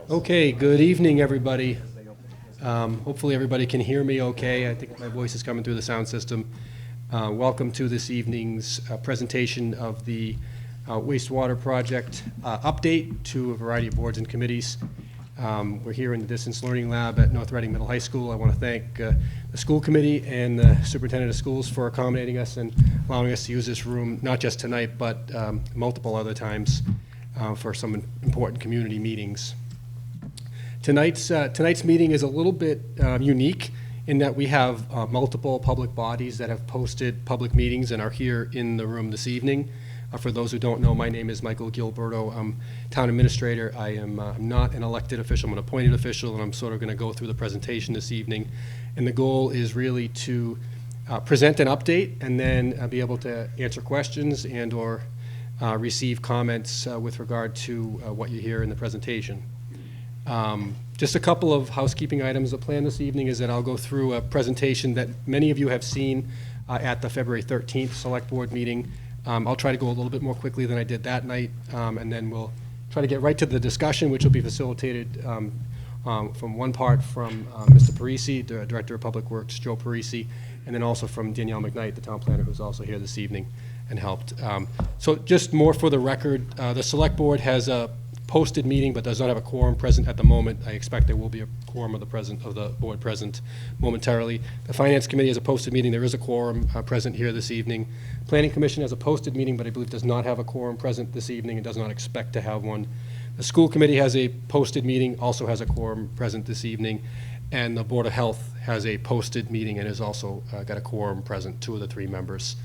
Okay, good evening, everybody. Hopefully everybody can hear me okay. I think my voice is coming through the sound system. Welcome to this evening's presentation of the wastewater project update to a variety of boards and committees. We're here in the Distance Learning Lab at North Reading Middle High School. I want to thank the school committee and the superintendent of schools for accommodating us and allowing us to use this room, not just tonight, but multiple other times for some important community meetings. Tonight's meeting is a little bit unique in that we have multiple public bodies that have posted public meetings and are here in the room this evening. For those who don't know, my name is Michael Gilberto. I'm town administrator. I'm not an elected official, I'm an appointed official, and I'm sort of going to go through the presentation this evening. And the goal is really to present an update and then be able to answer questions and or receive comments with regard to what you hear in the presentation. Just a couple of housekeeping items. The plan this evening is that I'll go through a presentation that many of you have seen at the February 13th Select Board meeting. I'll try to go a little bit more quickly than I did that night, and then we'll try to get right to the discussion, which will be facilitated from one part from Mr. Parisi, the Director of Public Works, Joe Parisi, and then also from Danielle McKnight, the town planner, who's also here this evening and helped. So just more for the record, the Select Board has a posted meeting but does not have a quorum present at the moment. I expect there will be a quorum of the board present momentarily. The Finance Committee has a posted meeting. There is a quorum present here this evening. Planning Commission has a posted meeting, but I believe does not have a quorum present this evening and does not expect to have one. The School Committee has a posted meeting, also has a quorum present this evening, and the Board of Health has a posted meeting and has also got a quorum present, 2 of the 3 members.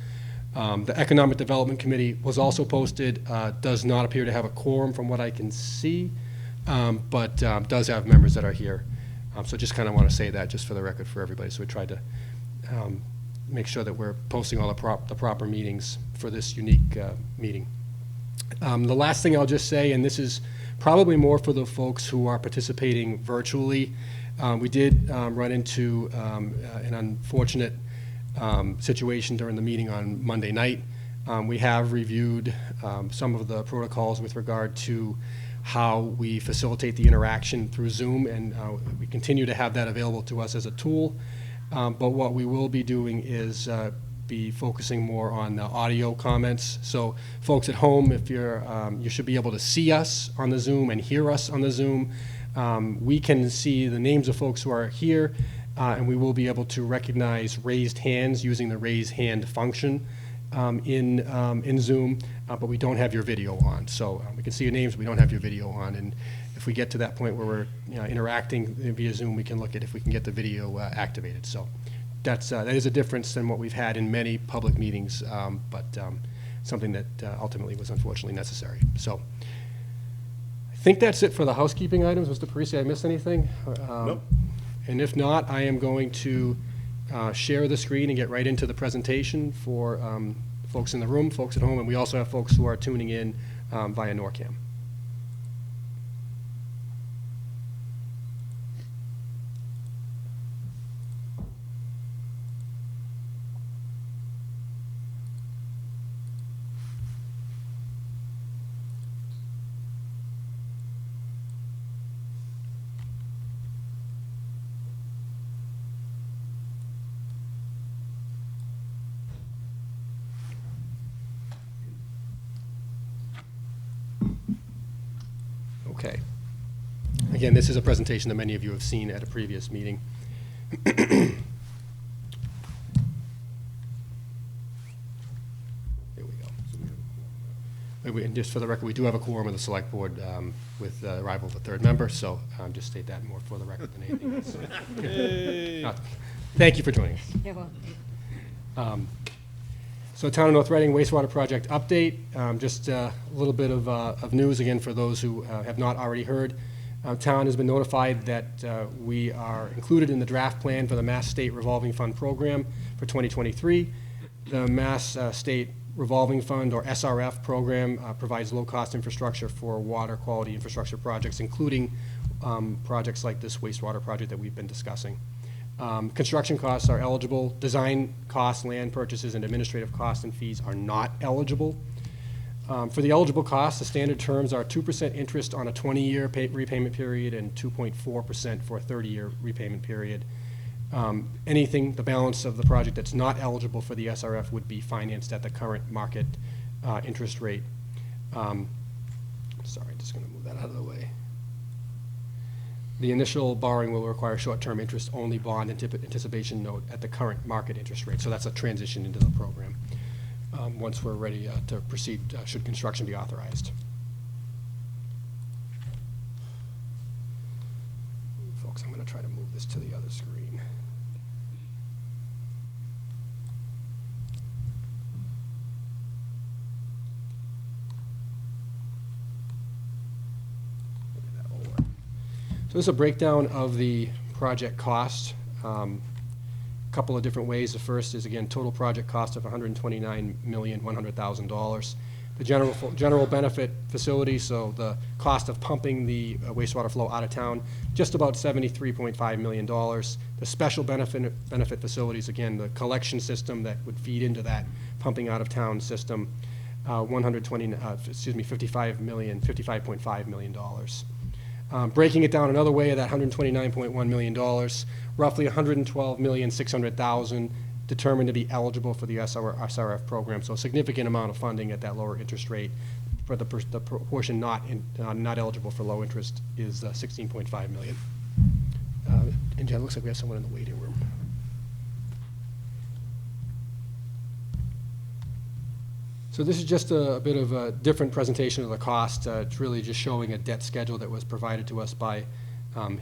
The Economic Development Committee was also posted, does not appear to have a quorum from what I can see, but does have members that are here. So just kind of want to say that just for the record for everybody. So we tried to make sure that we're posting all the proper meetings for this unique meeting. The last thing I'll just say, and this is probably more for the folks who are participating virtually, we did run into an unfortunate situation during the meeting on Monday night. We have reviewed some of the protocols with regard to how we facilitate the interaction through Zoom, and we continue to have that available to us as a tool. But what we will be doing is be focusing more on the audio comments. So folks at home, if you're, you should be able to see us on the Zoom and hear us on the Zoom. We can see the names of folks who are here, and we will be able to recognize raised hands using the raise hand function in Zoom, but we don't have your video on. So we can see your names, we don't have your video on. And if we get to that point where we're interacting via Zoom, we can look at if we can get the video activated. So that is a difference than what we've had in many public meetings, but something that ultimately was unfortunately necessary. So I think that's it for the housekeeping items. Mr. Parisi, I missed anything? Nope. And if not, I am going to share the screen and get right into the presentation for folks in the room, folks at home, and we also have folks who are tuning in via NORCAM. Okay. Again, this is a presentation that many of you have seen at a previous meeting. Here we go. And just for the record, we do have a quorum of the Select Board with the arrival of a 3rd member, so just state that more for the record than anything else. Hey. Thank you for joining us. You're welcome. So Town of North Reading Wastewater Project update, just a little bit of news again for those who have not already heard. Town has been notified that we are included in the draft plan for the Mass State Revolving Fund program for 2023. The Mass State Revolving Fund, or SRF program, provides low-cost infrastructure for water quality infrastructure projects, including projects like this wastewater project that we've been discussing. Construction costs are eligible. Design costs, land purchases, and administrative costs and fees are not eligible. For the eligible costs, the standard terms are 2% interest on a 20-year repayment period and 2.4% for a 30-year repayment period. Anything, the balance of the project that's not eligible for the SRF would be financed at the current market interest rate. Sorry, just going to move that out of the way. The initial borrowing will require short-term interest-only bond anticipation note at the current market interest rate. So that's a transition into the program once we're ready to proceed, should construction be authorized. Folks, I'm going to try to move this to the other screen. Maybe that will work. So this is a breakdown of the project cost. Couple of different ways. The first is, again, total project cost of $129,100,000. The general benefit facility, so the cost of pumping the wastewater flow out of town, just about $73.5 million. The special benefit facilities, again, the collection system that would feed into that pumping out of town system, $55.5 million. Breaking it down another way, of that $129.1 million, roughly $112,600,000 determined to be eligible for the SRF program. So a significant amount of funding at that lower interest rate. For the portion not eligible for low interest is $16.5 million. And Jen, it looks like we have someone in the waiting room. So this is just a bit of a different presentation of the cost. It's really just showing a debt schedule that was provided to us by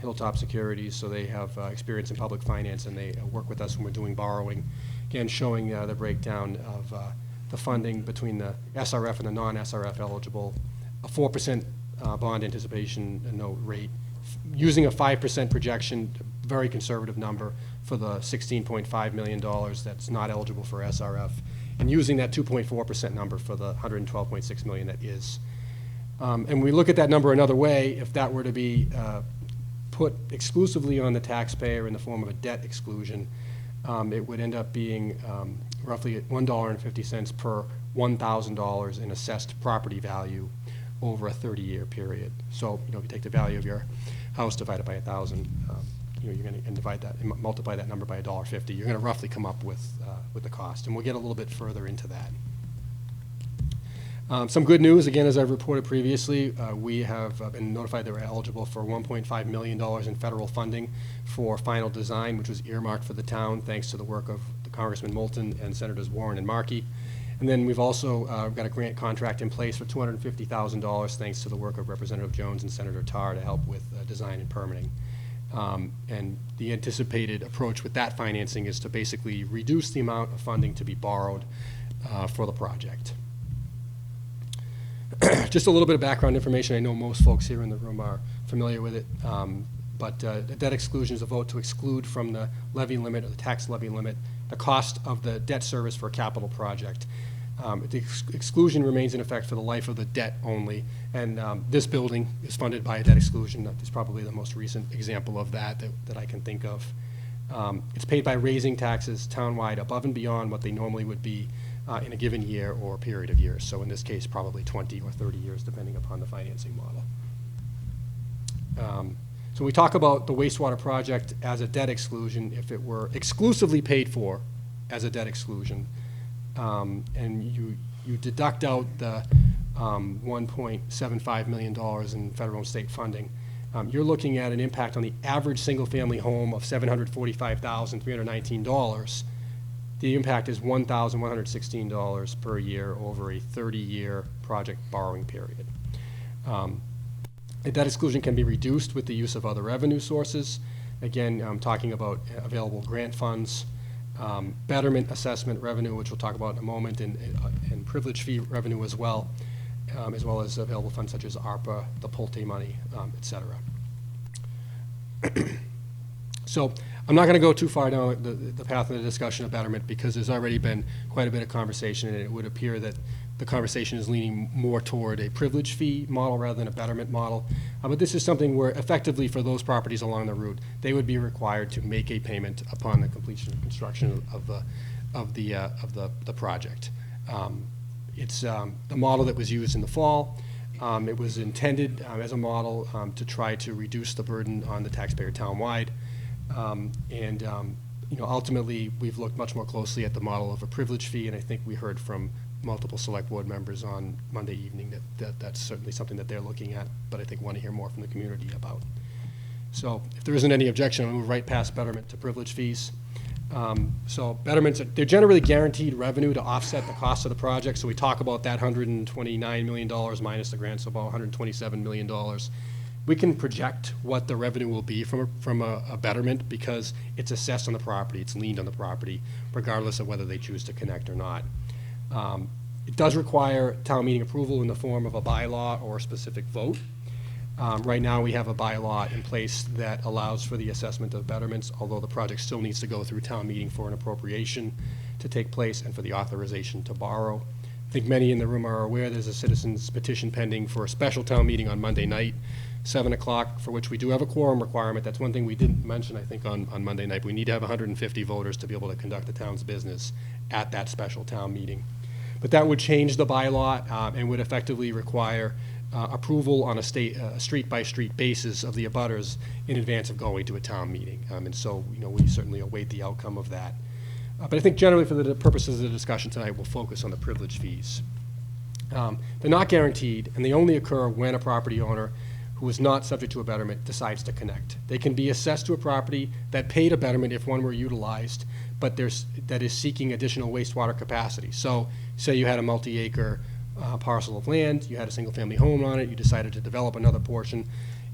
Hilltop Securities. So they have experience in public finance, and they work with us when we're doing borrowing. Again, showing the breakdown of the funding between the SRF and the non-SRF eligible, a 4% bond anticipation note rate, using a 5% projection, very conservative number for the $16.5 million that's not eligible for SRF, and using that 2.4% number for the $112.6 million that is. And we look at that number another way. If that were to be put exclusively on the taxpayer in the form of a debt exclusion, it would end up being roughly at $1.50 per $1,000 in assessed property value over a 30-year period. So, if you take the value of your house divided by 1,000, you're going to divide that and multiply that number by $1.50. You're going to roughly come up with the cost, and we'll get a little bit further into that. Some good news, again, as I've reported previously, we have been notified that we're eligible for $1.5 million in federal funding for final design, which was earmarked for the town, thanks to the work of the Congressman Moulton and Senators Warren and Markey. And then we've also got a grant contract in place for $250,000, thanks to the work of Representative Jones and Senator Tarr to help with design and permitting. And the anticipated approach with that financing is to basically reduce the amount of funding to be borrowed for the project. Just a little bit of background information. I know most folks here in the room are familiar with it, but the debt exclusion is a vote to exclude from the levy limit or the tax levy limit the cost of the debt service for a capital project. The exclusion remains in effect for the life of the debt only, and this building is funded by a debt exclusion. That is probably the most recent example of that I can think of. It's paid by raising taxes townwide above and beyond what they normally would be in a given year or period of years. So in this case, probably 20 or 30 years, depending upon the financing model. So we talk about the wastewater project as a debt exclusion if it were exclusively paid for as a debt exclusion. And you deduct out the $1.75 million in federal and state funding. You're looking at an impact on the average single-family home of $745,319. The impact is $1,116 per year over a 30-year project borrowing period. That exclusion can be reduced with the use of other revenue sources. Again, I'm talking about available grant funds, betterment assessment revenue, which we'll talk about in a moment, and privilege fee revenue as well as available funds such as ARPA, the Pulte money, et cetera. So I'm not going to go too far down the path of the discussion of betterment because there's already been quite a bit of conversation, and it would appear that the conversation is leaning more toward a privilege fee model rather than a betterment model. But this is something where effectively for those properties along the route, they would be required to make a payment upon the completion of construction of the project. It's the model that was used in the fall. It was intended as a model to try to reduce the burden on the taxpayer townwide. Ultimately, we've looked much more closely at the model of a privilege fee, and I think we heard from multiple select board members on Monday evening that's certainly something that they're looking at, but I think want to hear more from the community about. So if there isn't any objection, I'll move right past betterment to privilege fees. So betterments, they're generally guaranteed revenue to offset the cost of the project. So we talk about that $129 million minus the grant, so about $127 million. We can project what the revenue will be from a betterment because it's assessed on the property, it's liened on the property, regardless of whether they choose to connect or not. It does require town meeting approval in the form of a bylaw or a specific vote. Right now, we have a bylaw in place that allows for the assessment of betterments, although the project still needs to go through town meeting for an appropriation to take place and for the authorization to borrow. I think many in the room are aware there's a citizen's petition pending for a special town meeting on Monday night, 7 o'clock, for which we do have a quorum requirement. That's one thing we didn't mention, I think, on Monday night. We need to have 150 voters to be able to conduct the town's business at that special town meeting. But that would change the bylaw and would effectively require approval on a street-by-street basis of the abutters in advance of going to a town meeting. And so, we certainly await the outcome of that. But I think generally for the purposes of the discussion tonight, we'll focus on the privilege fees. They're not guaranteed, and they only occur when a property owner who is not subject to a betterment decides to connect. They can be assessed to a property that paid a betterment if one were utilized, but that is seeking additional wastewater capacity. So say you had a multi-acre parcel of land, you had a single-family home on it, you decided to develop another portion.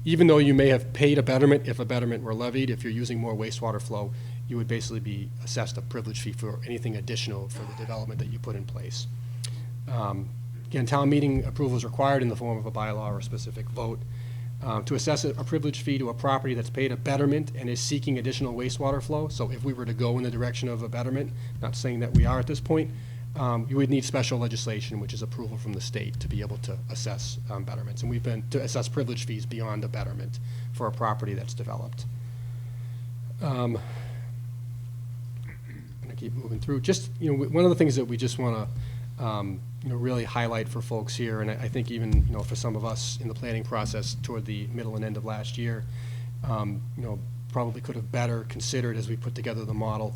Even though you may have paid a betterment, if a betterment were levied, if you're using more wastewater flow, you would basically be assessed a privilege fee for anything additional for the development that you put in place. Again, town meeting approval is required in the form of a bylaw or a specific vote. To assess a privilege fee to a property that's paid a betterment and is seeking additional wastewater flow, so if we were to go in the direction of a betterment, not saying that we are at this point, you would need special legislation, which is approval from the state, to be able to assess betterments. And we've been to assess privilege fees beyond a betterment for a property that's developed. I'm going to keep moving through. Just, one of the things that we just want to really highlight for folks here, and I think even for some of us in the planning process toward the middle and end of last year, probably could have better considered as we put together the model.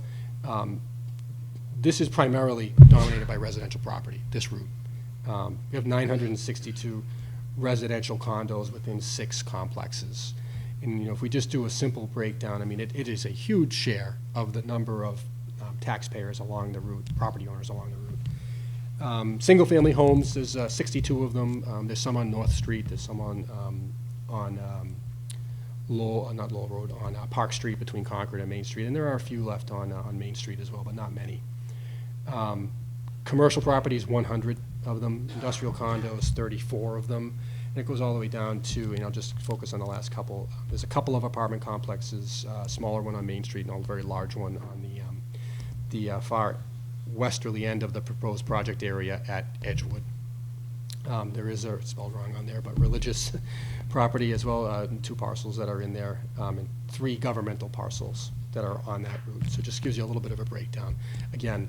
This is primarily dominated by residential property, this route. We have 962 residential condos within 6 complexes. And if we just do a simple breakdown, I mean, it is a huge share of the number of taxpayers along the route, property owners along the route. Single-family homes, there's 62 of them. There's some on North Street, there's some on not Lowell Road, on Park Street between Concord and Main Street, and there are a few left on Main Street as well, but not many. Commercial properties, 100 of them. Industrial condos, 34 of them. And it goes all the way down to, and I'll just focus on the last couple. There's a couple of apartment complexes, a smaller one on Main Street and a very large one on the far westerly end of the proposed project area at Edgewood. There is a, it's spelled wrong on there, but religious property as well, 2 parcels that are in there, and 3 governmental parcels that are on that route. So it just gives you a little bit of a breakdown. Again,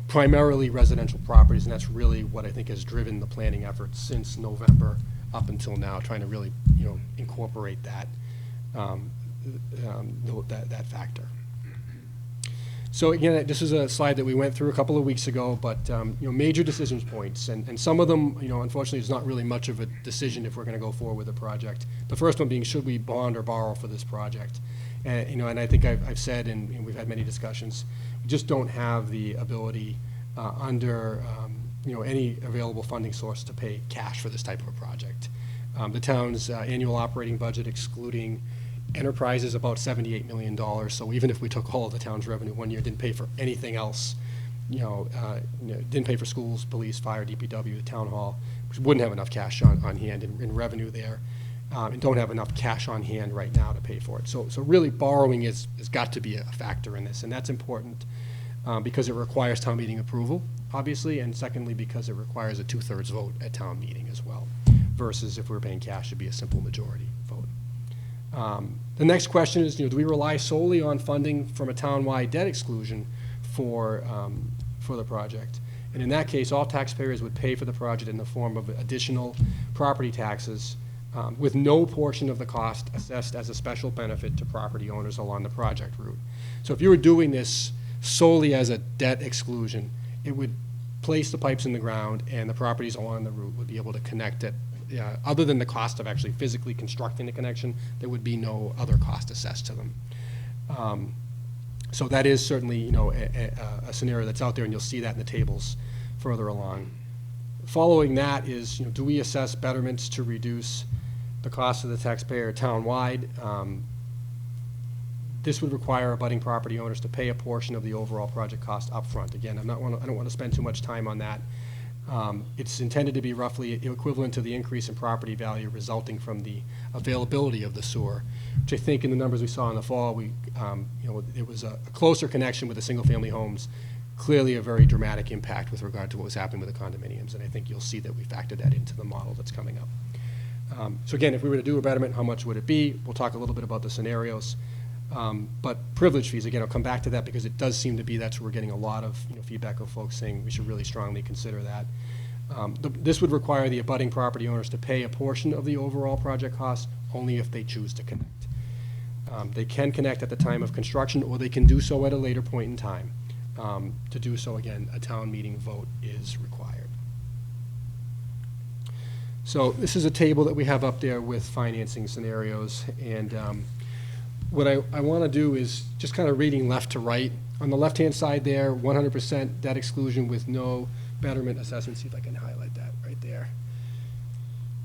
primarily residential properties, and that's really what I think has driven the planning efforts since November up until now, trying to really, incorporate that, that factor. So again, this is a slide that we went through a couple of weeks ago, but major decision points, and some of them, unfortunately, it's not really much of a decision if we're going to go forward with a project. The first one being, should we bond or borrow for this project? And I think I've said, and we've had many discussions, we just don't have the ability under any available funding source to pay cash for this type of a project. The town's annual operating budget, excluding enterprise, is about $78 million. So even if we took all of the town's revenue one year, didn't pay for anything else, didn't pay for schools, police, fire, DPW, the town hall, which wouldn't have enough cash on hand in revenue there, and don't have enough cash on hand right now to pay for it. So really borrowing has got to be a factor in this, and that's important because it requires town meeting approval, obviously, and secondly, because it requires a 2/3 vote at town meeting as well, versus if we're paying cash, it'd be a simple majority vote. The next question is, do we rely solely on funding from a town-wide debt exclusion for the project? And in that case, all taxpayers would pay for the project in the form of additional property taxes, with no portion of the cost assessed as a special benefit to property owners along the project route. So if you were doing this solely as a debt exclusion, it would place the pipes in the ground, and the properties along the route would be able to connect it. Other than the cost of actually physically constructing the connection, there would be no other cost assessed to them. So that is certainly, a scenario that's out there, and you'll see that in the tables further along. Following that is, do we assess betterments to reduce the cost of the taxpayer town-wide? This would require abutting property owners to pay a portion of the overall project cost upfront. Again, I don't want to spend too much time on that. It's intended to be roughly equivalent to the increase in property value resulting from the availability of the sewer, which I think in the numbers we saw in the fall, it was a closer connection with the single-family homes, clearly a very dramatic impact with regard to what was happening with the condominiums, and I think you'll see that we factored that into the model that's coming up. So again, if we were to do a betterment, how much would it be? We'll talk a little bit about the scenarios. But privilege fees, again, I'll come back to that because it does seem to be that's where we're getting a lot of feedback of folks saying we should really strongly consider that. This would require the abutting property owners to pay a portion of the overall project cost only if they choose to connect. They can connect at the time of construction, or they can do so at a later point in time. To do so, again, a town meeting vote is required. So this is a table that we have up there with financing scenarios, and what I want to do is just kind of reading left to right. On the left-hand side there, 100% debt exclusion with no betterment assessment. See if I can highlight that right there.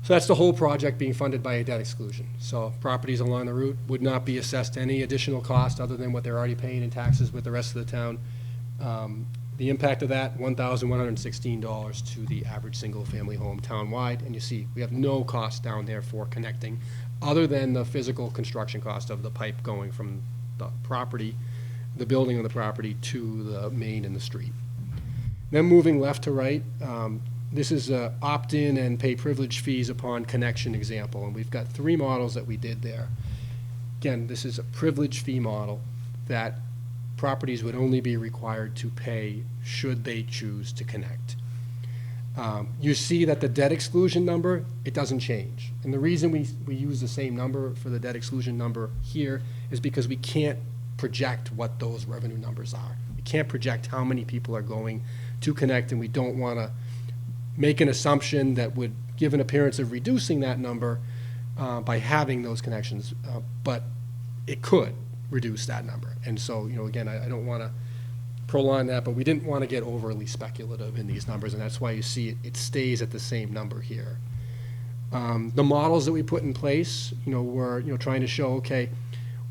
So that's the whole project being funded by a debt exclusion. So properties along the route would not be assessed any additional cost other than what they're already paying in taxes with the rest of the town. The impact of that, $1,116 to the average single-family home town-wide. And you see, we have no cost down there for connecting other than the physical construction cost of the pipe going from the property, the building on the property, to the main and the street. Then moving left to right, this is opt-in and pay privilege fees upon connection example. And we've got three models that we did there. Again, this is a privilege fee model that properties would only be required to pay should they choose to connect. You see that the debt exclusion number, it doesn't change. And the reason we use the same number for the debt exclusion number here is because we can't project what those revenue numbers are. We can't project how many people are going to connect, and we don't want to make an assumption that would give an appearance of reducing that number by having those connections, but it could reduce that number. And so, again, I don't want to prolong that, but we didn't want to get overly speculative in these numbers, and that's why you see it stays at the same number here. The models that we put in place, were trying to show, okay,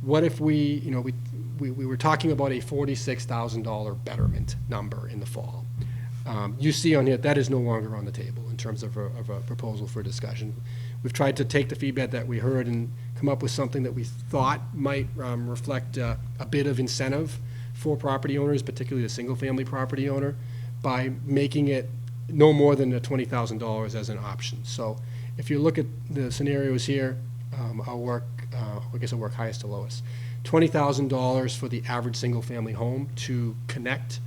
what if we were talking about a $46,000 betterment number in the fall. You see on here that is no longer on the table in terms of a proposal for discussion. We've tried to take the feedback that we heard and come up with something that we thought might reflect a bit of incentive for property owners, particularly the single-family property owner, by making it no more than $20,000 as an option. So if you look at the scenarios here, I'll work highest to lowest. $20,000 for the average single-family home to connect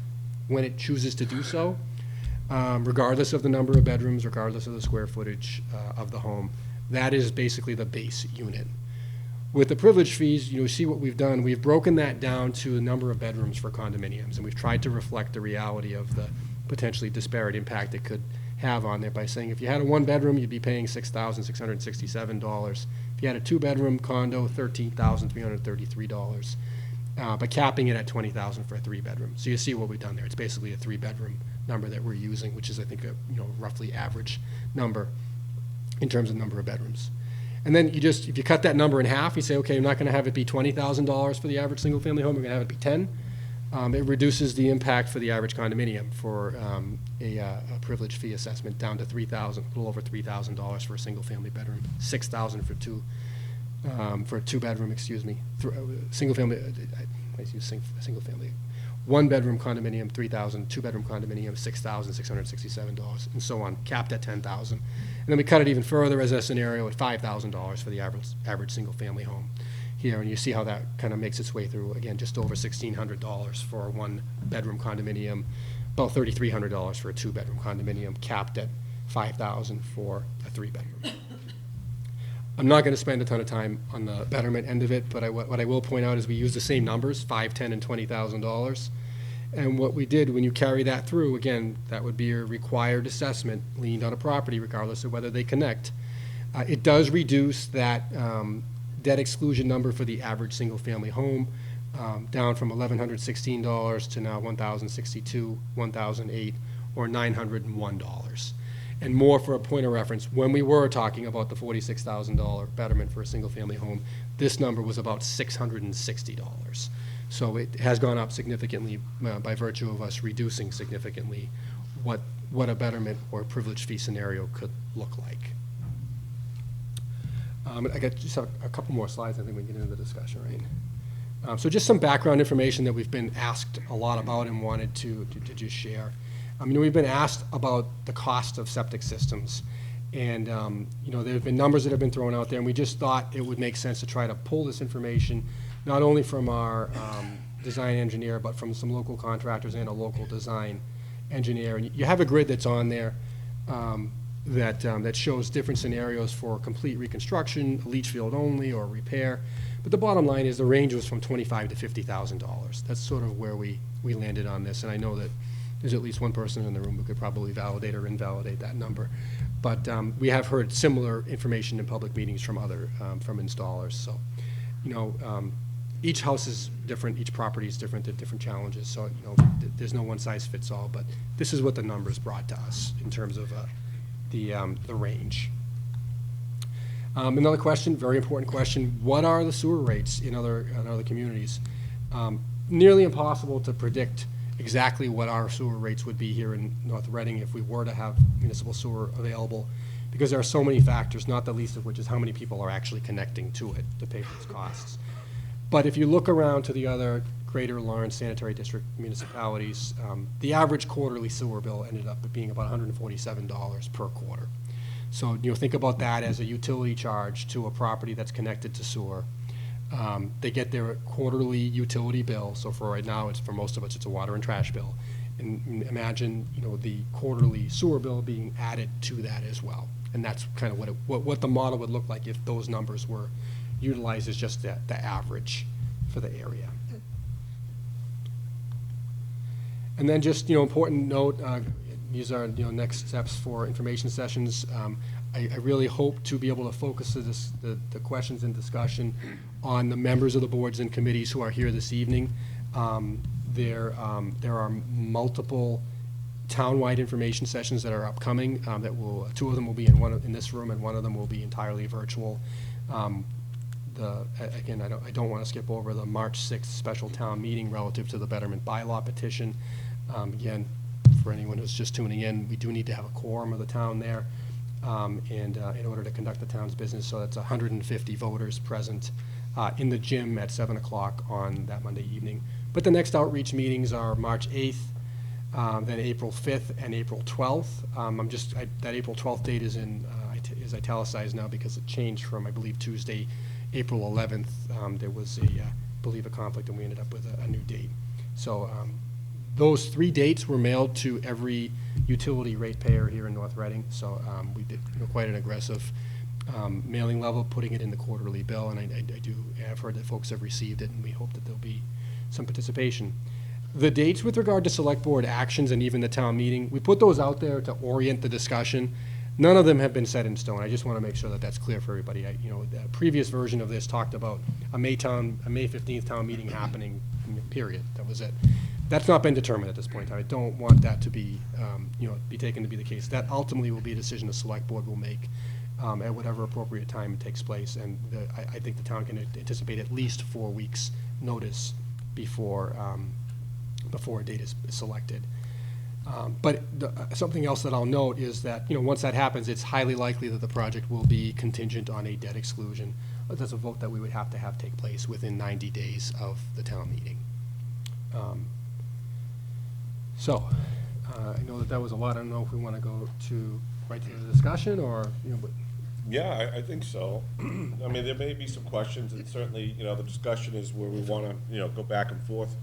when it chooses to do so, regardless of the number of bedrooms, regardless of the square footage of the home. That is basically the base unit. With the privilege fees, see what we've done. We've broken that down to a number of bedrooms for condominiums, and we've tried to reflect the reality of the potentially disparate impact it could have on there by saying if you had a one-bedroom, you'd be paying $6,667. If you had a two-bedroom condo, $13,333. But capping it at $20,000 for a three-bedroom. So you see what we've done there. It's basically a three-bedroom number that we're using, which is, I think, a roughly average number in terms of number of bedrooms. And then if you cut that number in half, you say, okay, I'm not going to have it be $20,000 for the average single-family home. We're going to have it be $10,000. It reduces the impact for the average condominium for a privilege fee assessment down to $3,000, a little over $3,000 for a single-family bedroom, $6,000 for a two-bedroom, single-family, I use single-family. One-bedroom condominium, $3,000, two-bedroom condominium, $6,667, and so on, capped at $10,000. And then we cut it even further as a scenario at $5,000 for the average single-family home here, and you see how that kind of makes its way through, again, just over $1,600 for a one-bedroom condominium, about $3,300 for a 2-bedroom condominium, capped at $5,000 for a 3-bedroom. I'm not going to spend a ton of time on the betterment end of it, but what I will point out is we use the same numbers, $5,000, $10,000, and $20,000. And what we did, when you carry that through, again, that would be a required assessment leaned on a property regardless of whether they connect. It does reduce that debt exclusion number for the average single-family home down from $1,116 to now $1,062, $1,008, or $901. And more for a point of reference, when we were talking about the $46,000 betterment for a single-family home, this number was about $660. So it has gone up significantly by virtue of us reducing significantly what a betterment or a privilege fee scenario could look like. I got just a couple more slides, I think we can get into the discussion, right? So just some background information that we've been asked a lot about and wanted to just share. We've been asked about the cost of septic systems, and there have been numbers that have been thrown out there, and we just thought it would make sense to try to pull this information not only from our design engineer, but from some local contractors and a local design engineer. And you have a grid that's on there that shows different scenarios for complete reconstruction, leach field only, or repair. But the bottom line is the range was from $25,000 to $50,000. That's sort of where we landed on this, and I know that there's at least one person in the room who could probably validate or invalidate that number. But we have heard similar information in public meetings from other from installers. So, each house is different, each property is different, there are different challenges. So, there's no one size fits all. But this is what the numbers brought to us in terms of the range. Another question, very important question: what are the sewer rates in other communities? Nearly impossible to predict exactly what our sewer rates would be here in North Reading if we were to have municipal sewer available, because there are so many factors, not the least of which is how many people are actually connecting to it to pay for its costs. But if you look around to the other Greater Lawrence Sanitary District municipalities, the average quarterly sewer bill ended up being about $147 per quarter. So think about that as a utility charge to a property that's connected to sewer. They get their quarterly utility bill. So for right now, for most of us, it's a water and trash bill. And imagine, the quarterly sewer bill being added to that as well. And that's kind of what the model would look like if those numbers were utilized as just the average for the area. And then just, important note, these are, next steps for information sessions. I really hope to be able to focus the questions and discussion on the members of the boards and committees who are here this evening. There are multiple townwide information sessions that are upcoming. Two of them will be in this room, and one of them will be entirely virtual. Again, I don't want to skip over the March 6th special town meeting relative to the betterment bylaw petition. Again, for anyone who's just tuning in, we do need to have a quorum of the town there. In order to conduct the town's business, so that's 150 voters present in the gym at 7 o'clock on that Monday evening. But the next outreach meetings are March 8th, then April 5th, and April 12th. That April 12th date is is italicized now because it changed from, I believe, Tuesday, April 11th. There was I believe, a conflict, and we ended up with a new date. So those 3 dates were mailed to every utility ratepayer here in North Reading. So we did quite an aggressive mailing level, putting it in the quarterly bill, and I've heard that folks have received it, and we hope that there'll be some participation. The dates with regard to select board actions and even the town meeting, we put those out there to orient the discussion. None of them have been set in stone. I just want to make sure that that's clear for everybody. The previous version of this talked about a May 15th town meeting happening, period. That was it. That's not been determined at this point. I don't want that to be, be taken to be the case. That ultimately will be a decision the select board will make at whatever appropriate time it takes place. And I think the town can anticipate at least 4 weeks' notice before a date is selected. But something else that I'll note is that, once that happens, it's highly likely that the project will be contingent on a debt exclusion. But that's a vote that we would have to have take place within 90 days of the town meeting. I know that was a lot. I don't know if we want to go right to the discussion or, but. Yeah, I think so. I mean, there may be some questions, and certainly, the discussion is where we want to, go back and forth.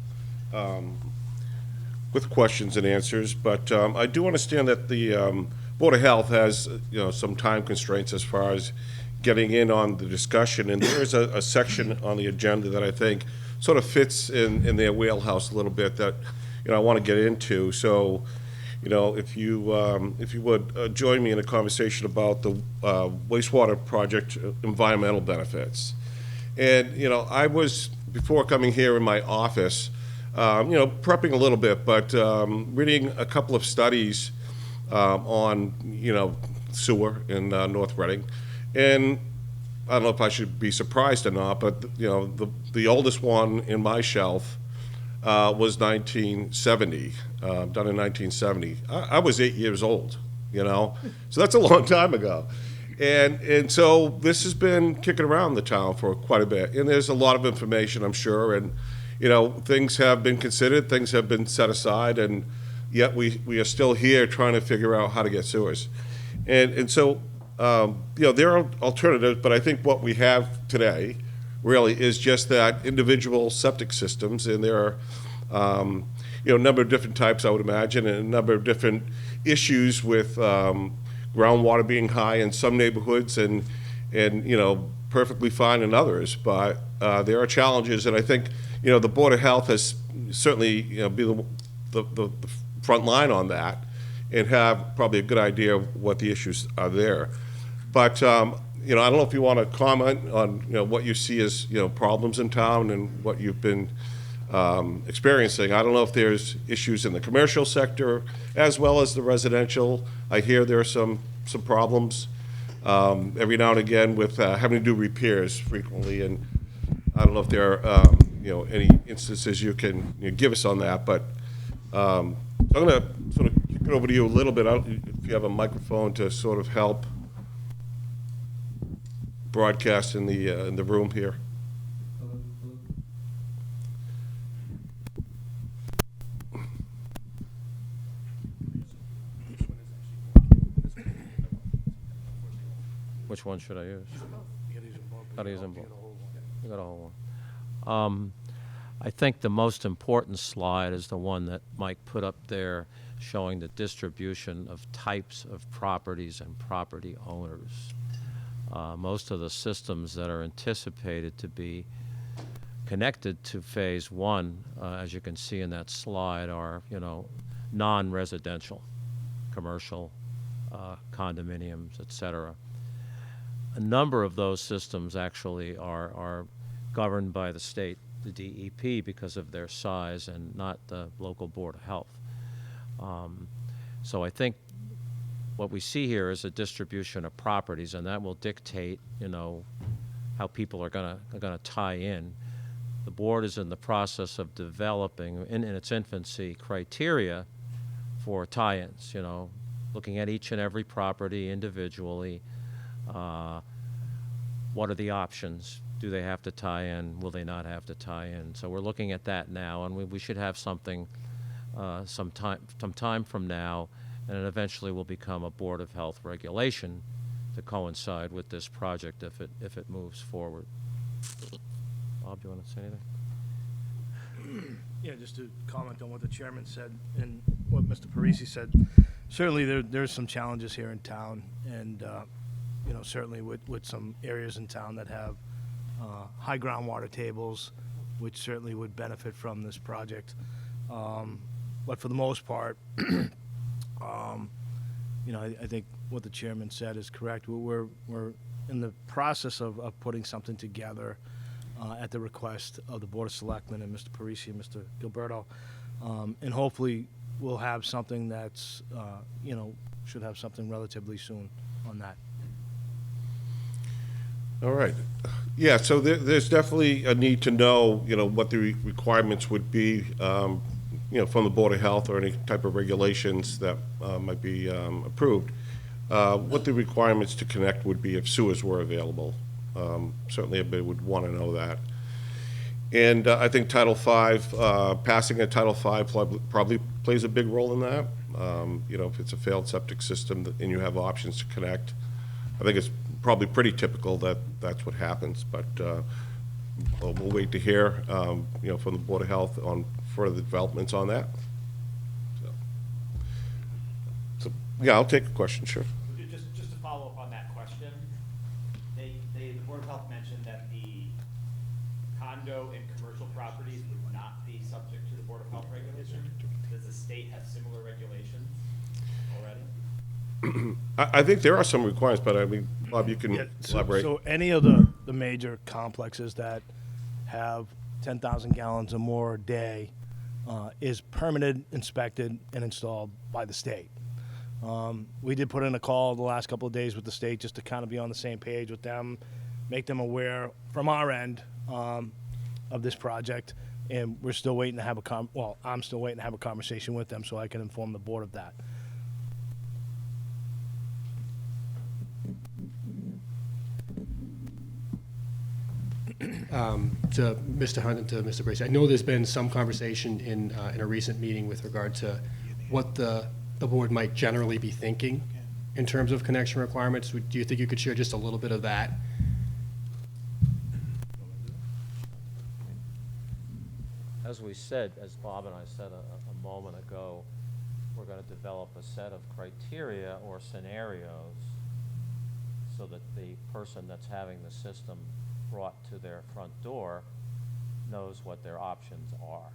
with questions and answers, but I do understand that the Board of Health has, some time constraints as far as getting in on the discussion, and there is a section on the agenda that I think sort of fits in their wheelhouse a little bit that, I want to get into. So, if you would join me in a conversation about the wastewater project environmental benefits. And, I was, before coming here in my office, prepping a little bit, but reading a couple of studies on, sewer in North Reading. And I don't know if I should be surprised or not, but, the oldest one in my shelf was 1970, done in 1970. I was 8 years old, so that's a long time ago. And so this has been kicking around the town for quite a bit. And there's a lot of information, I'm sure, and, things have been considered, things have been set aside, and yet we are still here trying to figure out how to get sewers. And so, there are alternatives, but I think what we have today really is just that individual septic systems, and there are, a number of different types, I would imagine, and a number of different issues with groundwater being high in some neighborhoods and perfectly fine in others. But there are challenges, and I think, the Board of Health has certainly, be the front line on that and have probably a good idea of what the issues are there. But, I don't know if you want to comment on, what you see as, problems in town and what you've been experiencing. I don't know if there's issues in the commercial sector as well as the residential. I hear there are some problems every now and again with having to do repairs frequently, and I don't know if there are, any instances you can give us on that, but so I'm going to sort of kick it over to you a little bit. If you have a microphone to sort of help broadcast in the room here. Which one should I use? Gotta use them both. You got a whole one. I think the most important slide is the one that Mike put up there, showing the distribution of types of properties and property owners. Most of the systems that are anticipated to be connected to phase one, as you can see in that slide, are, non-residential, commercial, condominiums, et cetera. A number of those systems actually are governed by the state, the DEP, because of their size, and not the local Board of Health. So I think what we see here is a distribution of properties, and that will dictate, how people are gonna tie in. The board is in the process of developing, in its infancy, criteria for tie-ins. Looking at each and every property individually. What are the options? Do they have to tie in? Will they not have to tie in? So we're looking at that now, and we should have something some time from now, and it eventually will become a Board of Health regulation to coincide with this project if it moves forward. Bob, do you want to say anything? Yeah, just to comment on what the chairman said and what Mr. Parisi said. Certainly, there's some challenges here in town, and certainly with some areas in town that have high groundwater tables, which certainly would benefit from this project. But for the most part, I think what the chairman said is correct. We're in the process of putting something together at the request of the Board of Selectmen and Mr. Parisi and Mr. Gilberto, and hopefully we'll have something that's should have something relatively soon on that. All right. Yeah, so there's definitely a need to know, what the requirements would be, from the Board of Health or any type of regulations that might be approved. What the requirements to connect would be if sewers were available. Certainly everybody would want to know that. And I think Title V, passing a Title V probably plays a big role in that. If it's a failed septic system and you have options to connect, I think it's probably pretty typical that that's what happens, but we'll wait to hear, from the Board of Health on further developments on that. Yeah, I'll take a question, sure. Just to follow up on that question, the Board of Health mentioned that the condo and commercial properties would not be subject to the Board of Health regulation. Does the state have similar regulations already? I think there are some requirements, but I mean, Bob, you can Yeah, elaborate. So any of the major complexes that have 10,000 gallons or more a day is permitted, inspected, and installed by the state. We did put in a call the last couple of days with the state just to kind of be on the same page with them, make them aware from our end of this project, and we're still waiting to have I'm still waiting to have a conversation with them so I can inform the board of that. To Mr. Hunt and to Mr. Bracy, I know there's been some conversation in a recent meeting with regard to what the board might generally be thinking in terms of connection requirements. Do you think you could share just a little bit of that? As we said, as Bob and I said a moment ago, we're going to develop a set of criteria or scenarios so that the person that's having the system brought to their front door knows what their options are.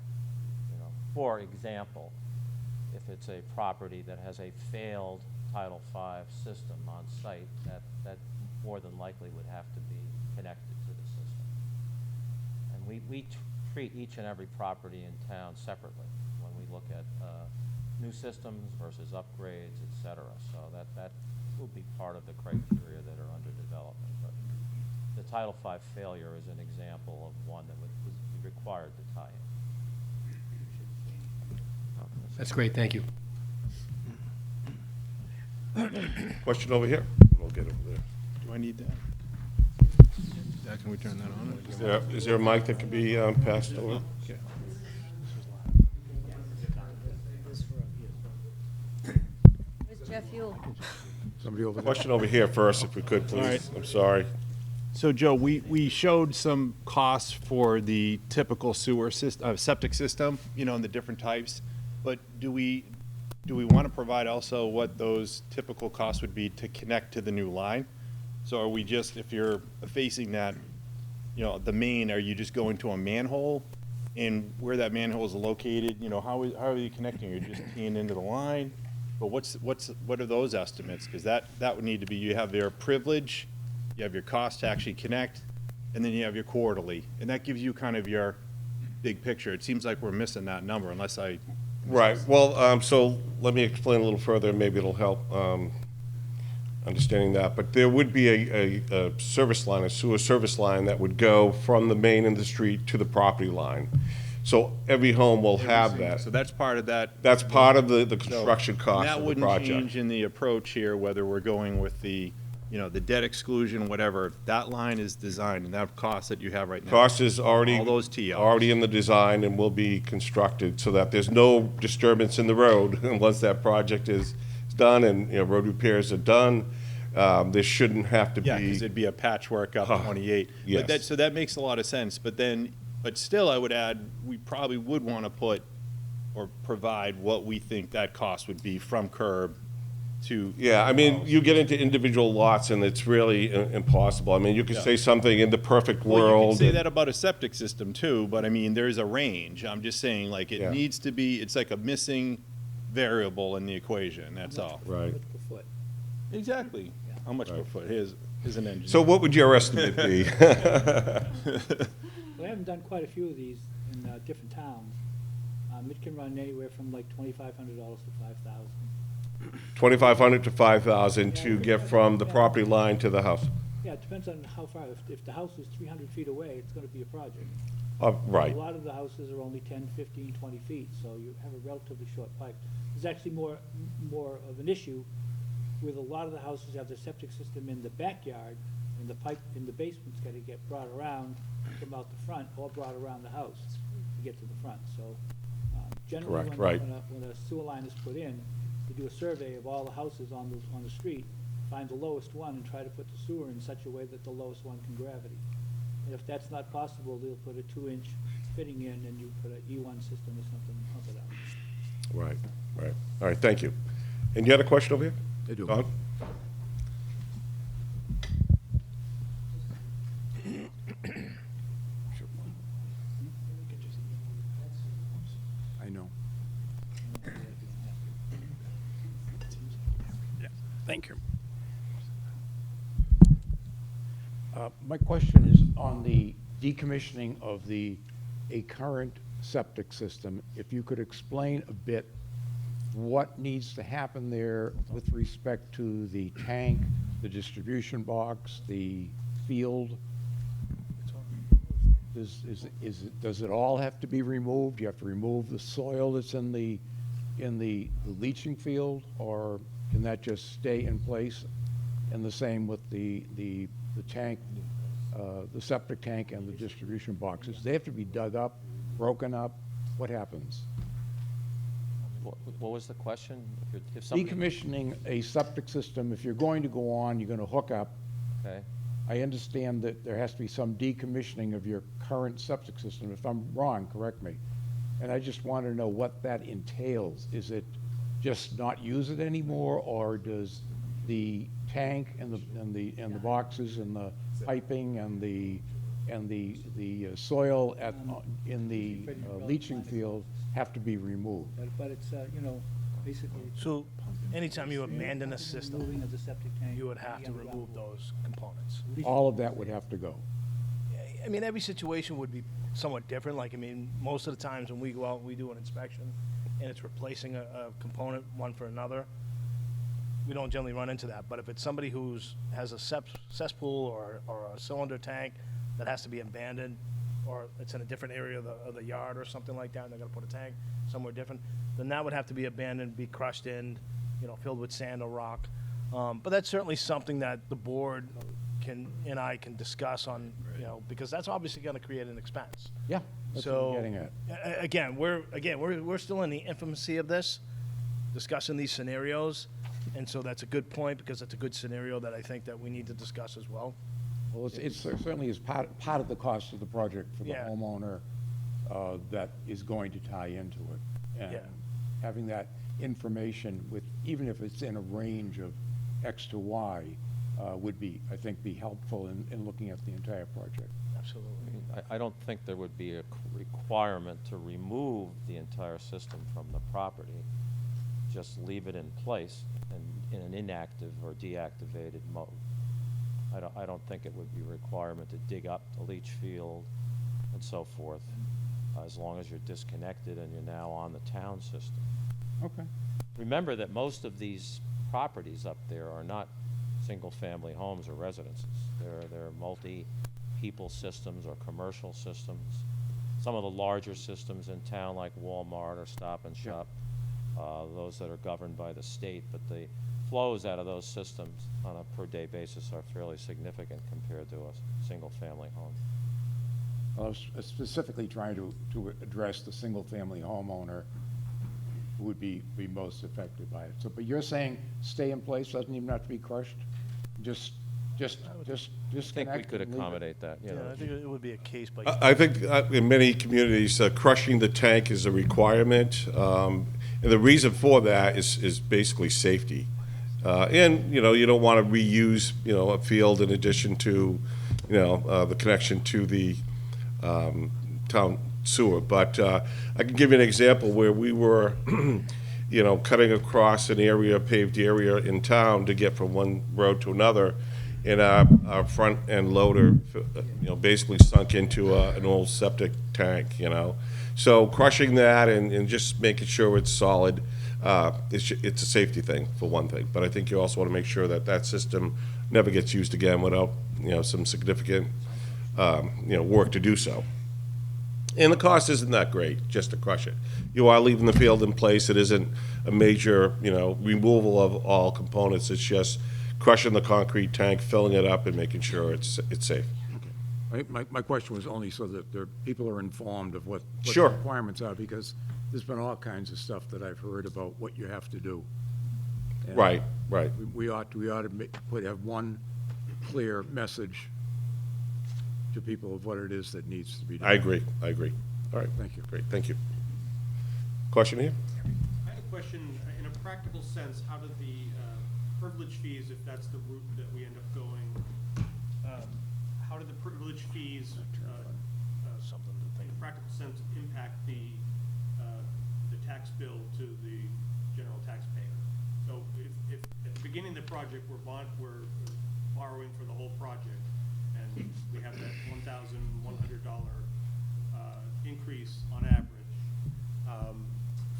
You know, for example, if it's a property that has a failed Title V system on site, that more than likely would have to be connected to the system. And we treat each and every property in town separately when we look at new systems versus upgrades, et cetera. So that will be part of the criteria that are under development. But the Title V failure is an example of one that would be required to tie in. That's great, thank you. Question over here. We'll get over there. Do I need that? Yeah, can we turn that on? Is there a mic that can be passed over? Okay. Where's Jeff Yule? Somebody over there. Question over here first, if we could, All right. please. I'm sorry. So, Joe, we showed some costs for the typical sewer system, septic system, you know, and the different types. But do we want to provide also what those typical costs would be to connect to the new line? So are we just, if you're facing that, you know, the main, are you just going to a manhole? And where that manhole is located, you know, how are you connecting? You're just keying into the line? But what are those estimates? Because that would need to be, you have your privilege, you have your cost to actually connect, and then you have your quarterly. And that gives you kind of your big picture. It seems like we're missing that number unless I. Right, well, so let me explain a little further, maybe it'll help understanding that. But there would be a service line, a sewer service line that would go from the main in the street to the property line. So every home will have that. So that's part of that. That's part of the construction cost That of the wouldn't project. change in the approach here, whether we're going with the, you know, the debt exclusion, whatever. That line is designed, and that cost that you have right now. Cost is already. All those TOs. Already in the design and will be constructed so that there's no disturbance in the road once that project is done and, you know, road repairs are done. There shouldn't have to be. Yeah, because it'd be a patchwork up 28. yes. But so that makes a lot of sense. But still, I would add, we probably would want to put or provide what we think that cost would be from curb to. Yeah, I mean, you get into individual lots and it's really impossible. I mean, you could Yeah. say something in the perfect Well, you world. can say that about a septic system too, but I mean, there's a range. I'm just saying, like, it Yeah. needs to be, it's like a missing variable in the equation, that's all. Right. Exactly. How much per foot? Here's an engineer. So what would your estimate be? We haven't done quite a few of these in different towns. It can run anywhere from like $2,500 to $5,000. 2,500 to 5,000 to get from the property line to the house. Yeah, it depends on how far. If the house is 300 feet away, it's going to be a project. Right. A lot of the houses are only 10, 15, 20 feet, so you have a relatively short pipe. There's actually more of an issue with a lot of the houses have their septic system in the backyard, and the pipe in the basement's got to get brought around, come out the front, or brought around the house to get to the front. So generally, Correct, right. when a sewer line is put in, you do a survey of all the houses on the street, find the lowest one, and try to put the sewer in such a way that the lowest one can gravity. And if that's not possible, they'll put a 2-inch fitting in, and you put an E1 system or something and pump it out. Right, right. All right, thank you. And you had a question over here? They do. Don? I know. Thank you. My question is on the decommissioning of a current septic system. If you could explain a bit what needs to happen there with respect to the tank, the distribution box, the field? Does it all have to be removed? You have to remove the soil that's in the leaching field, or can that just stay in place? And the same with the tank, the septic tank and the distribution boxes. They have to be dug up, broken up. What happens? What was the question? If somebody, Decommissioning a septic system, if you're going to go on, you're going to hook up. okay, I understand that there has to be some decommissioning of your current septic system. If I'm wrong, correct me. And I just want to know what that entails. Is it just not use it anymore, or does the tank and the boxes and the piping and the soil in the leaching field have to be removed? But it's, you know, basically. So anytime you abandon a system, Moving of the septic tank. you would have to remove those components. All of that would have to go. I mean, every situation would be somewhat different. Like, I mean, most of the times when we go out, we do an inspection, and it's replacing a component one for another, we don't generally run into that. But if it's somebody has a cesspool or a cylinder tank that has to be abandoned, or it's in a different area of the yard or something like that, and they're gonna put a tank somewhere different, then that would have to be abandoned, be crushed in, you know, filled with sand or rock. But that's certainly something that the board and I can discuss on, you know, because that's obviously gonna create an expense. Yeah, that's what So, I'm getting at. Again, we're still in the infancy of this, discussing these scenarios, and so that's a good point, because it's a good scenario that I think that we need to discuss as well. Well, it certainly is part of the cost of the project for the Yeah. homeowner that is going to tie into it. And Yeah. having that information with, even if it's in a range of X to Y, would be, I think, be helpful in looking at the entire project. Absolutely. I don't think there would be a requirement to remove the entire system from the property. Just leave it in place and in an inactive or deactivated mode. I don't think it would be a requirement to dig up the leach field and so forth, as long as you're disconnected and you're now on the town system. Okay. Remember that most of these properties up there are not single-family homes or residences. They're multi-people systems or commercial systems. Some of the larger systems in town, like Walmart or Stop and Shop, those that are governed by the state, but the flows out of those systems on a per-day basis are fairly significant compared to a single-family home. I was specifically trying to address the single-family homeowner who would be most affected by it. So, but you're saying stay in place, doesn't even have to be crushed? Just I think we disconnect could and leave it? accommodate that, you Yeah, know. I think it would be a case by. I think in many communities, crushing the tank is a requirement. And the reason for that is basically safety. And, you know, you don't want to reuse, you know, a field in addition to, you know, the connection to the town sewer. But I can give you an example where we were, you know, cutting across an area, paved area in town to get from one road to another. And our front end loader, you know, basically sunk into an old septic tank, you know. So crushing that and just making sure it's solid, it's a safety thing, for one thing. But I think you also want to make sure that that system never gets used again without, you know, some significant, you know, work to do so. And the cost isn't that great, just to crush it. You are leaving the field in place. It isn't a major, you know, removal of all components. It's just crushing the concrete tank, filling it up, and making sure it's safe. My question was only so that people are informed of what the Sure. requirements are, because there's been all kinds of stuff that I've heard about what you have to do. And Right. We ought to have one clear message to people of what it is that needs to be done. I agree. All right. Thank you. Great, thank you. Question here? I have a question, in a practical sense, how do the privilege fees, if that's the route that we end up going, how do the privilege fees, Something to in think. a practical sense, impact the tax bill to the general taxpayer? So if at the beginning of the project, we're borrowing for the whole project, and we have that $1,100 increase on average,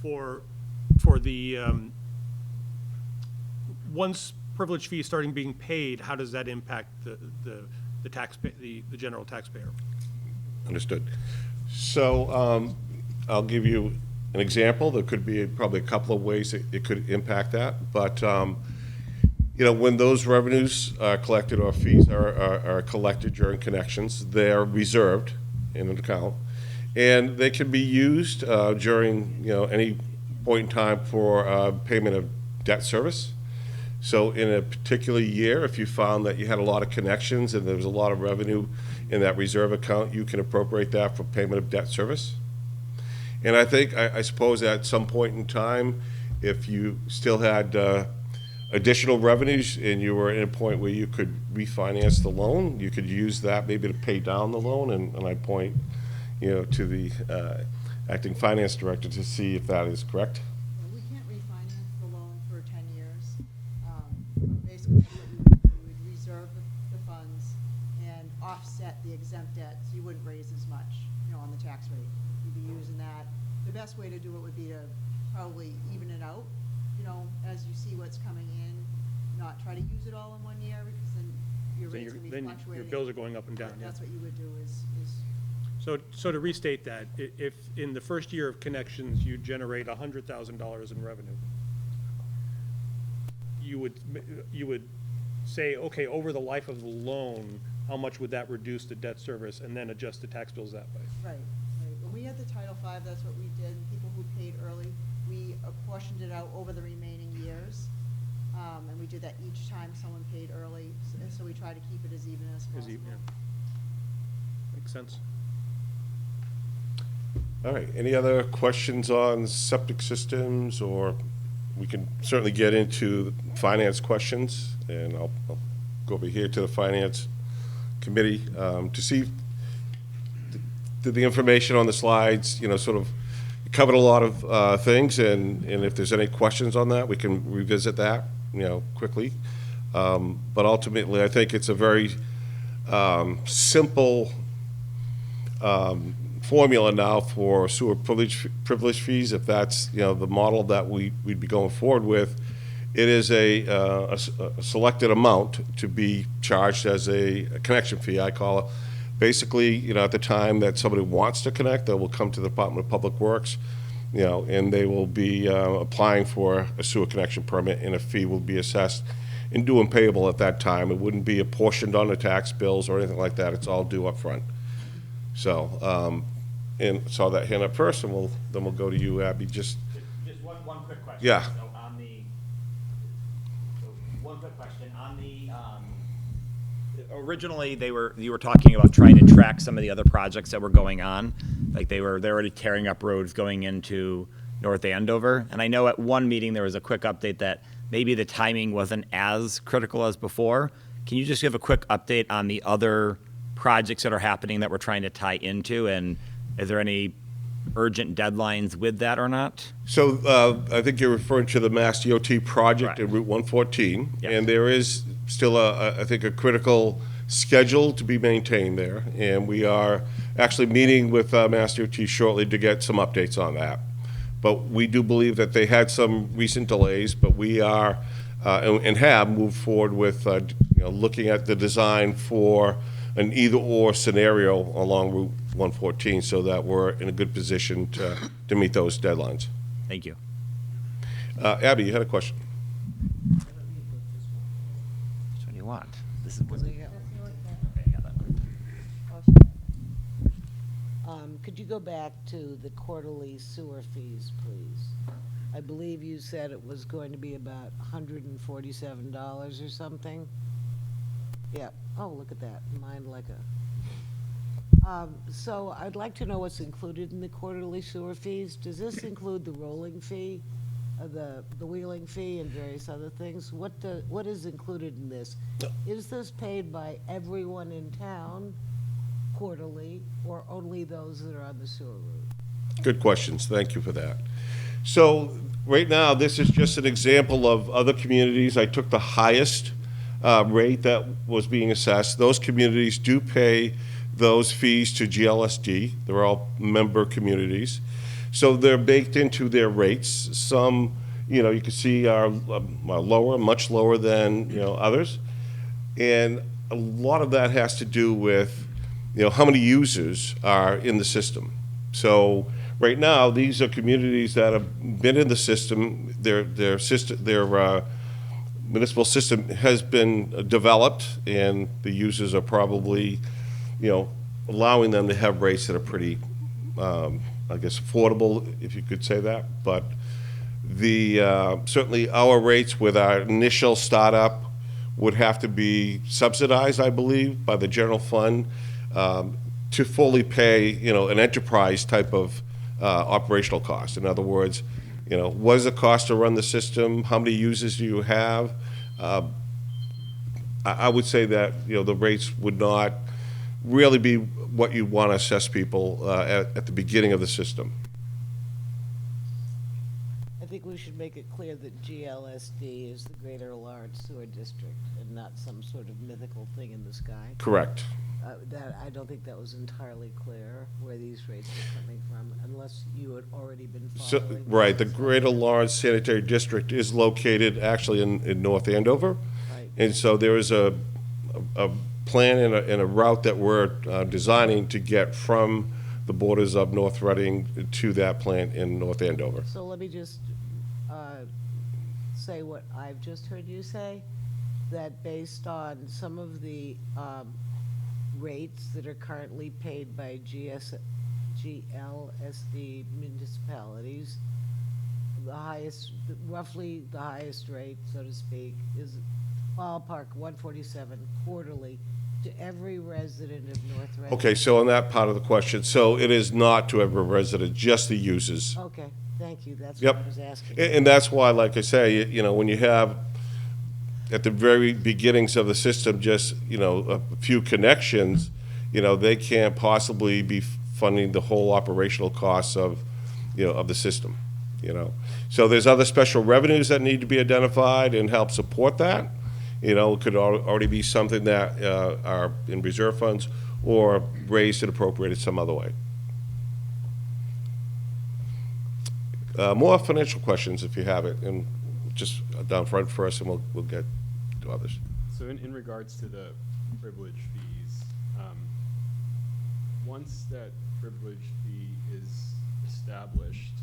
for the, once privilege fee starting being paid, how does that impact the general taxpayer? Understood. So I'll give you an example. There could be probably a couple of ways it could impact that. But, when those revenues are collected or fees are collected during connections, they're reserved in an account. And they can be used during, any point in time for payment of debt service. So in a particular year, if you found that you had a lot of connections and there was a lot of revenue in that reserve account, you can appropriate that for payment of debt service. And I suppose at some point in time, if you still had additional revenues and you were at a point where you could refinance the loan, you could use that maybe to pay down the loan. And I point, to the acting finance director to see if that is correct. We can't refinance the loan for 10 years. Basically, what we would reserve the funds and offset the exempt debt, so you wouldn't raise as much, on the tax rate. You'd be using that. The best way to do it would be to probably even it out, as you see what's coming in, not try to use it all in one year, because then your rates will be fluctuating. Your bills are going up and down, yeah. That's what you would do is. So to restate that, if in the first year of connections, you generate $100,000 in revenue, you would say, okay, over the life of the loan, how much would that reduce the debt service, and then adjust the tax bills that way? Right. When we had the Title V, that's what we did. People who paid early, we apportioned it out over the remaining years. And we did that each time someone paid early, so we try to keep it as even as possible. Makes sense. All right, any other questions on septic systems, or we can certainly get into finance questions, and I'll go over here to the finance committee to see the information on the slides, sort of covered a lot of things, and if there's any questions on that, we can revisit that, quickly. But ultimately, I think it's a very simple formula now for sewer privilege fees, if that's, the model that we'd be going forward with. It is a selected amount to be charged as a connection fee, I call it. Basically, at the time that somebody wants to connect, they will come to the Department of Public Works, and they will be applying for a sewer connection permit, and a fee will be assessed and due and payable at that time. It wouldn't be apportioned on the tax bills or anything like that. It's all due up front. So, and saw that hand up first, and then we'll go to you, Abby. Just one quick question. Yeah. So one quick question on the. Originally, you were talking about trying to track some of the other projects that were going on, like they're already tearing up roads going into North Andover. And I know at one meeting there was a quick update that maybe the timing wasn't as critical as before. Can you just give a quick update on the other projects that are happening that we're trying to tie into, and is there any urgent deadlines with that or not? So I think you're referring to the Mass DOT project in Route 114, Yep. and there is still, I think, a critical schedule to be maintained there, and we are actually meeting with Mass DOT shortly to get some updates on that. But we do believe that they had some recent delays, but we are and have moved forward with looking at the design for an either-or scenario along Route 114, so that we're in a good position to meet those deadlines. Thank you. Abby, you had a question. Which one do you want? This is. Okay, got that one. Could you go back to the quarterly sewer fees, please? I believe you said it was going to be about $147 or something? Yeah. Oh, look at that. Mine like a... So I'd like to know what's included in the quarterly sewer fees. Does this include the rolling fee? the wheeling fee and various other things. What is included in this? Is this paid by everyone in town quarterly, or only those that are on the sewer route? Good questions, thank you for that. So, right now, this is just an example of other communities. I took the highest rate that was being assessed. Those communities do pay those fees to GLSD. They're all member communities. So they're baked into their rates. Some, you can see are lower, much lower than, others. And a lot of that has to do with, how many users are in the system. So right now, these are communities that have been in the system. Their municipal system has been developed, and the users are probably, allowing them to have rates that are pretty, affordable, if you could say that. But certainly our rates with our initial startup would have to be subsidized, I believe, by the general fund to fully pay, an enterprise type of operational cost. In other words, what is the cost to run the system? How many users do you have? I would say that, the rates would not really be what you want to assess people at the beginning of the system. I think we should make it clear that GLSD is the Greater Lawrence Sewer District and not some sort of mythical thing in the sky. Correct. I don't think that was entirely clear where these rates are coming from, unless you had already been So, following. right, the Greater Lawrence Sanitary District is located actually in North Andover. Right. And so there is a plan and a route that we're designing to get from the borders of North Reading to that plant in North Andover. So let me just say what I've just heard you say, that based on some of the rates that are currently paid by GLSD municipalities, roughly the highest rate, so to speak, is ballpark 147 quarterly to every resident of North Reading. Okay, so on that part of the question, so it is not to every resident, just the users. Okay, thank you, that's Yep. what I was asking. And that's why, like I say, when you have, at the very beginnings of the system, just, a few connections, they can't possibly be funding the whole operational costs of, of the system, So there's other special revenues that need to be identified and help support that. It could already be something that are in reserve funds or raised and appropriated some other way. More financial questions if you have it, and just down front first, and we'll get to others. So in regards to the privilege fees, once that privilege fee is established,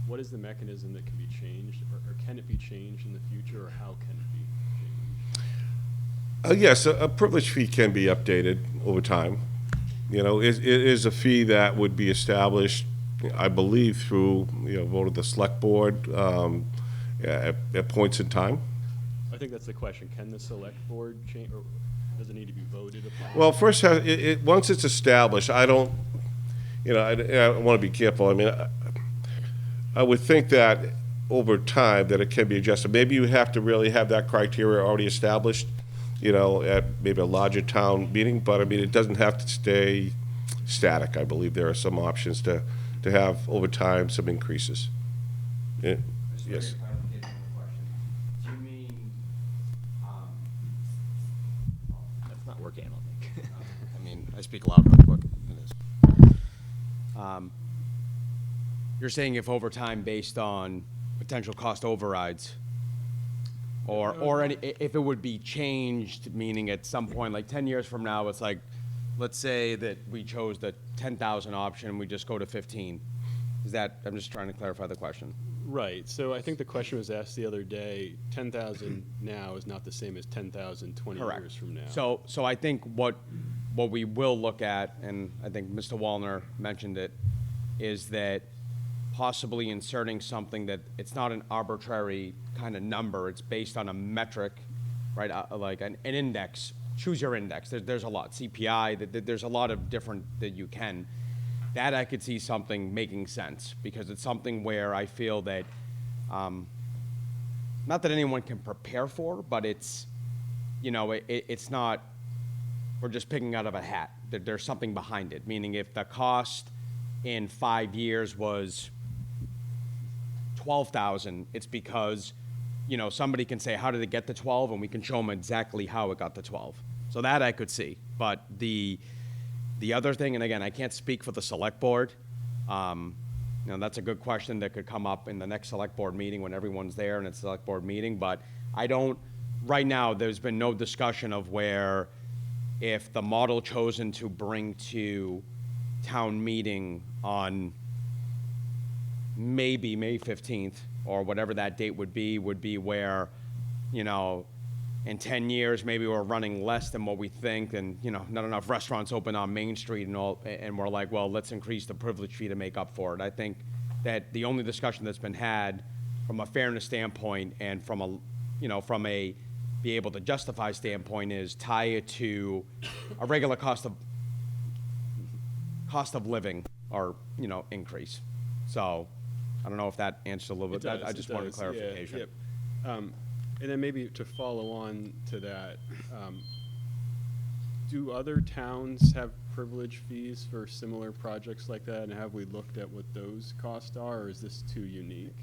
what is the mechanism that can be changed, or can it be changed in the future, or how can it be changed? Yes, a privilege fee can be updated over time. It is a fee that would be established, I believe, through, vote of the select board at points in time. I think that's the question. Can the select board change, or does it need to be voted upon? Well, first, once it's established, I don't, I want to be careful. I mean, I would think that over time that it can be adjusted. Maybe you have to really have that criteria already established, at maybe a larger town meeting, but I mean, it doesn't have to stay static. I believe there are some options to have over time some increases. Yeah. Yes. Do you mean, that's not working, I don't think. I mean, I speak loud real quick. It is. You're saying if over time based on potential cost overrides, or if it would be changed, meaning at some point, like 10 years from now, it's like, let's say that we chose the 10,000 option, we just go to 15. Is that, I'm just trying to clarify the question. Right. So I think the question was asked the other day, 10,000 now is not the same as 10,000 20 years from now. So I think what we will look at, and I think Mr. Wallner mentioned it, is that possibly inserting something that it's not an arbitrary kind of number, it's based on a metric, right, like an index. Choose your index. There's a lot. CPI, there's a lot of different that you can. That I could see something making sense, because it's something where I feel that not that anyone can prepare for, but it's, it's not, we're just picking out of a hat. There's something behind it, meaning if the cost in 5 years was $12,000, it's because, somebody can say, how did it get to 12? And we can show them exactly how it got to 12. So that I could see. But the other thing, and again, I can't speak for the select board. That's a good question that could come up in the next select board meeting when everyone's there and it's a select board meeting. But right now, there's been no discussion of where if the model chosen to bring to town meeting on maybe May 15th or whatever that date would be where, in 10 years, maybe we're running less than what we think and, not enough restaurants open on Main Street and all, and we're like, well, let's increase the privilege fee to make up for it. I think that the only discussion that's been had from a fairness standpoint and from a be able to justify standpoint is tie it to a regular cost of living or, increase. So I don't know if that answers a little bit. I just wanted clarification. Yeah, yep. And then maybe to follow on to that, do other towns have privilege fees for similar projects like that? And have we looked at what those costs are, or is this too unique?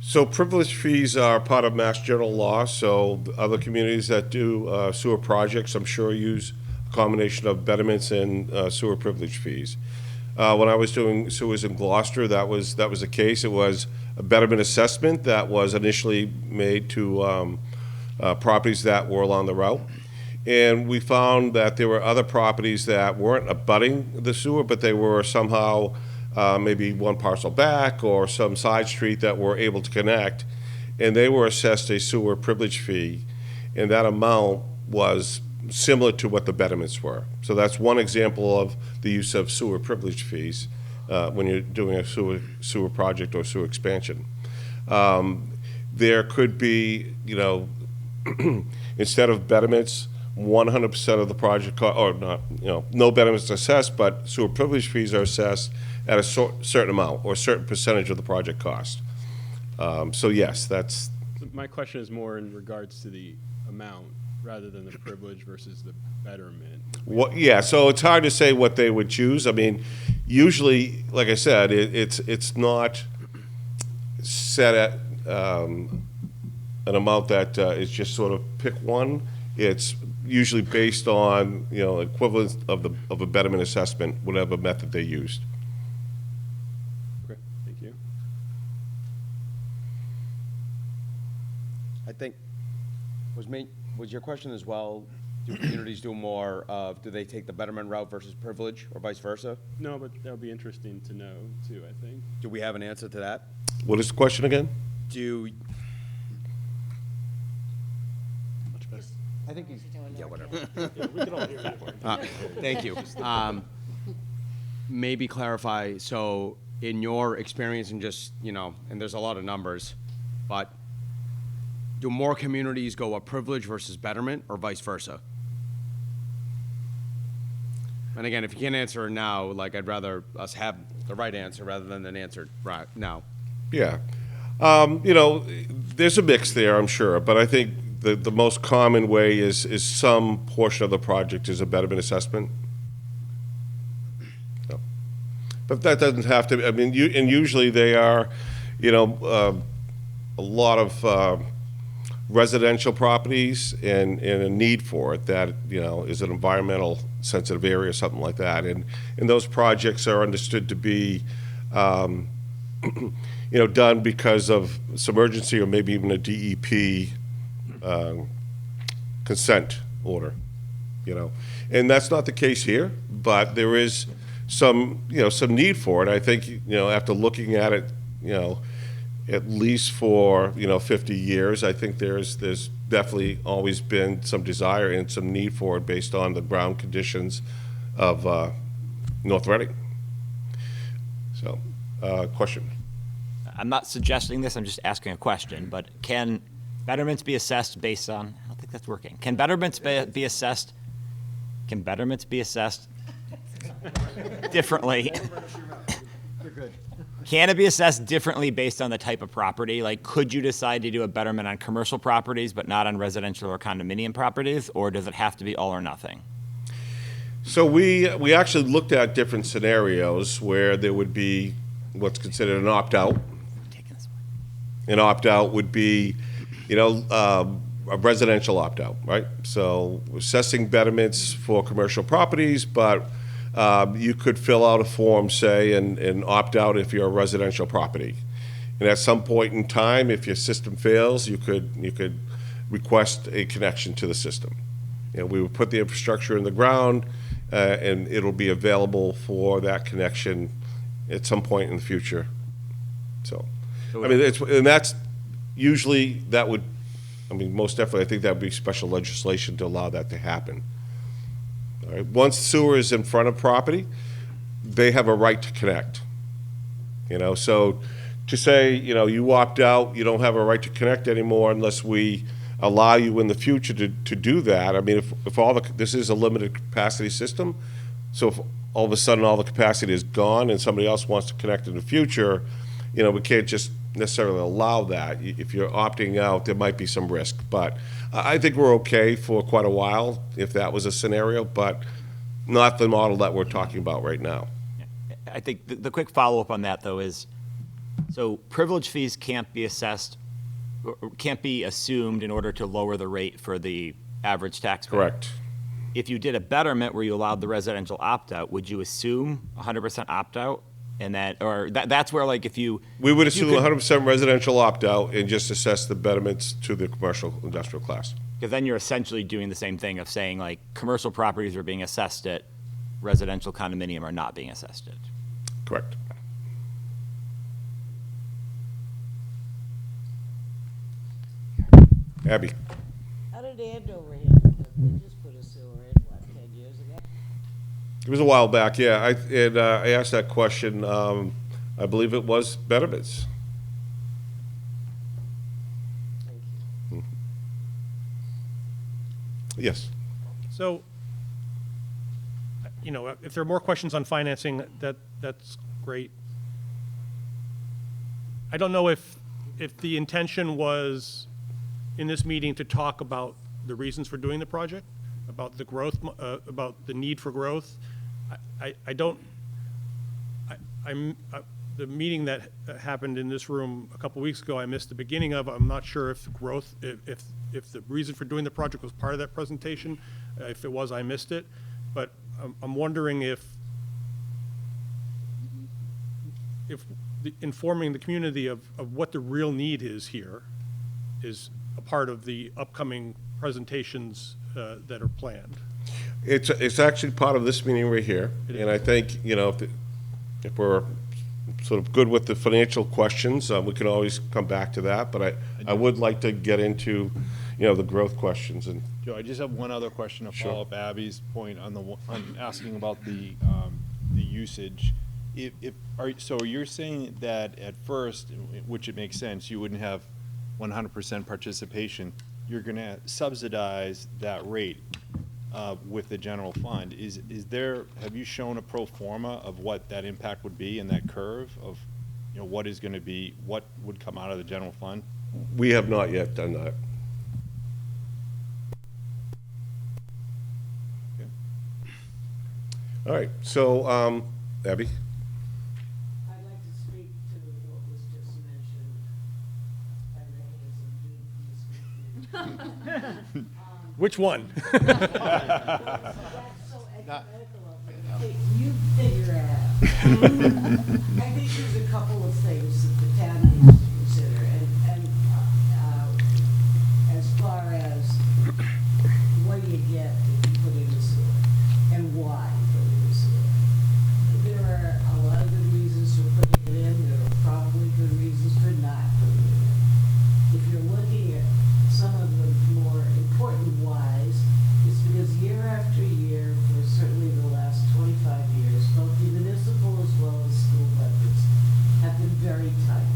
So privilege fees are part of Mass General law, so other communities that do sewer projects, I'm sure, use a combination of betterments and sewer privilege fees. When I was doing sewers in Gloucester, that was the case. It was a betterment assessment that was initially made to properties that were along the route. And we found that there were other properties that weren't abutting the sewer, but they were somehow maybe one parcel back or some side street that were able to connect, and they were assessed a sewer privilege fee, and that amount was similar to what the betterments were. So that's one example of the use of sewer privilege fees when you're doing a sewer project or sewer expansion. There could be, instead of betterments, 100% of the project or not, no betterments assessed, but sewer privilege fees are assessed at a certain amount or a certain percentage of the project cost. So yes, that's. My question is more in regards to the amount rather than the privilege versus the betterment. Yeah, so it's hard to say what they would choose. I mean, usually, like I said, it's not set at an amount that is just sort of pick one. It's usually based on, equivalent of a betterment assessment, whatever method they used. Okay, thank you. I think, was your question as well, do communities do more of, do they take the betterment route versus privilege or vice versa? No, but that would be interesting to know too, I think. Do we have an answer to that? What is the question again? I think he's, yeah, whatever. Yeah, we can all hear you. Thank you. Maybe clarify, so in your experience and just, and there's a lot of numbers, but do more communities go a privilege versus betterment or vice versa? And again, if you can't answer it now, I'd rather us have the right answer rather than an answer right now. Yeah. There's a mix there, I'm sure, but I think the most common way is some portion of the project is a betterment assessment. So, but that doesn't have to, and usually they are, a lot of residential properties and a need for it that, is an environmental sensitive area or something like that. And those projects are understood to be, done because of some urgency or maybe even a DEP consent order, and that's not the case here, but there is some need for it. I think, after looking at it, at least for, 50 years, I think there's definitely always been some desire and some need for it based on the ground conditions of North Reading. So, question. I'm not suggesting this, I'm just asking a question, but can betterments be assessed based on, I don't think that's working. Can betterments be assessed differently Can it be assessed differently based on the type of property? Like, could you decide to do a betterment on commercial properties but not on residential or condominium properties, or does it have to be all or nothing? So we actually looked at different scenarios where there would be what's considered an opt-out. An opt-out would be, a residential opt-out, right? So assessing betterments for commercial properties, but you could fill out a form, say, and opt out if you're a residential property. And at some point in time, if your system fails, you could request a connection to the system. We would put the infrastructure in the ground, and it'll be available for that connection at some point in the future. So, I mean, and that's usually most definitely, I think that would be special legislation to allow that to happen. All right. Once sewer is in front of property, they have a right to connect. So to say, you opt out, you don't have a right to connect anymore unless we allow you in the future to do that. I mean, if this is a limited capacity system, so if all of a sudden all the capacity is gone and somebody else wants to connect in the future, we can't just necessarily allow that. If you're opting out, there might be some risk. But I think we're okay for quite a while if that was a scenario, but not the model that we're talking about right now. I think the quick follow-up on that, though, is so privilege fees can't be assessed, or can't be assumed in order to lower the rate for the average taxpayer. Correct. If you did a betterment where you allowed the residential opt-out, would you assume 100% opt-out? And that's where, like, if you... We would assume 100% residential opt-out and just assess the betterments to the commercial industrial class. Because then you're essentially doing the same thing of saying, like, commercial properties are being assessed at, residential condominium are not being assessed at. Correct. Abby. How did Andover handle it? They just put a sewer in, 10 years ago? It was a while back, yeah. I asked that question. I believe it was betterments. Yes. So, if there are more questions on financing, that's great. I don't know if the intention was in this meeting to talk about the reasons for doing the project, about the growth, about the need for growth. The meeting that happened in this room a couple weeks ago, I missed the beginning of. I'm not sure if growth, if the reason for doing the project was part of that presentation. If it was, I missed it. But I'm wondering if informing the community of what the real need is here is a part of the upcoming presentations that are planned. It's actually part of this meeting right here, and I think if we're sort of good with the financial questions, we can always come back to that. But I would like to get into the growth questions. And Joe, I just have one other question to follow up Abby's point on asking about the usage. So you're saying that at first, which it makes sense, you wouldn't have 100% participation. You're going to subsidize that rate with the general fund. Have you shown a pro forma of what that impact would be in that curve of what would come out of the general fund? We have not yet done that. Okay. All right. So, Abby. I'd like to speak to what was just mentioned by the hands of the Which one? That's so economical of me. Hey, you figure it out. I think there's a couple of things that the town needs to consider, and as far as what do you get if you put in the sewer, and why you put in the sewer. There are a lot of good reasons for putting it in. There are probably good reasons for not putting it in. If you're looking at some of the more important whys, it's because year after year, for certainly the last 25 years, both the municipal as well as school budgets have been very tight.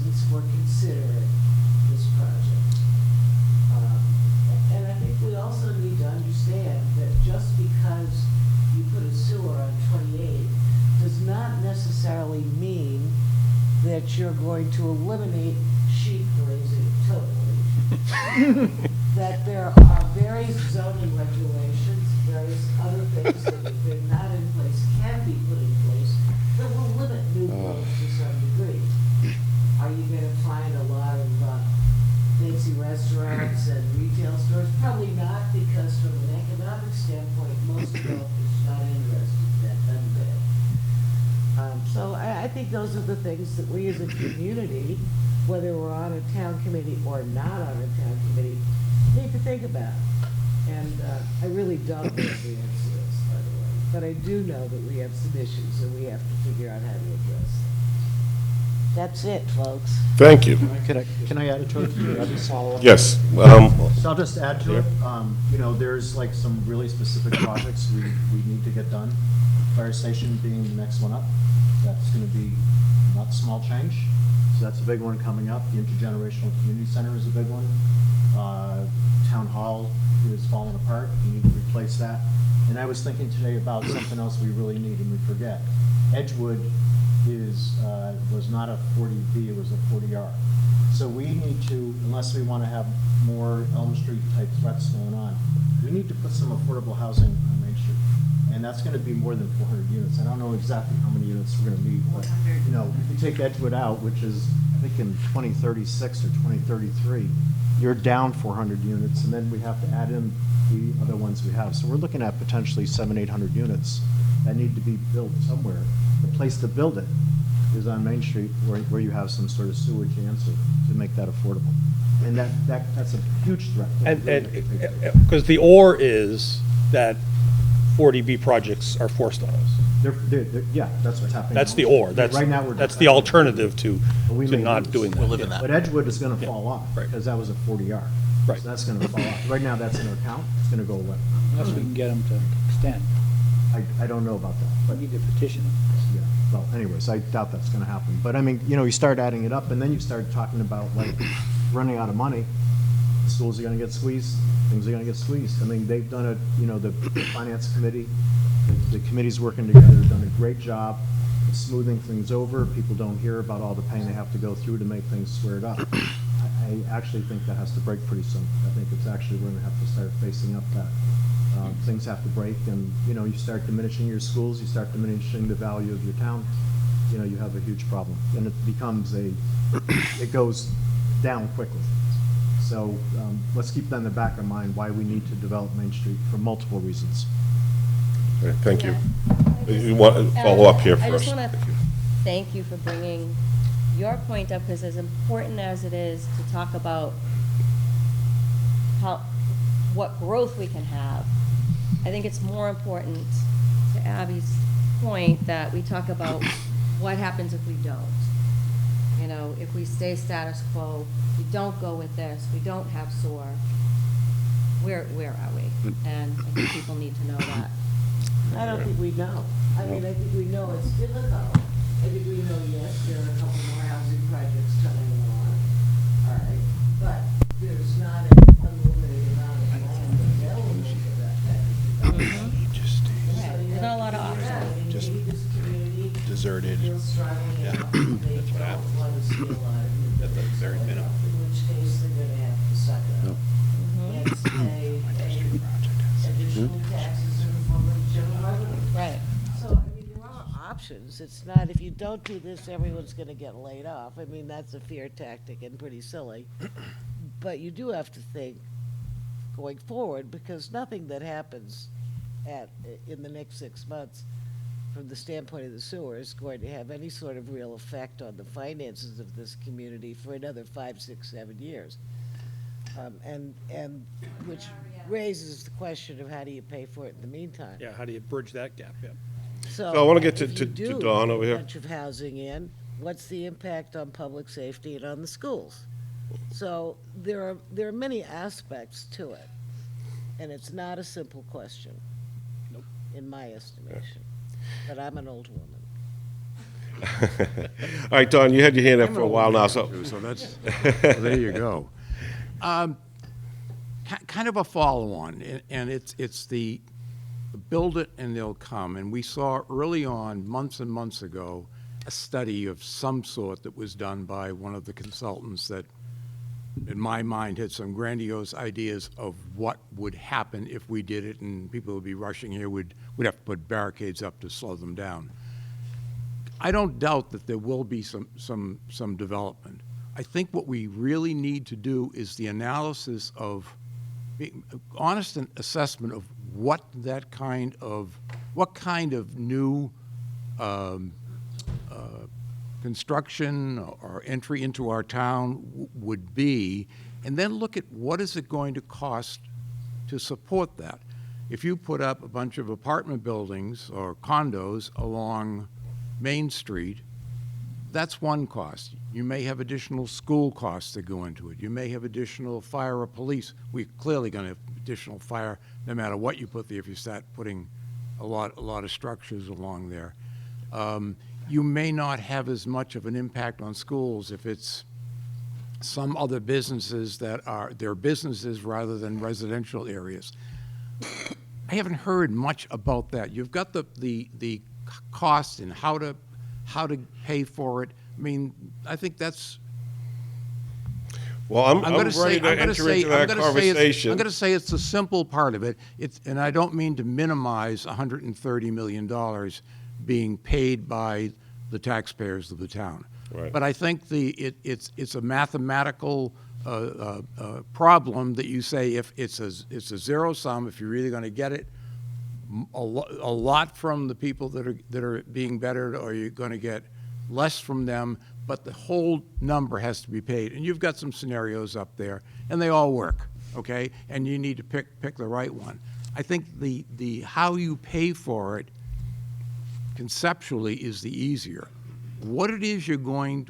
reasons for considering this project. And I think we also need to understand that just because you put a sewer on 28 does not necessarily mean that you're going to eliminate sheep grazing totally. That there are various zoning regulations, various other things that if they're not in place, can be put in place, that will limit new growth to some degree. Are you gonna find a lot of fancy restaurants and retail stores? Probably not, because from an economic standpoint, most developers are not interested in that unbed. So I think those are the things that we as a community, whether we're on a town committee or not on a town committee, need to think about. And I really don't know the answer to this, by the way. But I do know that we have some issues and we have to figure out how to address them. That's it, folks. Thank you. Can I add to it? I'll just follow up. Yes. So I'll just add to it. You know, there's like some really specific projects we need to get done. Fire station being the next one up. That's going to be not small change. So that's a big one coming up. The intergenerational community center is a big one. Town hall is falling apart. We need to replace that. And I was thinking today about something else we really need and we forget. Edgewood was not a 40B, it was a 40R. So we need to, unless we want to have more Elm Street type threats going on, we need to put some affordable housing on Main Street. And that's going to be more than 400 units. I don't know exactly how many units we're going to need, but you know, if you take Edgewood out, which is I think in 2036 or 2033, you're down 400 units, and then we have to add in the other ones we have. So we're looking at potentially 700-800 units that need to be built somewhere. The place to build it is on Main Street, where you have some sort of sewage answer to make that affordable. And that's a huge threat. And, because the or is that 40B projects are forced on us. Yeah, that's what's happening. That's the or, that's, Right now, that's the alternative to not lose. doing that. But Edgewood is gonna Yeah. fall off, Right. because that was a 40R. Right. So that's gonna fall off. Right now, that's in our count, it's gonna go away. Unless we can get them to extend. I don't know about that, but, We need to petition them. yeah, well, anyways, I doubt that's gonna happen. But I mean, you know, you start adding it up, and then you start talking about like running out of money. Schools are gonna get squeezed, things are gonna get squeezed. I mean, they've done the finance committee, the committees working together have done a great job of smoothing things over. People don't hear about all the pain they have to go through to make things squared up. I actually think that has to break pretty soon. I think it's actually, we're gonna have to start facing up that. Things have to break, and, you know, you start diminishing your schools, you start diminishing the value of your town, you know, you have a huge problem. And it becomes it goes down quickly. So let's keep that in the back of mind, why we need to develop Main Street for multiple reasons. Okay, thank you. You want to follow up here I just first? want to thank you for bringing your point up, because as important as it is to talk about what growth we can have, I think it's more important, to Abby's point, that we talk about what happens if we don't. You know, if we stay status quo, we don't go with this, we don't have SOAR, where are we? And I think people need to know that. I don't think we know. I mean, I think we know it's difficult. I think we know, yes, there are a couple more housing projects coming along. All right, but there's not an unlimited amount of land available for that type of development. There's not a lot of options. Just this community deserted. feels struggling Yeah. and they That's what don't happens. want to see a lot of new At the buildings very going minimum. up, in which case they're gonna have to suck it up. And pay additional taxes in the form of general revenue. Right. So, I mean, there are options. It's not, if you don't do this, everyone's gonna get laid off. I mean, that's a fear tactic and pretty silly. But you do have to think going forward, because nothing that happens in the next 6 months, from the standpoint of the sewer, is going to have any sort of real effect on the finances of this community for another 5, 6, 7 years. And which raises the question of how do you pay for it in the meantime? Yeah, how do you bridge that gap, yeah. So I wanna get if to you do Dawn put over here. a bunch of housing in, what's the impact on public safety and on the schools? So there are many aspects to it, and it's not a simple question. Nope. In my estimation, but I'm an old woman. All right, Don, you had your hand up I'm for an a while old now, man, so. too, so that's, so there you go. Kind of a follow-on, and it's the build it and they'll come. And we saw early on, months and months ago, a study of some sort that was done by one of the consultants that, in my mind, had some grandiose ideas of what would happen if we did it, and people would be rushing here. We'd have to put barricades up to slow them down. I don't doubt that there will be some development. I think what we really need to do is the analysis of, honest assessment of what kind of new construction or entry into our town would be, and then look at what is it going to cost to support that. If you put up a bunch of apartment buildings or condos along Main Street, that's one cost. You may have additional school costs that go into it. You may have additional fire or police. We're clearly going to have additional fire no matter what you put there if you start putting a lot of structures along there. You may not have as much of an impact on schools if it's some other businesses that are, they're businesses rather than residential areas. I haven't heard much about that. You've got the cost and how to pay for it. I mean, I think that's. Well, I'm ready to enter into that conversation. I'm going to say it's the simple part of it. And I don't mean to minimize $130 million being paid by the taxpayers of the town. Right. But I think it's a mathematical problem that you say if it's a zero sum, if you're really going to get it, a lot from the people that are being bettered, or you're going to get less from them, but the whole number has to be paid. And you've got some scenarios up there, and they all work, okay? And you need to pick the right one. I think the how you pay for it conceptually is the easier. What it is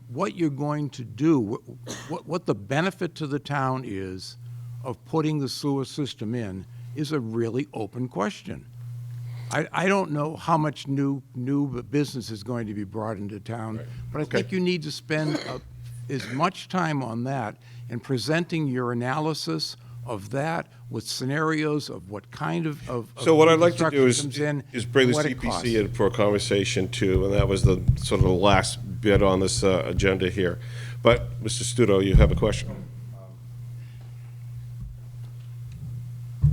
what you're going to do, what the benefit to the town is of putting the sewer system in is a really open question. I don't know how much new business is going to be brought into town, Right. but I think you need to spend as much time on that and presenting your analysis of that with scenarios of what kind of So what I'd like to do construction comes in is bring the and what it costs. CPC in for a conversation too, and that was the sort of the last bit on this agenda here. But, Mr. Studo, you have a question?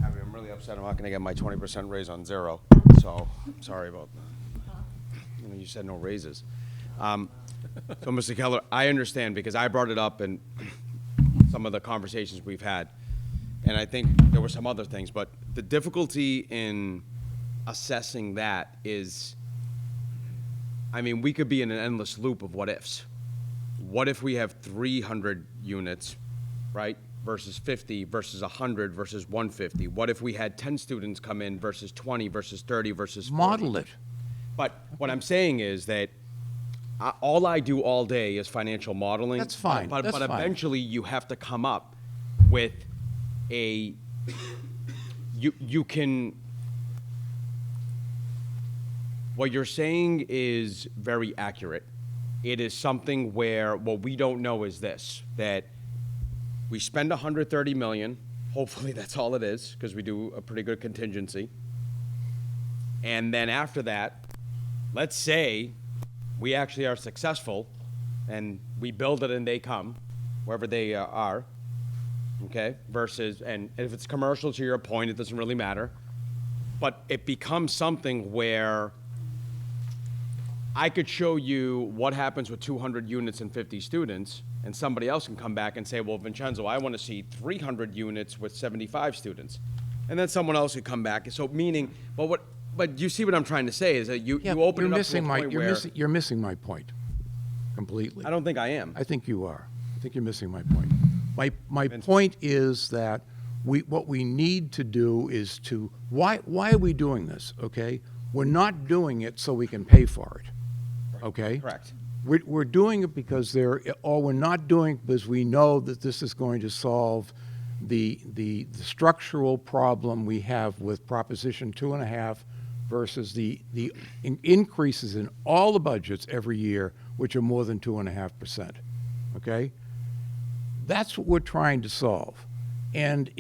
I'm really upset I'm not gonna get my 20% raise on zero, so, sorry about that. You know, you said no raises. So, Mr. Keller, I understand, because I brought it up in some of the conversations we've had, and I think there were some other things, but the difficulty in assessing that is, I mean, we could be in an endless loop of what ifs. What if we have 300 units, right, versus 50 versus 100 versus 150? What if we had 10 students come in versus 20 versus 30 versus 40? Model it. But what I'm saying is that all I do all day is financial modeling. That's fine. But That's fine. eventually you have to come up with you can, what you're saying is very accurate. It is something where what we don't know is this, that we spend 130 million, hopefully that's all it is, because we do a pretty good contingency. And then after that, let's say we actually are successful and we build it and they come, wherever they are, okay? Versus, and if it's commercial, to your point, it doesn't really matter. But it becomes something where I could show you what happens with 200 units and 50 students, and somebody else can come back and say, well, Vincenzo, I want to see 300 units with 75 students. And then someone else could come back. So meaning, but you see what I'm trying to say is that you open it up to a point where. You're missing my point completely. I don't think I am. I think you are. I think you're missing my point. My point is that what we need to do is to, why are we doing this, okay? We're not doing it so we can pay for it, okay? Correct. We're doing it because we're not doing it because we know that this is going to solve the structural problem we have with Proposition 2.5 versus the increases in all the budgets every year, which are more than 2.5%, okay? That's what we're trying to solve. And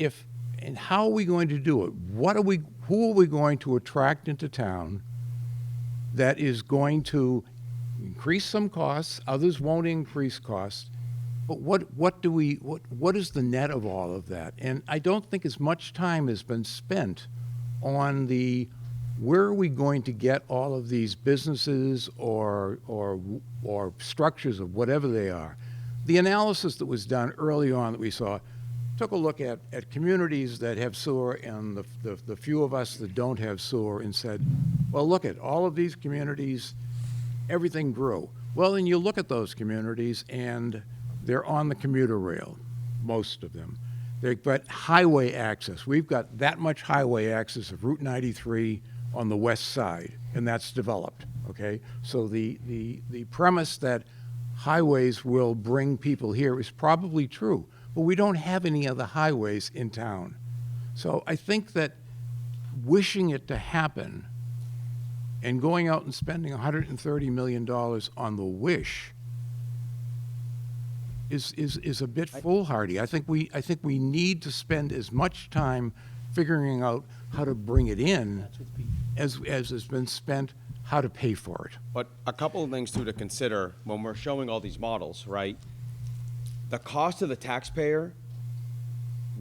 how are we going to do it? Who are we going to attract into town that is going to increase some costs, others won't increase costs, but what is the net of all of that? And I don't think as much time has been spent on where are we going to get all of these businesses or structures of whatever they are. The analysis that was done early on that we saw took a look at communities that have sewer and the few of us that don't have sewer and said, well, look at all of these communities, everything grew. Well, then you look at those communities and they're on the commuter rail, most of them. They've got highway access. We've got that much highway access of Route 93 on the west side, and that's developed, okay? So the premise that highways will bring people here is probably true, but we don't have any other highways in town. So I think that wishing it to happen and going out and spending $130 million on the wish is a bit foolhardy. I think we need to spend as much time figuring out how to bring it in as has been spent how to pay for it. But a couple of things too to consider when we're showing all these models, right? The cost to the taxpayer,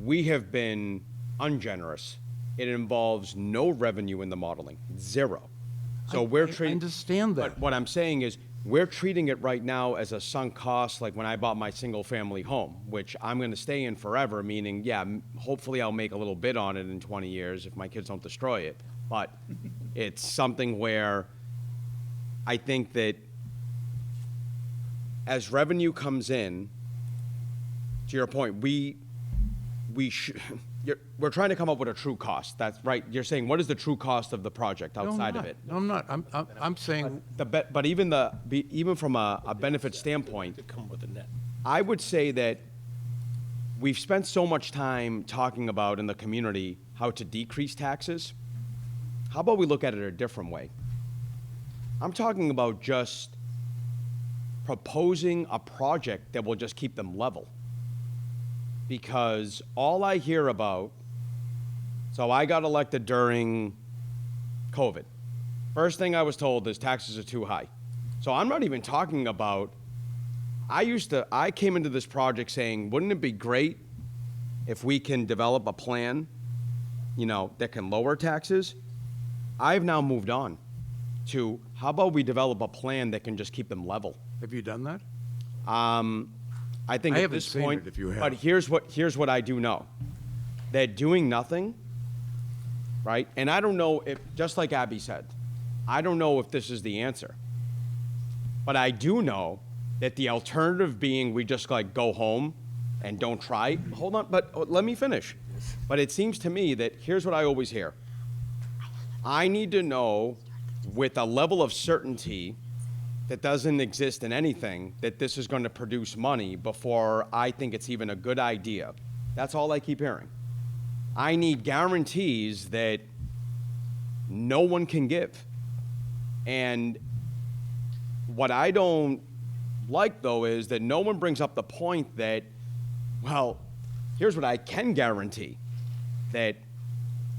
we have been ungenerous. It involves no revenue in the modeling, zero. So we're treating. I understand that. But what I'm saying is, we're treating it right now as a sunk cost, like when I bought my single-family home, which I'm going to stay in forever, meaning, yeah, hopefully I'll make a little bit on it in 20 years if my kids don't destroy it. But it's something where I think that as revenue comes in, to your point, we're trying to come up with a true cost. That's right. You're saying, what is the true cost of the project outside of it? No, I'm not. I'm saying. But even from a benefit standpoint, I would say that we've spent so much time talking about in the community how to decrease taxes. How about we look at it a different way? I'm talking about just proposing a project that will just keep them level. Because all I hear about, so I got elected during COVID. First thing I was told is taxes are too high. So I'm not even talking about, I came into this project saying, wouldn't it be great if we can develop a plan, that can lower taxes? I've now moved on to, how about we develop a plan that can just keep them level? Have you done that? I think at this point, but here's what I do know. That doing nothing, right? And I don't know if, just like Abby said, I don't know if this is the answer. But I do know that the alternative being we just go home and don't try. Hold on, but let me finish. But it seems to me that here's what I always hear. I need to know with a level of certainty that doesn't exist in anything, that this is going to produce money before I think it's even a good idea. That's all I keep hearing. I need guarantees that no one can give. And what I don't like, though, is that no one brings up the point that, well, here's what I can guarantee, that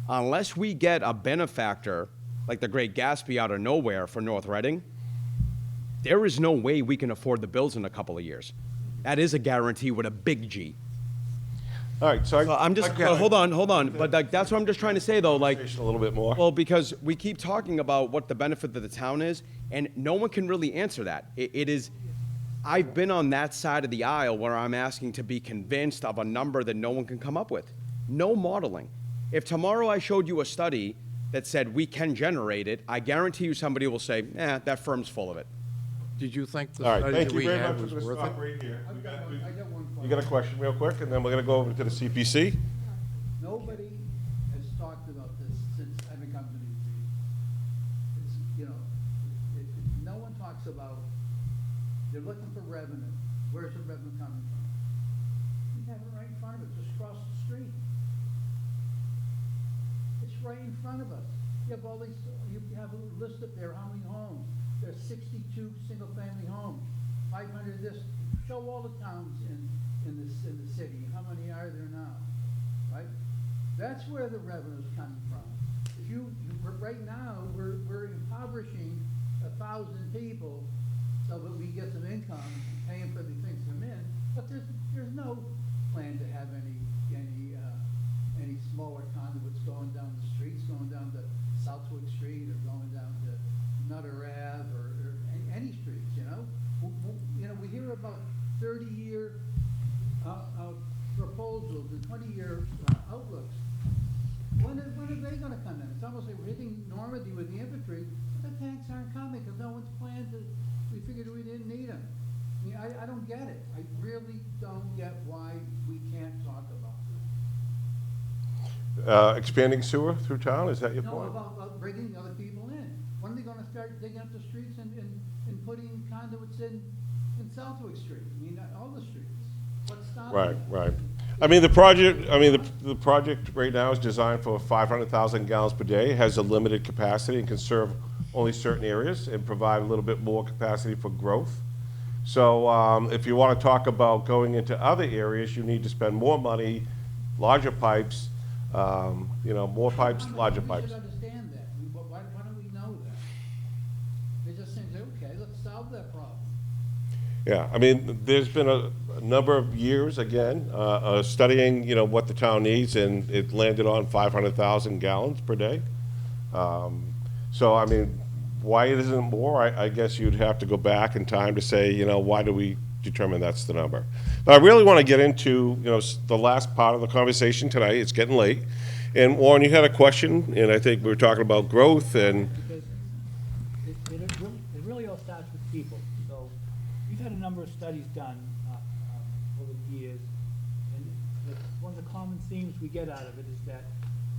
unless we get a benefactor like the Great Gatsby out of nowhere for North Reading, there is no way we can afford the bills in a couple of years. That is a guarantee with a big G. All right, so I'm just, hold on. But that's what I'm just trying to say, though. A little bit more. Well, because we keep talking about what the benefit of the town is, and no one can really answer that. It is, I've been on that side of the aisle where I'm asking to be convinced of a number that no one can come up with. No modeling. If tomorrow I showed you a study that said we can generate it, I guarantee you somebody will say, that firm's full of it. Did you think the All right, study thank that you we very had much. was We're worth going to it? stop right here. I got one question. You got a question real quick, and then we're going to go over to the CPC. Nobody has talked about this since I've been coming to these meetings. It's, no one talks about, they're looking for revenue. Where's the revenue coming from? We have it right in front of us, just across the street. It's right in front of us. You have all these, you have a list up there, how many homes? There's 62 single-family homes, 500 this, show all the towns in the city, how many are there now, right? That's where the revenue's coming from. If right now, we're impoverishing 1,000 people so that we get some income, paying for the things come in, but there's no plan to have any smaller conduits going down the streets, going down to Southwick Street or going down to Nutter Ave or any streets, you know? We hear about 30-year proposals and 20-year outlooks. When are they gonna come in? It's almost like we're hitting Normandy with the infantry, but the tanks aren't coming because no one's planned to, we figured we didn't need them. I mean, I don't get it. I really don't get why we can't talk about this. Expanding sewer through town, is that your No, point? about bringing other people in. When are they gonna start digging up the streets and putting conduits in Southwick Street? I mean, all the streets. What's stopping Right, it? right. I mean, the project right now is designed for 500,000 gallons per day, has a limited capacity and can serve only certain areas and provide a little bit more capacity for growth. So if you want to talk about going into other areas, you need to spend more money, larger pipes, more pipes, larger We pipes. should understand that. Why don't we know that? They just think, okay, let's solve that problem. Yeah, I mean, there's been a number of years, again, studying, what the town needs, and it landed on 500,000 gallons per day. So, I mean, why it isn't more, I guess you'd have to go back in time to say, why do we determine that's the number? But I really want to get into, the last part of the conversation tonight. It's getting late. And Warren, you had a question, and I think we were talking about growth and... Because it really all starts with people. So we've had a number of studies done over the years, and one of the common themes we get out of it is that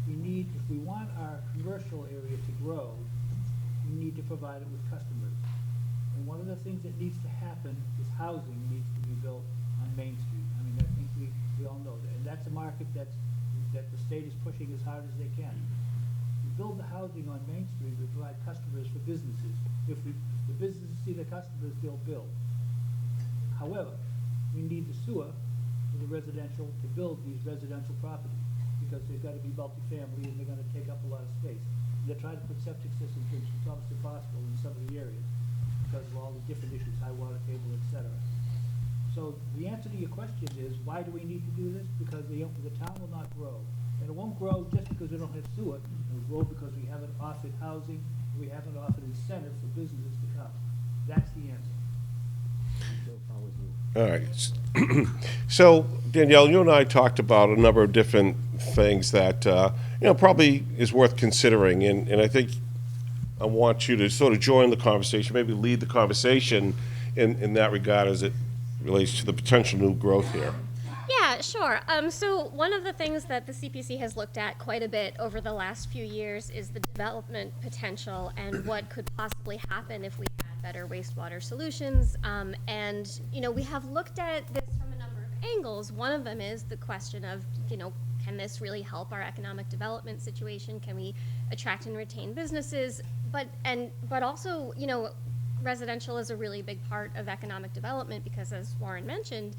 if we want our commercial area to grow, we need to provide it with customers. And one of the things that needs to happen is housing needs to be built on Main Street. I mean, I think we all know that. And that's a market that the state is pushing as hard as they can. We build the housing on Main Street, we provide customers for businesses. If the businesses see the customers, they'll build. However, we need the sewer for the residential to build these residential properties because they've got to be multifamily and they're going to take up a lot of space. They're trying to put septic systems in, it's almost impossible in some of the areas because of all the different issues, high water table, et cetera. So the answer to your question is, why do we need to do this? Because the town will not grow. And it won't grow just because we don't have sewer. It will grow because we haven't offered housing, we haven't offered incentive for businesses to come. That's the answer. All right. So, Danielle, you and I talked about a number of different things that, probably is worth considering. And I think I want you to sort of join the conversation, maybe lead the conversation in that regard as it relates to the potential new growth here. Yeah, sure. So one of the things that the CPC has looked at quite a bit over the last few years is the development potential and what could possibly happen if we had better wastewater solutions. And, we have looked at this from a number of angles. One of them is the question of, can this really help our economic development situation? Can we attract and retain businesses? But also, residential is a really big part of economic development because, as Warren mentioned,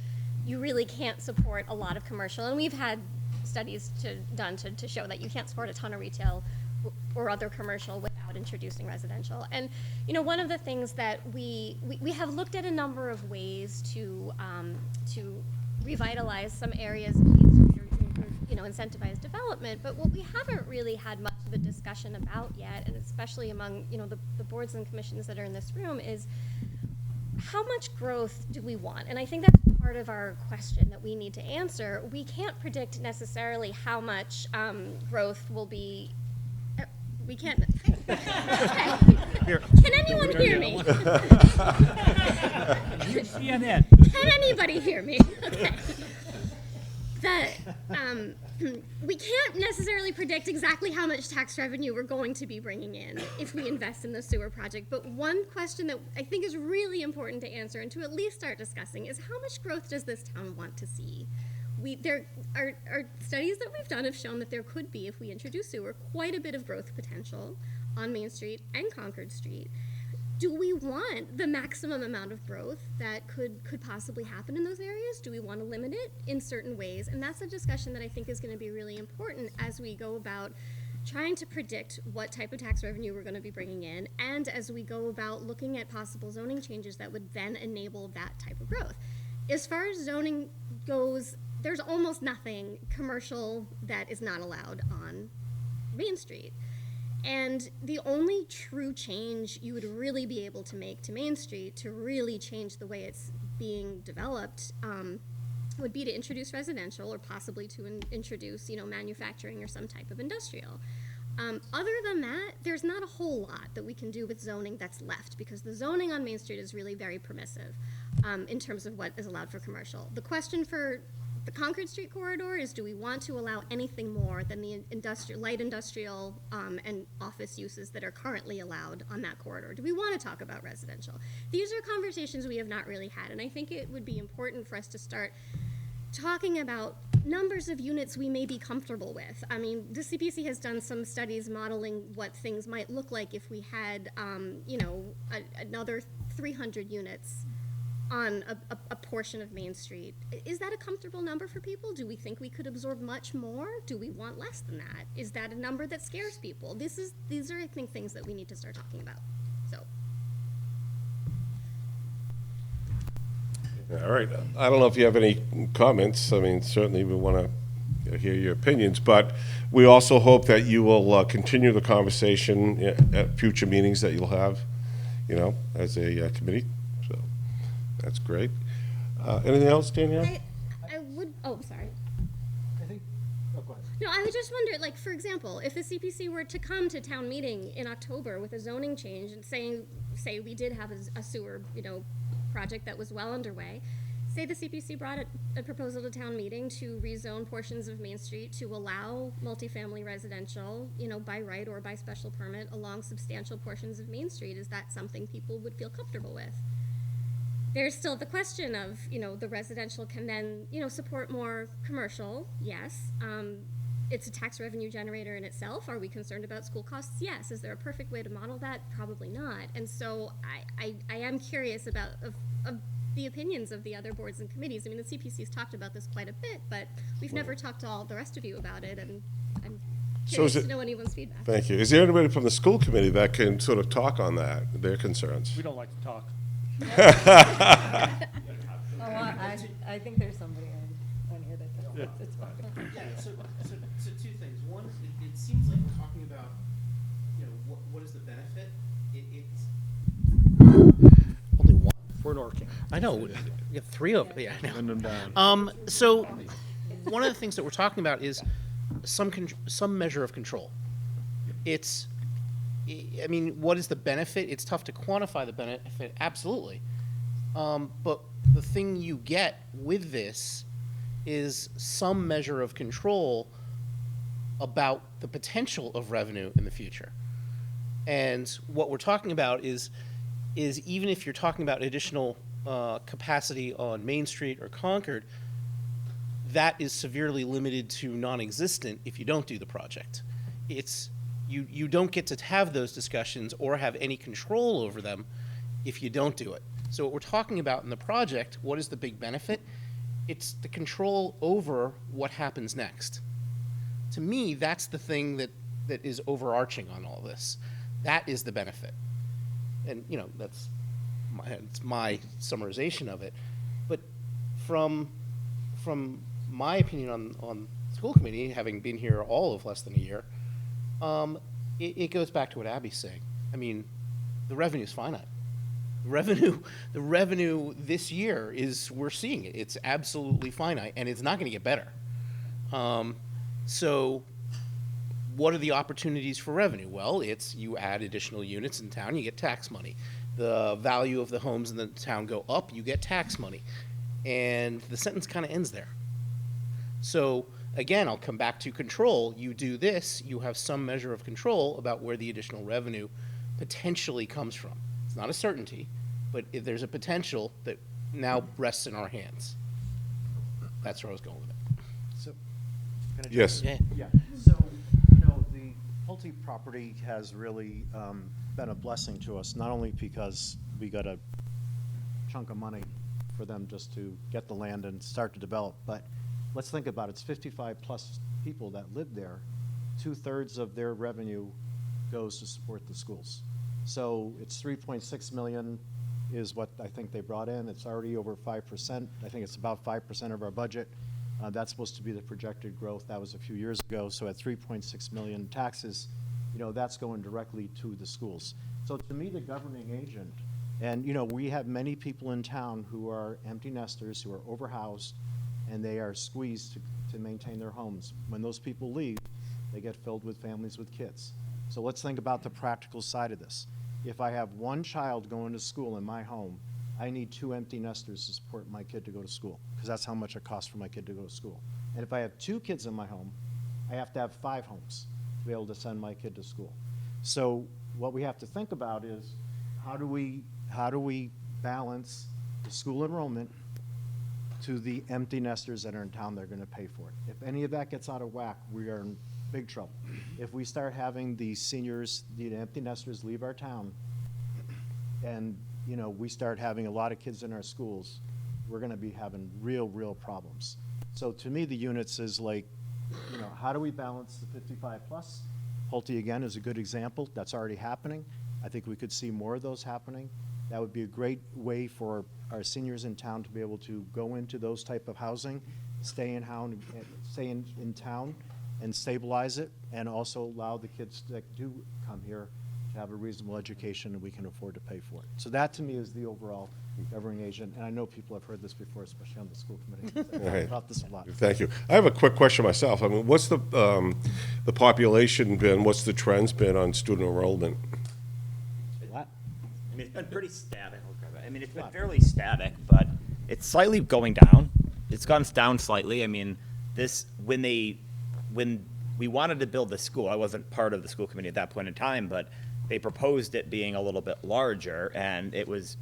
you really can't support a lot of commercial, and we've had studies done to show that you can't support a ton of retail or other commercial without introducing residential. And one of the things that we have looked at a number of ways to revitalize some areas incentivize development, but what we haven't really had much of a discussion about yet, and especially among the boards and commissions that are in this room, is how much growth do we want? And I think that's part of our question that we need to answer. We can't predict necessarily how much growth will be. We can't. Can anyone hear me? CNN. Can anybody hear me? Okay. We can't necessarily predict exactly how much tax revenue we're going to be bringing in if we invest in the sewer project. But one question that I think is really important to answer and to at least start discussing is how much growth does this town want to see? there are studies that we've done have shown that there could be, if we introduce sewer, quite a bit of growth potential on Main Street and Concord Street. Do we want the maximum amount of growth that could possibly happen in those areas? Do we want to limit it in certain ways? And that's a discussion that I think is going to be really important as we go about trying to predict what type of tax revenue we're going to be bringing in, and as we go about looking at possible zoning changes that would then enable that type of growth. As far as zoning goes, there's almost nothing commercial that is not allowed on Main Street. And the only true change you would really be able to make to Main Street to really change the way it's being developed would be to introduce residential, or possibly to introduce, manufacturing or some type of industrial. Other than that, there's not a whole lot that we can do with zoning that's left, because the zoning on Main Street is really very permissive in terms of what is allowed for commercial. The question for the Concord Street corridor is, do we want to allow anything more than the light industrial and office uses that are currently allowed on that corridor? Do we want to talk about residential? These are conversations we have not really had, and I think it would be important for us to start talking about numbers of units we may be comfortable with. I mean, the CPC has done some studies modeling what things might look like if we had, another 300 units on a portion of Main Street. Is that a comfortable number for people? Do we think we could absorb much more? Do we want less than that? Is that a number that scares people? These are, I think, things that we need to start talking about. So. All right. I don't know if you have any comments. I mean, certainly we want to hear your opinions, but we also hope that you will continue the conversation at future meetings that you'll have, as a committee. So that's great. Anything else, Danielle? I would, sorry. I think, go ahead. No, I would just wonder, like, for example, if the CPC were to come to town meeting in October with a zoning change and say we did have a sewer, project that was well underway, say the CPC brought a proposal to town meeting to rezone portions of Main Street to allow multifamily residential, by right or by special permit along substantial portions of Main Street, is that something people would feel comfortable with? There's still the question of, the residential can then, support more commercial, yes. It's a tax revenue generator in itself. Are we concerned about school costs? Yes. Is there a perfect way to model that? Probably not. And so I am curious about of the opinions of the other boards and committees. I mean, the CPC's talked about this quite a bit, but we've never talked to all the rest of you about it, and I'm curious to know anyone's feedback. Thank you. Is there anybody from the school committee that can sort of talk on that, their concerns? We don't like to talk. I think there's somebody on here that does. It's fine. Yeah, so two things. One, it seems like we're talking about, what is the benefit? It's only one. For NORCAM. I know. We have three of them. Yeah, I know. Send them down. So one of the things that we're talking about is some measure of control. What is the benefit? It's tough to quantify the benefit, absolutely. But the thing you get with this is some measure of control about the potential of revenue in the future. And what we're talking about is even if you're talking about additional capacity on Main Street or Concord, that is severely limited to non-existent if you don't do the project. You don't get to have those discussions or have any control over them if you don't do it. So what we're talking about in the project, what is the big benefit? It's the control over what happens next. To me, that's the thing that is overarching on all this. That is the benefit. And, that's my summarization of it. But from my opinion on school committee, having been here all of less than a year, it goes back to what Abby's saying. I mean, the revenue's finite. The revenue this year we're seeing it. It's absolutely finite, and it's not going to get better. So what are the opportunities for revenue? Well, you add additional units in town, you get tax money. The value of the homes in the town go up, you get tax money. And the sentence kind of ends there. So again, I'll come back to control. You do this, you have some measure of control about where the additional revenue potentially comes from. It's not a certainty, but if there's a potential that now rests in our hands. That's where I was going with it. So, can I Yes. jump in? Yeah, so, you know, the Pulte property has really been a blessing to us, not only because we got a chunk of money for them just to get the land and start to develop, but let's think about it, it's 55-plus people that live there. 2/3 of their revenue goes to support the schools. So it's 3.6 million is what I think they brought in. It's already over 5%. I think it's about 5% of our budget. That's supposed to be the projected growth. That was a few years ago. So at 3.6 million taxes, you know, that's going directly to the schools. So to me, the governing agent, and, you know, we have many people in town who are empty nesters, who are overhoused, and they are squeezed to maintain their homes. When those people leave, they get filled with families with kids. So let's think about the practical side of this. If I have one child going to school in my home, I need 2 empty nesters to support my kid to go to school, because that's how much it costs for my kid to go to school. And if I have 2 kids in my home, I have to have 5 homes to be able to send my kid to school. So what we have to think about is, how do we balance the school enrollment to the empty nesters that are in town that are going to pay for it? If any of that gets out of whack, we are in big trouble. If we start having the seniors, the empty nesters leave our town, and, you know, we start having a lot of kids in our schools, we're going to be having real problems. So to me, the units is like, you know, how do we balance the 55-plus? Pulte, again, is a good example. That's already happening. I think we could see more of those happening. That would be a great way for our seniors in town to be able to go into those type of housing, stay in town, and stabilize it, and also allow the kids that do come here to have a reasonable education and we can afford to pay for it. So that, to me, is the overall governing agent, and I know people have heard this before, especially on the school committee. I've talked about this a lot. Thank you. I have a quick question myself. I mean, what's the population been, what's the trends been on student enrollment? I mean, it's been pretty static. I mean, it's been fairly static, but it's slightly going down. It's gone down slightly. I mean, when we wanted to build the school, I wasn't part of the school committee at that point in time, but they proposed it being a little bit larger, and it wasn't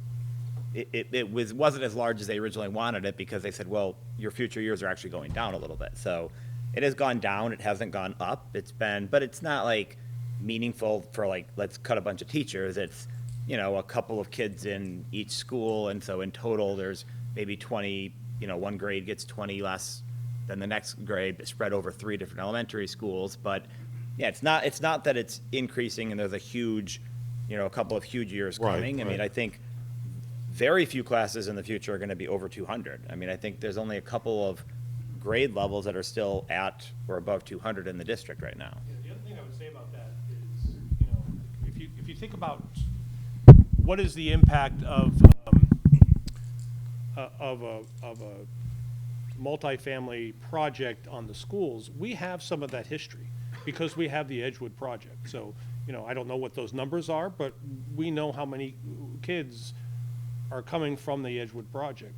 as large as they originally wanted it, because they said, well, your future years are actually going down a little bit. So it has gone down. It hasn't gone up. But it's not like meaningful for, like, let's cut a bunch of teachers. It's, you know, a couple of kids in each school, and so in total there's maybe 20, you know, one grade gets 20 less than the next grade, spread over 3 different elementary schools. But yeah, it's not that it's increasing and there's a huge, you know, a couple of huge years coming. I mean, I think very few classes in the future are going to be over 200. I mean, I think there's only a couple of grade levels that are still at or above 200 in the district right now. Yeah, the other thing I would say about that is, you know, if you think about what is the impact of a multifamily project on the schools, we have some of that history because we have the Edgewood project. So, you know, I don't know what those numbers are, but we know how many kids are coming from the Edgewood project.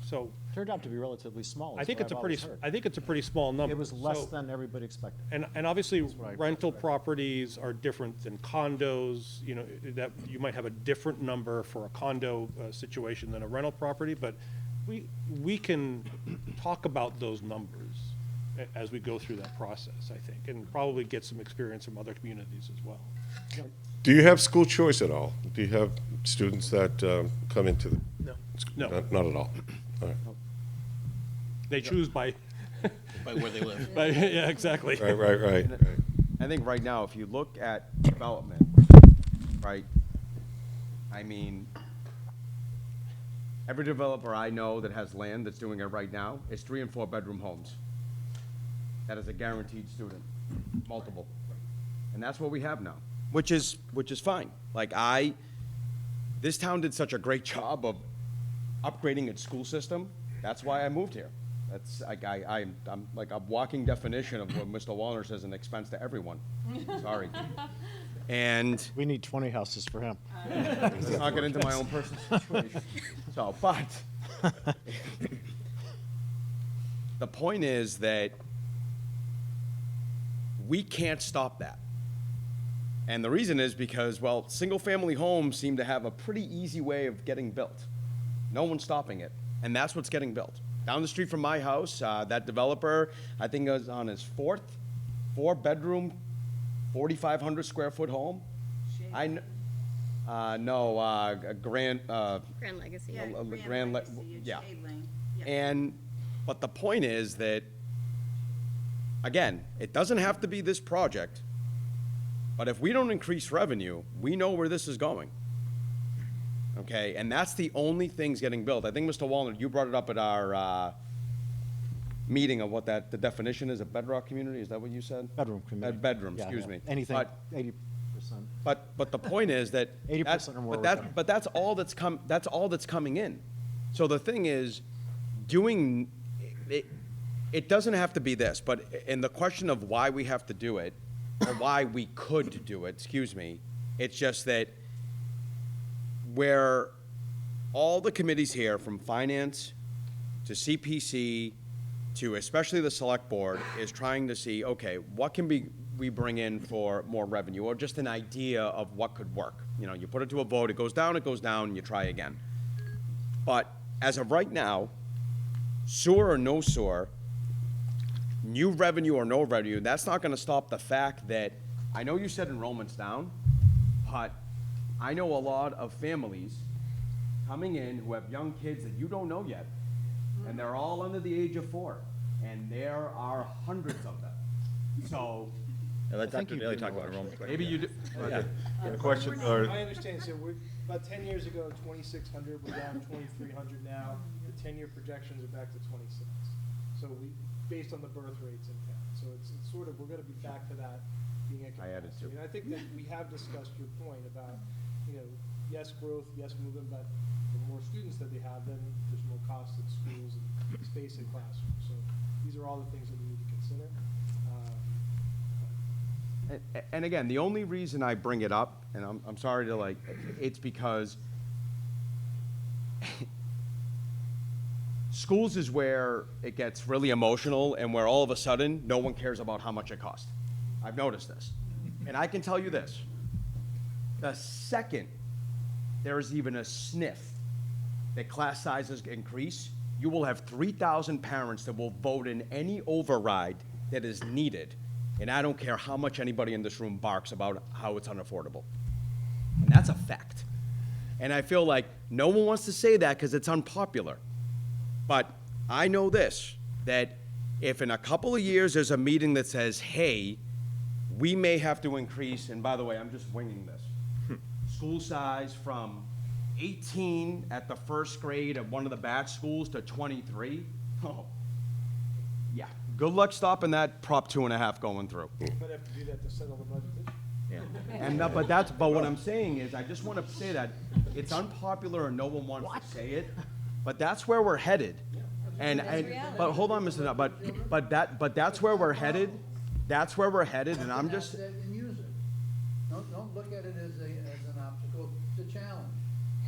So Turned out to be relatively small. I think it's a pretty small number. It was less So- than everybody expected. And obviously, what I rental expect. properties are different than condos, you know, that you might have a different number for a condo situation than a rental property, but we can talk about those numbers as we go through that process, I think, and probably get some experience from other communities as well. Do you have school choice at all? Do you have students that come into the? No. Not at all. All right. They choose by. By where they live. Yeah, exactly. Right. I think right now, if you look at development, right, I mean, every developer I know that has land that's doing it right now is 3- and 4-bedroom homes. That is a guaranteed student, multiple. And that's what we have now, which is fine. Like this town did such a great job of upgrading its school system. That's why I moved here. That's like I'm like a walking definition of what Mr. Wallner says, an expense to everyone. Sorry. And we need 20 houses for him. Let's not get into my own personal situation. So, but the point is that we can't stop that. And the reason is because, well, single-family homes seem to have a pretty easy way of getting built. No one's stopping it, and that's what's getting built. down the street from my house, that developer, I think is on his four-bedroom, 4,500 square foot home. No, a Grand, Grand Legacy. yeah. And, but the point is that, again, it doesn't have to be this project, but if we don't increase revenue, we know where this is going. Okay, and that's the only things getting built. I think, Mr. Wallner, you brought it up at our meeting of what the definition is, a bedrock community, is that what you said? Bedroom community. Bedroom, Yeah, excuse yeah. me. Anything, But- 80%. But the point is that 80% or more. but that's all that's coming in. So the thing is, doing it, it doesn't have to be this, but in the question of why we have to do it, or why we could do it, excuse me, it's just that where all the committees here, from finance to CPC to especially the select board, is trying to see, okay, what can we bring in for more revenue, or just an idea of what could work. You know, you put it to a vote, it goes down, and you try again. But as of right now, sewer or no sewer, new revenue or no revenue, that's not gonna stop the fact that, I know you said enrollment's down, but I know a lot of families coming in who have young kids that you don't know yet, and they're all under the age of 4, and there are hundreds of them. So, Let's not really talk about enrollment. maybe you do. Okay. A question, or, I understand, so we're, about 10 years ago, 2,600, we're down 2,300 now. The 10-year projections are back to 26. So based on the birth rates in town. So it's sort of, we're gonna be back to that being a I added capacity. two. And I think that we have discussed your point about, yes, growth, yes, movement, but the more students that they have, then there's more cost in schools and space in classrooms. So these are all the things that we need to consider. And again, the only reason I bring it up, and I'm sorry to it's because schools is where it gets really emotional and where all of a sudden, no one cares about how much it costs. I've noticed this. And I can tell you this, the second there is even a sniff that class sizes increase, you will have 3,000 parents that will vote in any override that is needed. And I don't care how much anybody in this room barks about how it's unaffordable. And that's a fact. And I feel like no one wants to say that because it's unpopular. But I know this, that if in a couple of years there's a meeting that says, hey, we may have to increase, and by the way, I'm just winging this, school size from 18 at the first grade at one of the batch schools to 23, oh, yeah. Good luck stopping that Prop 2.5 going through. Might have to do that to settle the budget issue. And but what I'm saying is, I just want to say that it's unpopular and no one wants to say it, but that's where we're headed. But hold on, Mr. Nutt, but that's where we're headed. That's where we're headed, and I'm just. And use it. Don't look at it as an obstacle, it's a challenge.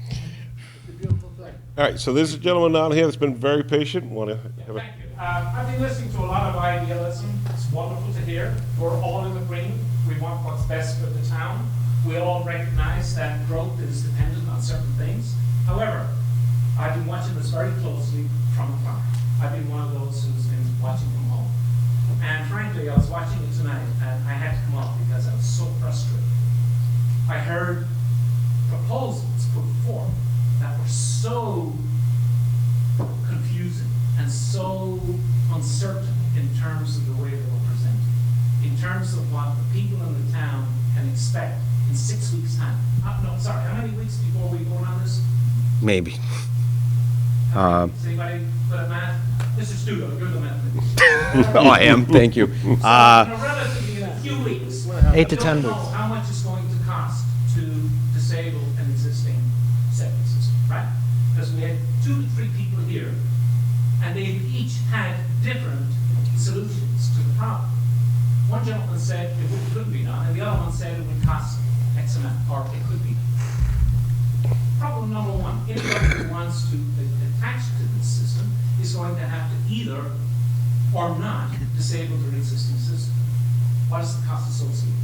It's a beautiful thing. all right, so there's a gentleman down here that's been very patient, want to have a... Thank you. I've been listening to a lot of idealism. It's wonderful to hear. We're all in agreement. We want what's best for the town. We all recognize that growth is dependent on certain things. However, I've been watching this very closely from afar. I've been one of those who's been watching from home. And frankly, I was watching it tonight, and I had to come off because I was so frustrated. I heard proposals put forth that were so confusing and so uncertain in terms of the way they were presented, in terms of what the people in the town can expect in 6 weeks' time. How many weeks before we vote on this? Maybe. Does anybody put a math? Mr. Studo, you're the mathematician. Oh, I am, thank you. In a few weeks. 8 to 10 we don't know weeks. how much it's going to cost to disable an existing septic system, right? Because we had 2 to 3 people here, and they each had different solutions to the problem. One gentleman said it couldn't be done, and the other one said it would cost X amount, or it could be done. Problem number one, anybody who wants to attach to this system is going to have to either or not disable their existing system. What is the cost associated?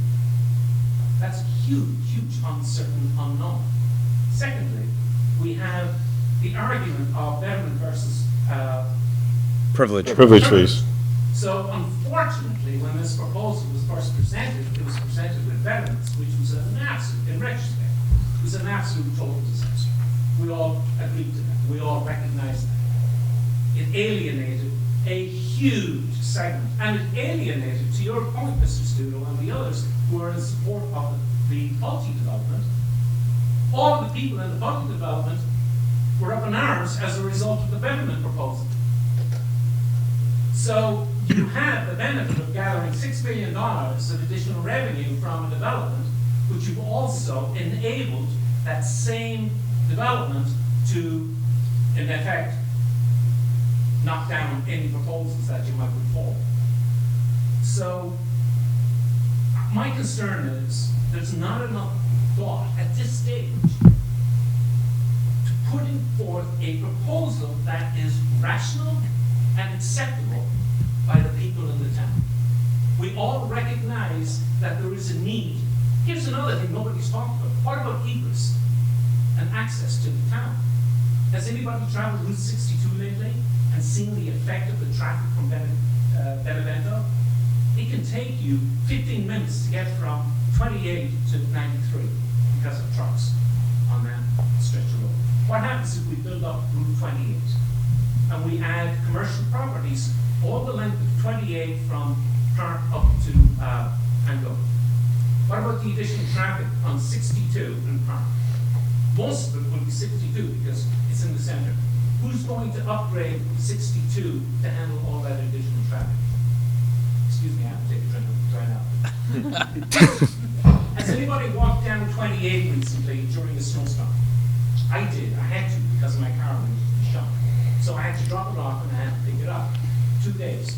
That's a huge, huge uncertain unknown. Secondly, we have the argument of betterment versus Privilege fees. So unfortunately, when this proposal was first presented, it was presented with veterans, which was an absolute, in retrospect, it was an absolute total disaster. We all agreed to that. We all recognized that. It alienated a huge segment, and it alienated, to your point, Mr. Studo, and the others who are in support of the Pulte development, all of the people in the Pulte development were up in arms as a result of the betterment proposal. So you have the benefit of gathering $6 billion of additional revenue from a development, but you've also enabled that same development to, in effect, knock down any proposals that you might put forward. So my concern is there's not enough thought at this stage to putting forth a proposal that is rational and acceptable by the people in the town. We all recognize that there is a need. Here's another thing nobody's talked about. What about egress and access to the town? Has anybody traveled Route 62 lately and seen the effect of the traffic from Benevento? It can take you 15 minutes to get from 28 to 93 because of trucks on that stretch of road. What happens if we build up Route 28 and we add commercial properties all the length of 28 from Park up to Andover? What about the additional traffic on 62 in Park? Most of it will be 62 because it's in the center. Who's going to upgrade 62 to handle all that additional traffic? Excuse me, I have to take a drink of dry now. Has anybody walked down 28 recently during a snowstorm? I did. I had to because my car went into the shop. So I had to drop it off and I had to pick it up. 2 days.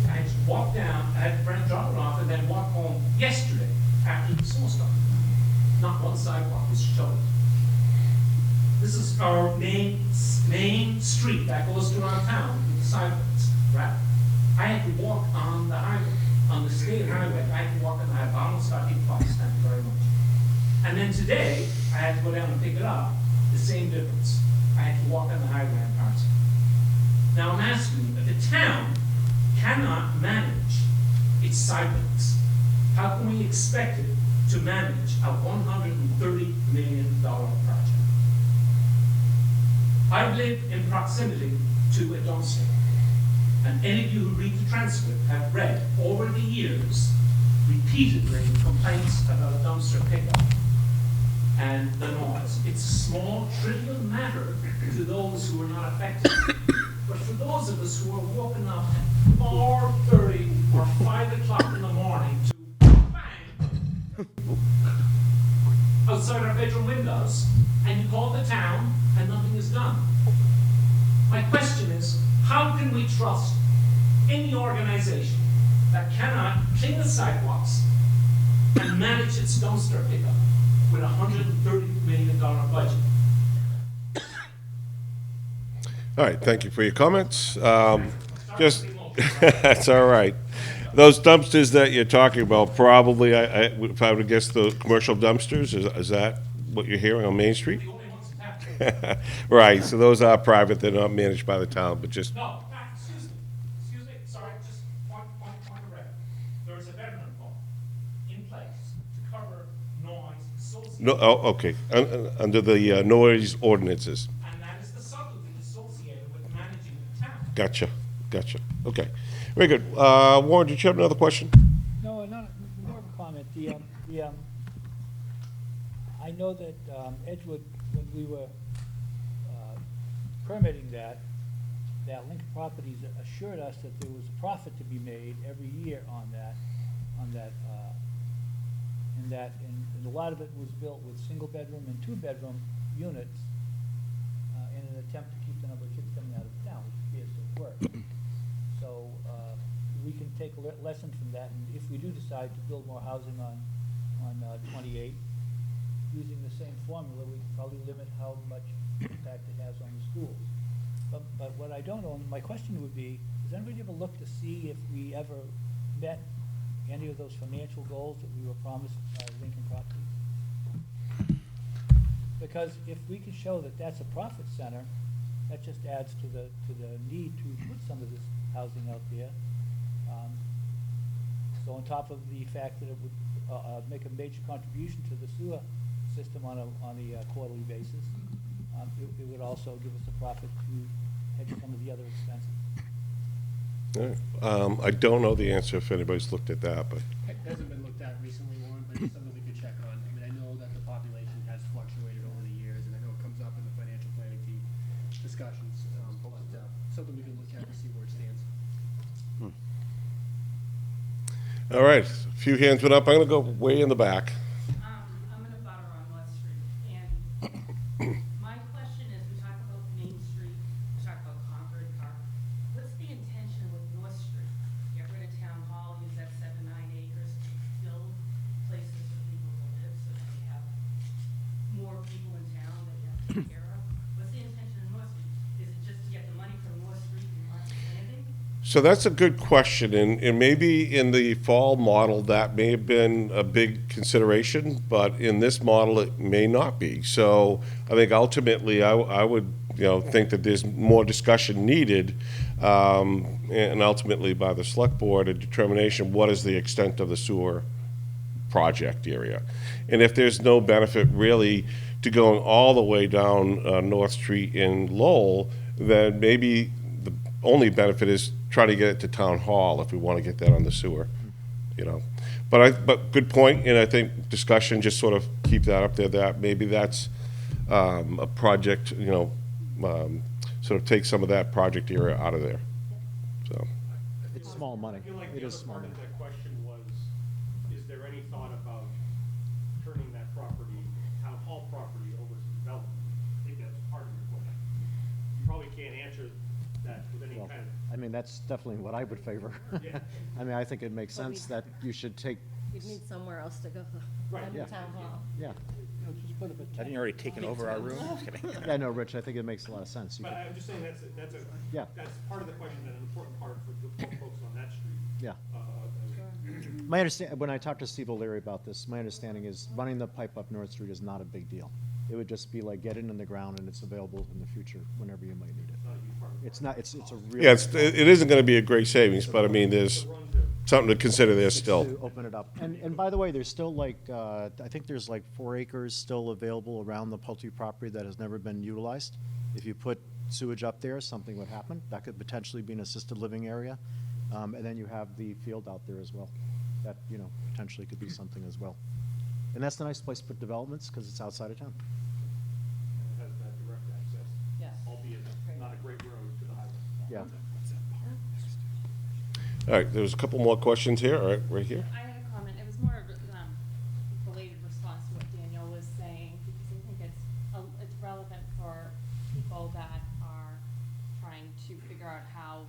I had to walk down, I had to drop it off and then walk home yesterday after the snowstorm. Not one sidewalk was shoveled. This is our main street that goes through our town with the sidewalks, right? I had to walk on the highway, on the state highway. I had to walk on the highway. I almost got hit twice, thank you very much. And then today, I had to go down and pick it up. The same difference. I had to walk on the highway in parts. Now I'm asking you, if the town cannot manage its sidewalks, how can we expect it to manage a $130 million project? I live in proximity to a dumpster, and any of you who read the transcript have read over the years repeatedly complaints about a dumpster pickup and the noise. It's a small, trivial matter to those who are not affected. But for those of us who are woken up at 4:30 or 5 o'clock in the morning to bang outside our bedroom windows, and you call the town and nothing is done. My question is, how can we trust any organization that cannot clean the sidewalks and manage its dumpster pickup with a $130 million budget? All right, thank you for your comments. Just, that's all right. Those dumpsters that you're talking about, probably, if I would guess, the commercial dumpsters, is that what you're hearing on Main Street? Right, so those are private, they're not managed by the town, but just, No, excuse me, sorry, just point of record. There is a betterment fund in place to cover noise associated. no, oh, okay, under the noise ordinances. And that is the subtlety associated with managing the town. Gotcha, okay. Very good. Warren, did you have another question? No, not, more of a comment. I know that Edgewood, when we were permitting that Lincoln Properties assured us that there was a profit to be made every year on that, and a lot of it was built with single-bedroom and two-bedroom units in an attempt to keep the number of kids coming out of town, which appears to have worked. So we can take a lesson from that, and if we do decide to build more housing on 28, using the same formula, we can probably limit how much impact it has on the schools. But what I don't know, and my question would be, does anybody ever look to see if we ever met any of those financial goals that we were promised by Lincoln Properties? Because if we can show that that's a profit center, that just adds to the need to put some of this housing out there. So on top of the fact that it would make a major contribution to the sewer system on a quarterly basis, it would also give us a profit to hedge some of the other expenses. All right. I don't know the answer if anybody's looked at that, but. It hasn't been looked at recently, Warren, but it's something we could check on. I mean, I know that the population has fluctuated over the years, and I know it comes up in the financial planning team discussions, but something we can look at to see where it stands. All right, a few hands went up. I'm going to go way in the back. I'm in a butter on West Street, and my question is, we talk about Main Street, we talk about Concord Park. What's the intention with North Street? Get rid of Town Hall, use that 7-9 acres to build places for people to live, so that we have more people in town that you have to take care of? What's the intention of North Street? Is it just to get the money from North Street and not anything? So that's a good question, and maybe in the fall model, that may have been a big consideration, but in this model, it may not be. So I think ultimately, I would, think that there's more discussion needed, and ultimately by the select board, a determination, what is the extent of the sewer project area? And if there's no benefit really to going all the way down North Street in Lowell, then maybe the only benefit is try to get it to Town Hall if we want to get that on the sewer, But good point, and I think discussion, just sort of keep that up there, that maybe that's a project, sort of take some of that project area out of there, so. It's small money. I feel like It the is other small part money. of that question was, is there any thought about turning that property, Town Hall property, over to development? I think that's part of your question. You probably can't answer that with any Well, kind of. I mean, that's definitely what I would favor. Yeah. I mean, I think it makes But sense that you should take, You'd need somewhere else to go Right. than Yeah. the town hall. yeah. Just put up a Haven't you already taken over our room? Just kidding. Yeah, no, Rich, I think it makes a lot of sense. You But could- I'm just saying Yeah. that's part of the question, and an important part for the folks on that street. Yeah. Uh, My understand, when I talked to Steve O'Leary about this, my understanding is running the pipe up North Street is not a big deal. It would just be like get it in the ground and it's available in the future whenever you might need it. It's not, it's a real. Yeah, it isn't going to be a great savings, but I mean, there's something to consider there It's still. to open it up. And by the way, there's still like, I think there's like 4 acres still available around the Pulte property that has never been utilized. If you put sewage up there, something would happen. That could potentially be an assisted living area. And then you have the field out there as well. That, potentially could be something as well. And that's the nice place to put developments because it's outside of town. And it has that direct access. Yes. Albeit not a great road to the highway. Yeah. All right, there's a couple more questions here, all right, right here. I had a comment, it was more of a related response to what Daniel was saying, because I think it's relevant for people that are trying to figure out how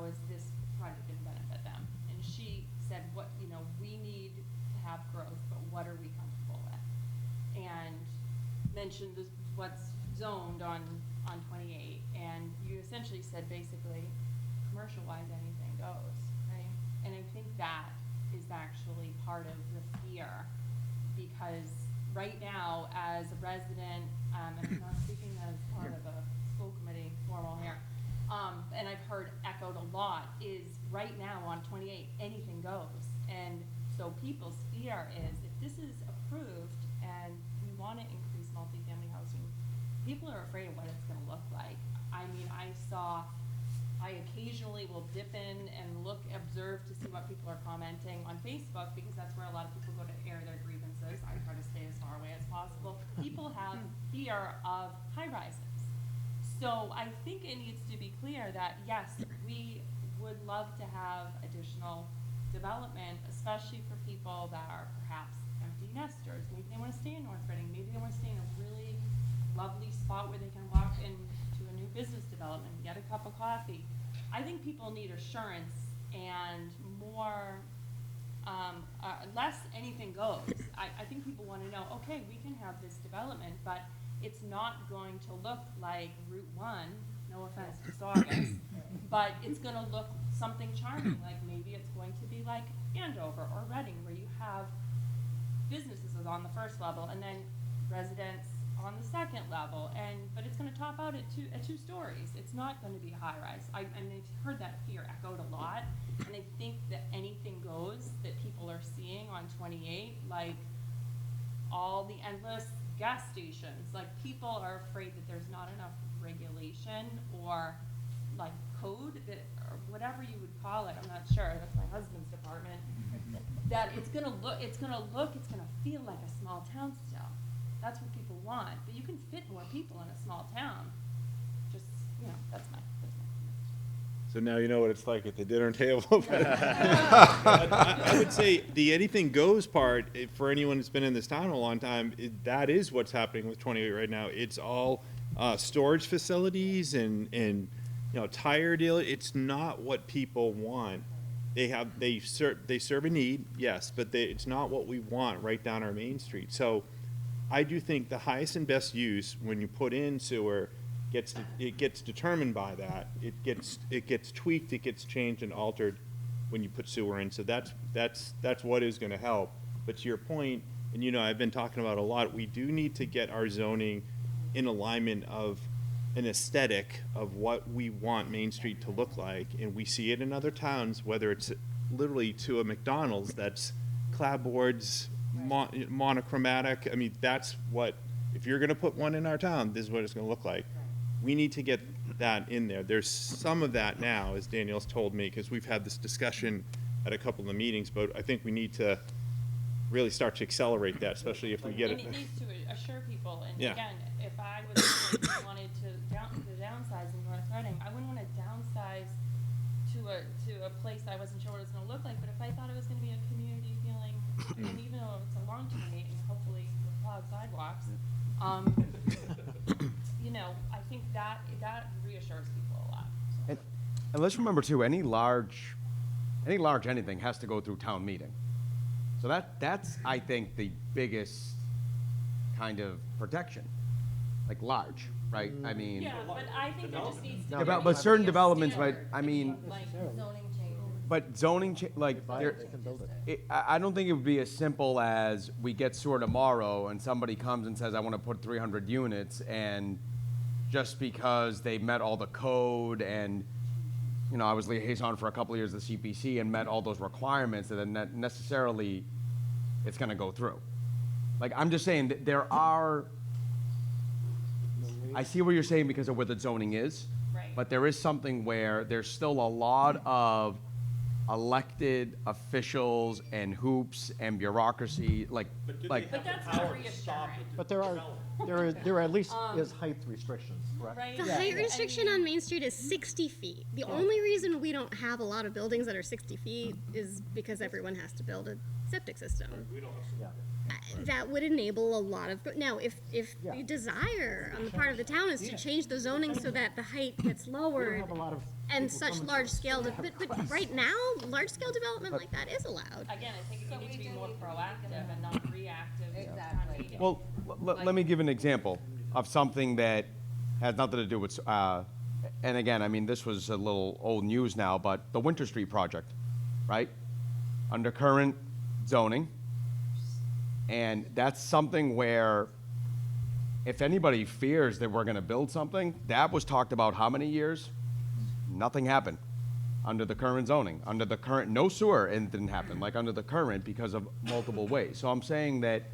is this project gonna benefit them? And she said, we need to have growth, but what are we comfortable with? And mentioned what's zoned on 28, and you essentially said basically, commercial-wise, anything goes, right? And I think that is actually part of the fear, because right now, as a resident, and I'm not speaking as part of a school committee formal here, and I've heard echoed a lot, is right now on 28, anything goes. And so people's fear is, if this is approved and we want to increase multifamily housing, people are afraid of what it's going to look like. I mean, I occasionally will dip in and observe to see what people are commenting on Facebook, because that's where a lot of people go to air their grievances. I try to stay as far away as possible. People have fear of high-rises. So I think it needs to be clear that, yes, we would love to have additional development, especially for people that are perhaps empty nesters. Maybe they want to stay in North Reading. Maybe they want to stay in a really lovely spot where they can walk into a new business development and get a cup of coffee. I think people need assurance and more, less anything goes. I think people want to know, okay, we can have this development, but it's not going to look like Route 1, no offense to Saugus, but it's going to look something charming, like maybe it's going to be like Andover or Reading, where you have businesses on the first level and then residents on the second level, but it's gonna top out at two stories. It's not gonna be a high-rise. I mean, I've heard that fear echoed a lot, and I think that anything goes that people are seeing on 28, like all the endless gas stations, like people are afraid that there's not enough regulation or like code that, or whatever you would call it, I'm not sure, that's my husband's department, that it's gonna feel like a small town still. That's what people want, but you can fit more people in a small town. Just, that's my So now you know what it's like at the dinner table. I would say the anything goes part, for anyone that's been in this town a long time, that is what's happening with 28 right now. It's all storage facilities and tire deal. It's not what people want. They serve a need, yes, but it's not what we want right down our main street. So I do think the highest and best use when you put in sewer gets determined by that. It gets tweaked, it gets changed and altered when you put sewer in. So that's what is going to help. But to your point, and I've been talking about a lot, we do need to get our zoning in alignment of an aesthetic of what we want Main Street to look like, and we see it in other towns, whether it's literally to a McDonald's that's clapboards, monochromatic. I mean, that's what, if you're going to put one in our town, this is what it's going to look like. We need to get that in there. There's some of that now, as Danielle's told me, because we've had this discussion at a couple of the meetings, but I think we need to really start to accelerate that, especially if we get it. And it needs to assure people, and Yeah. again, if I wanted to downsize in North Reading, I wouldn't want to downsize to a place I wasn't sure what it was going to look like, but if I thought it was going to be a community feeling, and even though it's a long-term meeting, hopefully with plowed sidewalks, I think that reassures people a lot. So. And let's remember too, any large anything has to go through town meeting. So that's, I think, the biggest kind of protection, like large, right? I mean. Yeah, but I think there just needs to be. But certain developments, standard. I mean. Like zoning changes. But zoning, I don't think it would be as simple as we get sewer tomorrow and somebody comes and says, I want to put 300 units, and just because they met all the code and, I was liaison for a couple of years at the CPC and met all those requirements, and then necessarily it's going to go through. Like, I'm just saying that there are, I see what you're saying because of where the zoning is. Right. But there is something where there's still a lot of elected officials and hoops and bureaucracy, like. But that's not reassuring. But there are at least is height restrictions, correct? Right? The height restriction on Main Street is 60 feet. The only reason we don't have a lot of buildings that are 60 feet is because everyone has to build a septic system. That would enable a lot of, now, if the desire on the part of the town is to change the zoning so that the height gets lowered and such large scale, but right now, large scale development like that is allowed. Again, I think we need to be more proactive and not reactive to town meeting. Well, let me give an example of something that has nothing to do with, and again, I mean, this was a little old news now, but the Winter Street project, right? Under current zoning. And that's something where if anybody fears that we're going to build something, that was talked about how many years? Nothing happened under the current zoning. Under the current, no sewer, and it didn't happen, like under the current because of multiple ways. So I'm saying that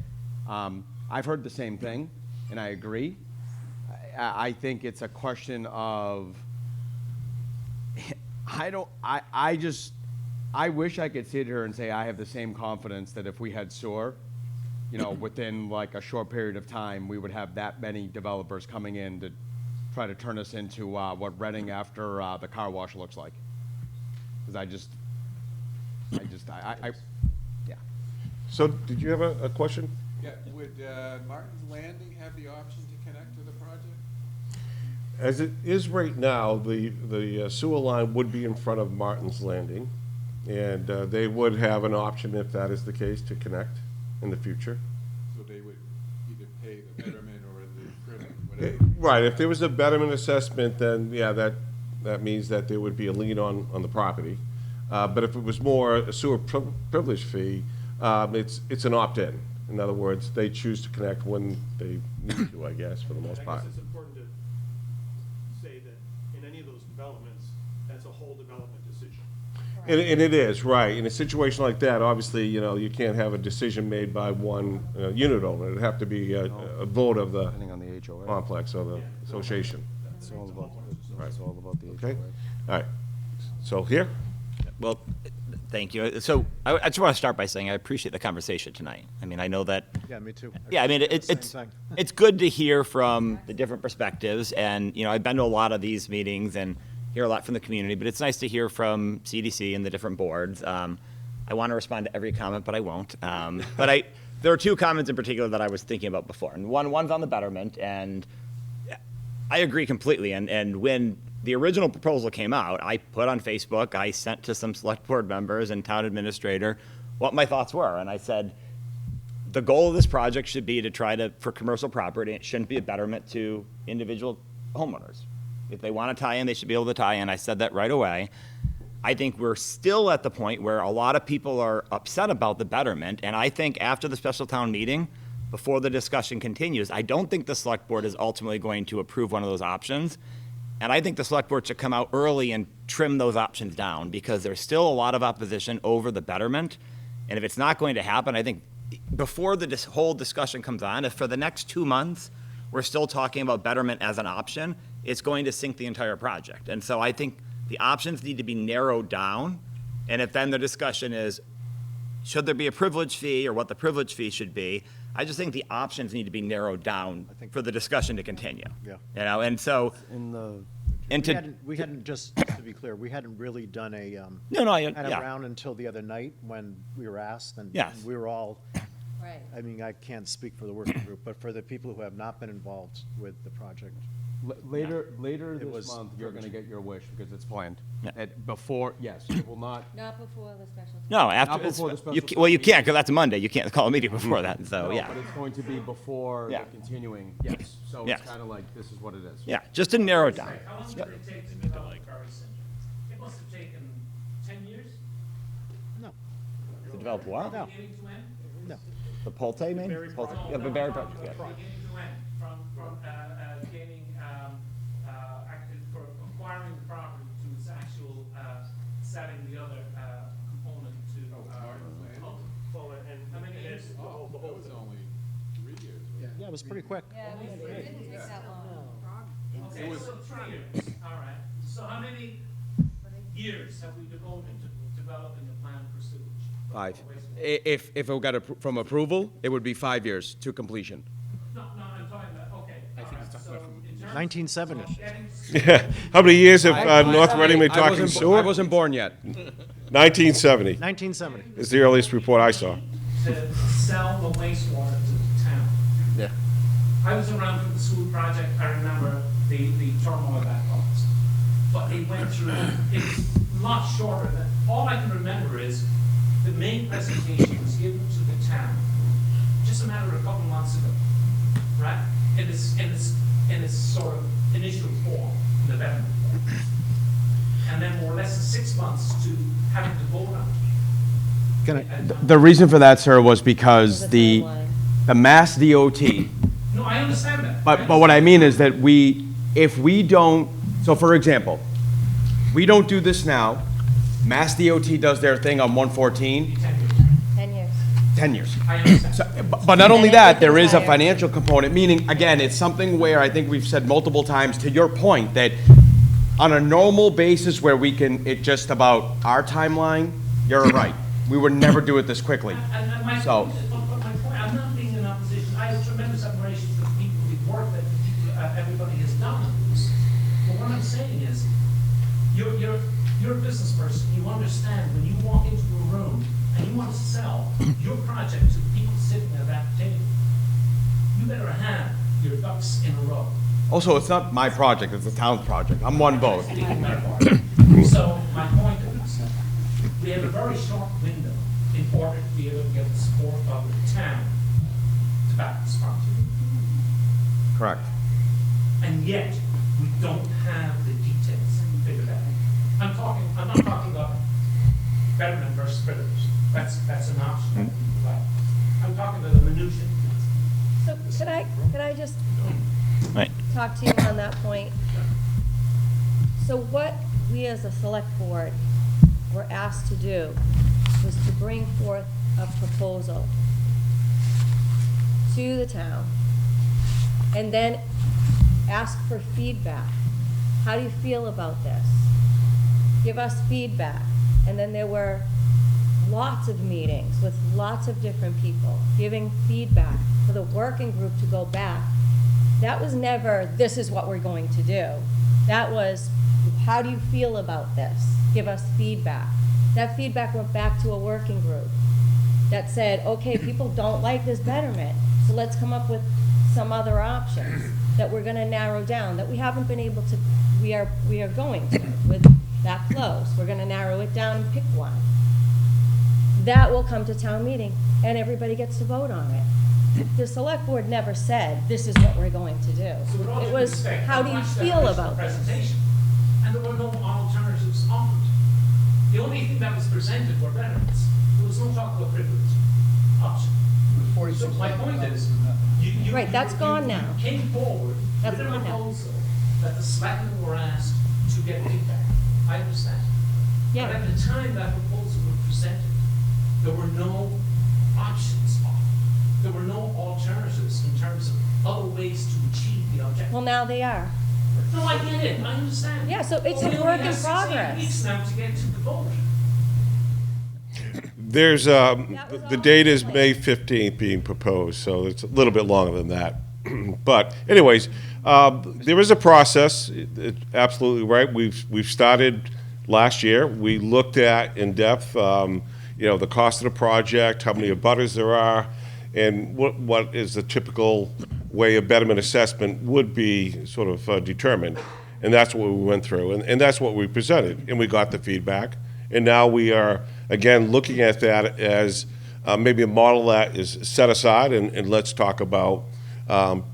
I've heard the same thing, and I agree. I think it's a question of, I wish I could sit here and say I have the same confidence that if we had sewer, within like a short period of time, we would have that many developers coming in to try to turn us into what Reading after the car wash looks like. Because yeah. So, did you have a question? Yeah, would Martin's Landing have the option to connect to the project? As it is right now, the sewer line would be in front of Martin's Landing, and they would have an option, if that is the case, to connect in the future. So they would either pay the betterment or the improvement, whatever. Right, if there was a betterment assessment, then, yeah, that means that there would be a lien on the property. But if it was more a sewer privilege fee, it's an opt-in. In other words, they choose to connect when they need to, I guess, for the most I part. guess it's important to say that in any of those developments, that's a whole development decision. And it is, right. In a situation like that, obviously, you know, you can't have a decision made by one unit owner. It'd have to be a vote of the Depending on the HOA. complex or the association. It's all about, Right. it's all about the Okay? HOA. All right. So here? Well, thank you. So I just want to start by saying I appreciate the conversation tonight. I mean, I know that. Yeah, me too. Yeah, I mean, it's good to hear from the different perspectives, and, you know, I've been to a lot of these meetings and hear a lot from the community, but it's nice to hear from CDC and the different boards. I want to respond to every comment, but I won't. But there are two comments in particular that I was thinking about before, and one's on the betterment, and I agree completely. And when the original proposal came out, I put on Facebook, I sent to some select board members and town administrator what my thoughts were, and I said, the goal of this project should be to try to, for commercial property, it shouldn't be a betterment to individual homeowners. If they want to tie in, they should be able to tie in. I said that right away. I think we're still at the point where a lot of people are upset about the betterment, and I think after the special town meeting, before the discussion continues, I don't think the select board is ultimately going to approve one of those options. And I think the select board should come out early and trim those options down, because there's still a lot of opposition over the betterment. And if it's not going to happen, I think before this whole discussion comes on, if for the next 2 months, we're still talking about betterment as an option, it's going to sink the entire project. And so I think the options need to be narrowed down. And if then the discussion is, should there be a privilege fee or what the privilege fee should be, I just think the options need to be narrowed down for the discussion to continue. Yeah. You know, and so. In the, We hadn't, just to be clear, we hadn't really done a, yeah. round until the other night when we were asked, and Yes. we were all, Right. I mean, I can't speak for the working group, but for the people who have not been involved with the project. Later It this was month, you're gonna get your wish, because it's planned. Yeah. Before, yes, it will not, Not before the special. No, after, Not before the you special ca- well, you meeting. can't, because that's Monday. You can't call a meeting before that, so, no, yeah. but it's going to be before the Yeah. continuing, yes. So Yes. it's kinda like, this is what it is. Yeah, just to narrow it down. How long did it take to develop Berry Center? It must have taken 10 years? No, To develop what? No. Beginning to end? no. The Pulte, maybe? Yeah, the Berry project, yeah. Beginning to end, from gaining, for acquiring the property to its actual, setting the other, component to, Well, and How many years? the whole thing. Yeah, it was pretty quick. Yeah, it didn't take that long. Okay, so 3 years, all right. So how many years have we devoted to developing a plan for sewage? 5. For wastewater? If it got from approval, it would be 5 years to completion. No, I'm talking about, okay. all right, so in terms of 1970. getting Yeah. How many years have North Reading been talking I sewer? wasn't born yet. 1970 1970. is the earliest report I saw. to sell the wastewater to the town. Yeah. I was around for the school project, I remember the turmoil that caused. But it went through, it's a lot shorter than, all I can remember is the main presentation was given to the town just a matter of a couple months ago, right? In its sort of initial form, in the betterment form. And then more or less 6 months to having to vote on it. Can I, The reason for that, sir, was because the Mass DOT, No, I understand that. but what I mean is that if we don't, so for example, we don't do this now, Mass DOT does their thing on 114, 10 years. 10 years. I understand. So, but not only that, there is a Higher. financial component, meaning, again, it's something where I think we've said multiple times, to your point, that on a normal basis where we can, it just about our timeline, you're right. We would never do it this quickly. And my So- point, but my point, I'm not being in opposition, I have tremendous admiration for the people, the work that everybody has done on this. But what I'm saying is, you're a business person, you understand when you walk into a room and you want to sell your project to the people sitting at that table, you better have your ducks in a row. Also, it's not my project, it's the town's project. I'm one vote. Speaking metaphor. So my point is, we have a very short window in order to be able to get the support of the town to back this project. Correct. And yet, we don't have the details figured out. I'm not talking about betterment versus privilege. That's an option that we provide. I'm talking about the minutia. So could I just Right. talk to you on that point? So what we as a select board were asked to do was to bring forth a proposal to the town and then ask for feedback. How do you feel about this? Give us feedback. And then there were lots of meetings with lots of different people giving feedback for the working group to go back. That was never, this is what we're going to do. That was, how do you feel about this? Give us feedback. That feedback went back to a working group that said, okay, people don't like this betterment, so let's come up with some other options that we're gonna narrow down, that we haven't been able to, we are going to, with that close. We're gonna narrow it down and pick one. That will come to town meeting, and everybody gets to vote on it. The select board never said, this is what we're going to do. So with all It due was, respect, how I do you watched that feel original about this? presentation, and there were no alternatives offered. The only thing that was presented were betterments. There was no talk about privilege option. So my point is, you. Right, that's gone now. You came forward That's with a gone now. proposal that the selectmen were asked to get feedback. I understand. Yeah. But at the time that proposal was presented, there were no options offered. There were no alternatives in terms of other ways to achieve the objective. Well, now they are. No, I get it, I understand. Yeah, so it's But a we work only in have 6 progress. weeks now to get to the vote. There's, the date is May 15th being proposed, so it's a little bit longer than that. But anyways, there is a process, absolutely right. We've started last year. We looked at in depth, the cost of the project, how many abutters there are, and what is the typical way a betterment assessment would be sort of determined. And that's what we went through, and that's what we presented, and we got the feedback. And now we are, again, looking at that as maybe a model that is set aside, and let's talk about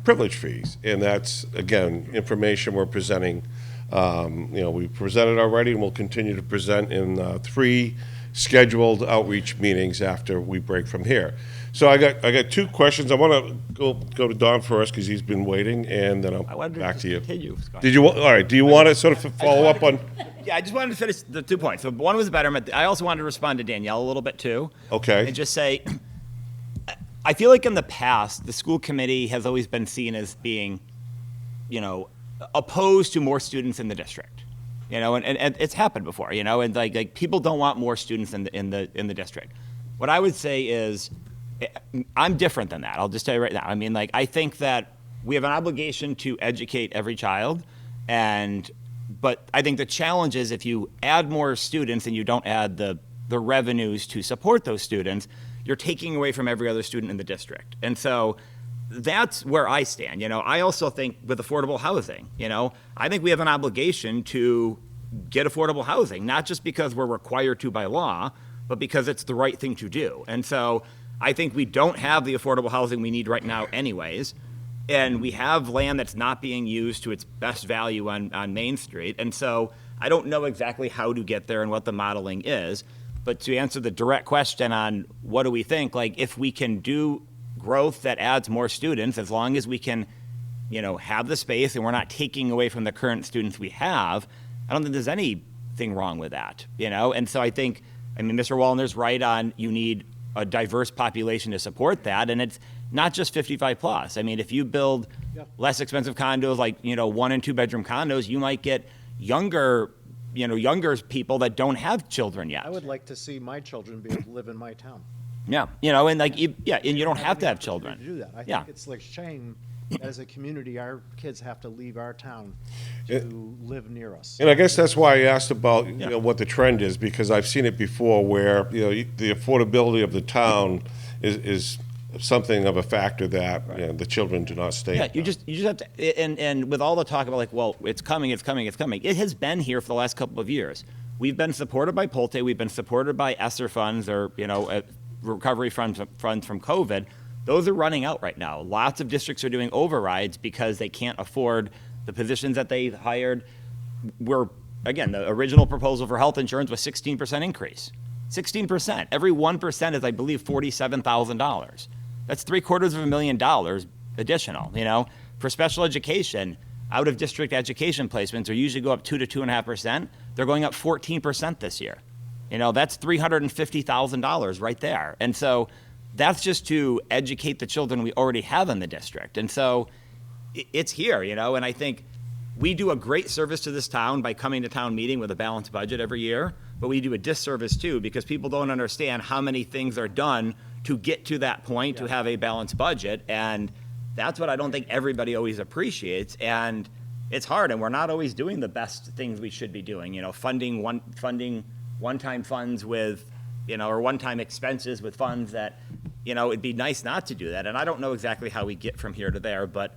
privilege fees. And that's, again, information we're presenting. We presented already, and we'll continue to present in 3 scheduled outreach meetings after we break from here. So I got 2 questions. I want to go to Don first, because he's been waiting, and then I'll back to you. Continue, Scott. Did you, all right, do you want to sort of follow up on? Yeah, I just wanted to finish the 2 points. So one was betterment. I also wanted to respond to Danielle a little bit too. Okay. And just say, I feel like in the past, the school committee has always been seen as being, opposed to more students in the district. And it's happened before, and like people don't want more students in the district. What I would say is, I'm different than that. I'll just tell you right now. I mean, I think that we have an obligation to educate every child, but I think the challenge is if you add more students and you don't add the revenues to support those students, you're taking away from every other student in the district. And so that's where I stand. I also think with affordable housing, I think we have an obligation to get affordable housing, not just because we're required to by law, but because it's the right thing to do. And so I think we don't have the affordable housing we need right now anyways. And we have land that's not being used to its best value on Main Street. And so I don't know exactly how to get there and what the modeling is. But to answer the direct question on what do we think, if we can do growth that adds more students, as long as we can, have the space and we're not taking away from the current students we have, I don't think there's anything wrong with that, And so I think, Mr. Wallner's right on you need a diverse population to support that, and it's not just 55 plus. If you build less expensive condos, 1 and 2 bedroom condos, you might get younger people that don't have children yet. I would like to see my children be able to live in my town. Yeah, and you don't have to have children. To do that. I think it's like shame that as a community, our kids have to leave our town to live near us. And I guess that's why I asked about what the trend is, because I've seen it before where the affordability of the town is something of a factor that the children do not stay. Yeah, in you just have to, and with all the talk about it's coming, it has been here for the last couple of years. We've been supported by Pulte, we've been supported by ESSER funds or recovery funds from COVID. Those are running out right now. Lots of districts are doing overrides because they can't afford the positions that they hired. Again, the original proposal for health insurance was 16% increase. 16%. Every 1% is, I believe, $47,000. That's $750,000 additional, you know? For special education, out-of-district education placements are usually go up 2 to 2.5%. They're going up 14% this year. You know, that's $350,000 right there. And so that's just to educate the children we already have in the district. And so it's here, you know, and I think we do a great service to this town by coming to town meeting with a balanced budget every year, but we do a disservice too because people don't understand how many things are done to get to that point to have a balanced budget. And that's what I don't think everybody always appreciates. And it's hard, and we're not always doing the best things we should be doing, you know, funding one-time funds with, you know, or one-time expenses with funds that, you know, it'd be nice not to do that. And I don't know exactly how we get from here to there, but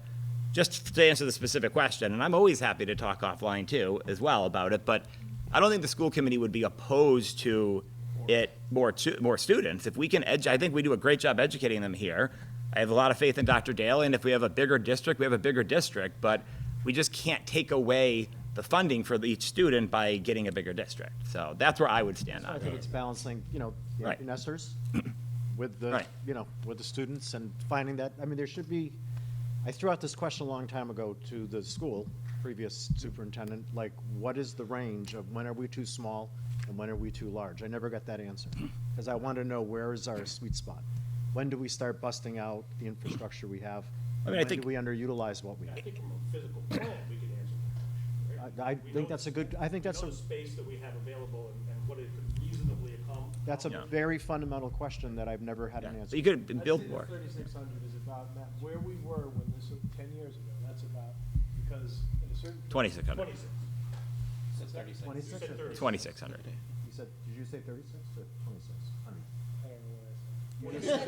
just to answer the specific question, and I'm always happy to talk offline too, as well, about it, but I don't think the school committee would be opposed to it more students. If we can I think we do a great job educating them here. I have a lot of faith in Dr. Daly, and if we have a bigger district, we have a bigger district, but we just can't take away the funding for each student by getting a bigger district. So that's where I would stand on I it. think it's balancing, you know, the Right. empty nesters with the, Right. you know, with the students and finding that, I mean, there should be, I threw out this question a long time ago to the school, previous superintendent, like, what is the range of when are we too small and when are we too large? I never got that answer, because I want to know where is our sweet spot? When do we start busting out the infrastructure we have? I mean, I When think- do we underutilize what we I have? think from a physical plan, we can answer that question, right? I We think know- that's a good, I think that's We a, know the space that we have available and what it could reasonably accomplish. that's a very fundamental question that I've never had an answer. You could build more. 3,600 is about where we were when this was 10 years ago. That's about, because in a certain. 2,600. 26. What's that? 26 You said or 30. 2,600. You said, did you say 36 or 26? I don't know what I said.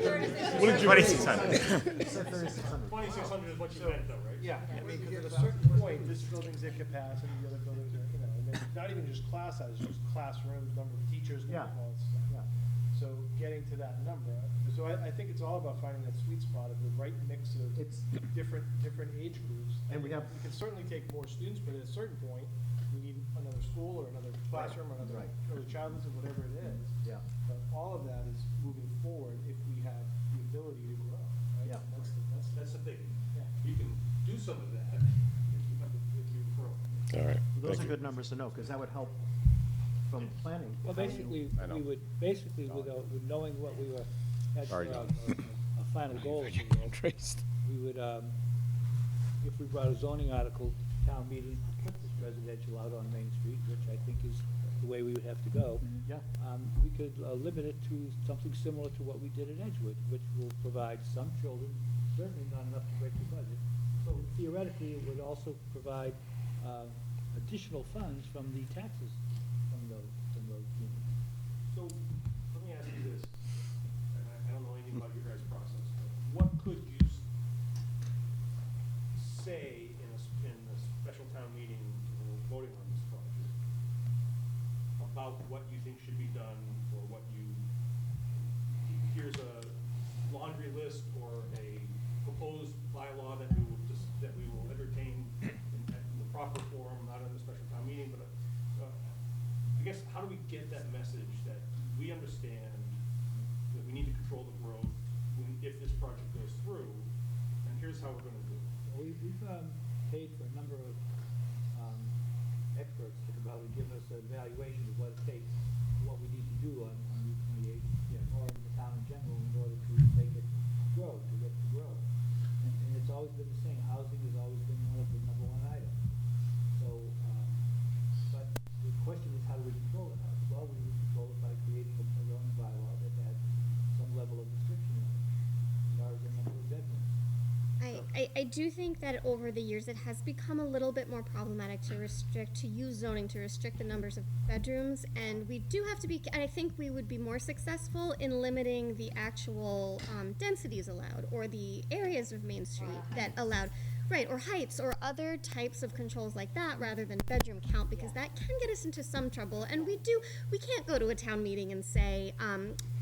What did you- What did you- 2,600. You said 3,600. 2,600 is what you meant though, right? Yeah, I mean, because at a certain point, this building's at capacity, the other buildings are, you know, and then not even just class size, just classrooms, number of teachers, number of all that stuff. Yeah. So getting to that number, so I think it's all about finding that sweet spot of the right mix of different age groups. And we have- We can certainly take more students, but at a certain point, we need another school or another classroom or another Right. early childhood, or whatever it is. Yeah. But all of that is moving forward if we have the ability to grow, right? Yeah. That's the thing. Yeah. You can do some of that if you grow. All right. Those Thank are you. good numbers to know, because that would help from planning. Well, How do you- basically, I know. we would, with knowing what we were, had for Already our done. final goals, we would, if we brought a zoning article to town meeting, put this residential out on Main Street, which I think is the way we would have to go. Yeah. We could limit it to something similar to what we did at Edgewood, which will provide some children, certainly not enough to break the budget. So theoretically, it would also provide additional funds from the taxes from those units. So, let me ask you this, and I don't know anything about your guys' process, but what could you say in a special town meeting, when we're voting on this project, about what you think should be done, or what here's a laundry list, or a proposed bylaw that we will entertain in the proper form, not in the special town meeting, but I guess, how do we get that message that we understand that we need to control the growth if this project goes through, and here's how we're gonna do it? We've paid for a number of experts to come out and give us an evaluation of what it takes, what we need to do on Route 28, or in the town in general, in order to make it grow, to get it to grow. And it's always been the same, housing has always been one of the number one items. So, but the question is, how do we control it? Well, we would control it by creating a zoning bylaw that has some level of restriction on it, as far as the number of bedrooms. I do think that over the years it has become a little bit more problematic to use zoning to restrict the numbers of bedrooms, and we do have to be, and I think we would be more successful in limiting the actual densities allowed, or the areas of Main Street that allowed, right, or heights, or other types of controls like that, rather than bedroom count, because that can get us into some trouble, and we can't go to a town meeting and say,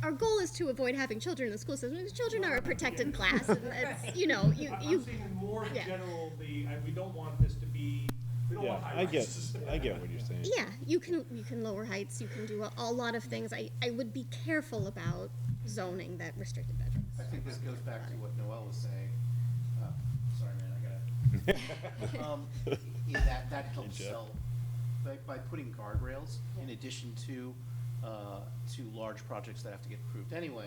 our goal is to avoid having children in the school system, because children are a protected class, and it's, I'm thinking more general, we don't want this to be, We don't want high I get rises. what you're saying. Yeah, you can lower heights, you can do a lot of things. I would be careful about zoning that restricted bedrooms. I think this goes back to what Noel was saying. Sorry, man, I gotta. That helps Jeff. sell, by putting guardrails in addition to large projects that have to get approved anyway.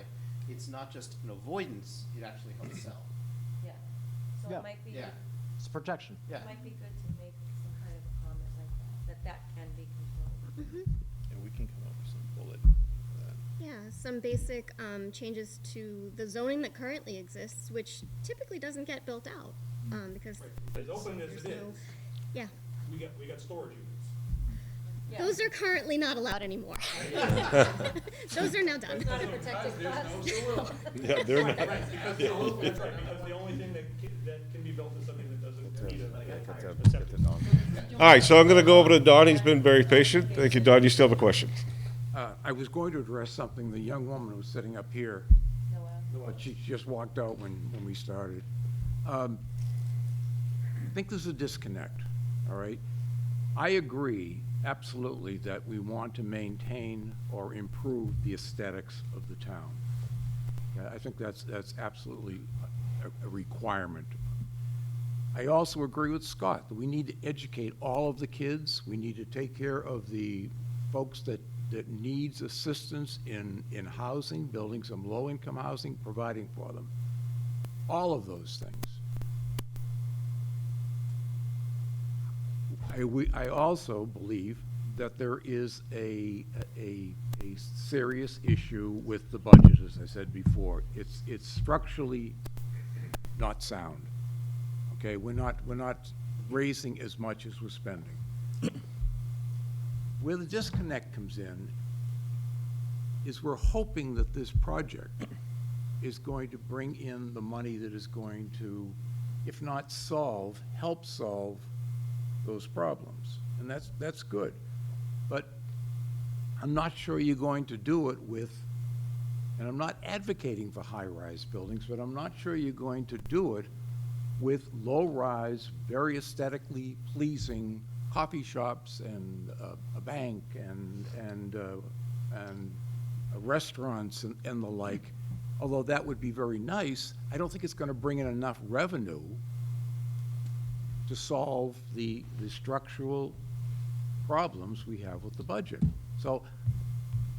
It's not just an avoidance, it actually helps sell. Yeah, so Yeah. it might be, Yeah. it It's protection. Yeah. might be good to make some kind of a comment like that can be controlled. And we can come up with some bullet for that. Yeah, some basic changes to the zoning that currently exists, which typically doesn't get built out, because. As open as there's it no- is, Yeah, we got storage units. those are currently not allowed anymore. Those are now done. Yeah, they're not. Right, because the only, that's right, because the only thing that can be built is something that doesn't need a septic. All right, so I'm going to go over to Don. He's been very patient. Thank you, Don. You still have a question? I was going to address something the young woman who was sitting up here, but she just walked out when we started. I think there's a disconnect, all right? I agree absolutely that we want to maintain or improve the aesthetics of the town. Yeah, I think that's absolutely a requirement. I also agree with Scott that we need to educate all of the kids. We need to take care of the folks that needs assistance in housing, building some low-income housing, providing for them. All of those things. I also believe that there is a serious issue with the budget, as I said before. It's structurally not sound. Okay, we're not raising as much as we're spending. Where the disconnect comes in is we're hoping that this project is going to bring in the money that is going to, if not solve, help solve those problems. And that's good. But I'm not sure you're going to do it with, and I'm not advocating for high-rise buildings, but I'm not sure you're going to do it with low-rise, very aesthetically pleasing coffee shops and a bank and restaurants and the like. Although that would be very nice, I don't think it's going to bring in enough revenue to solve the structural problems we have with the budget. So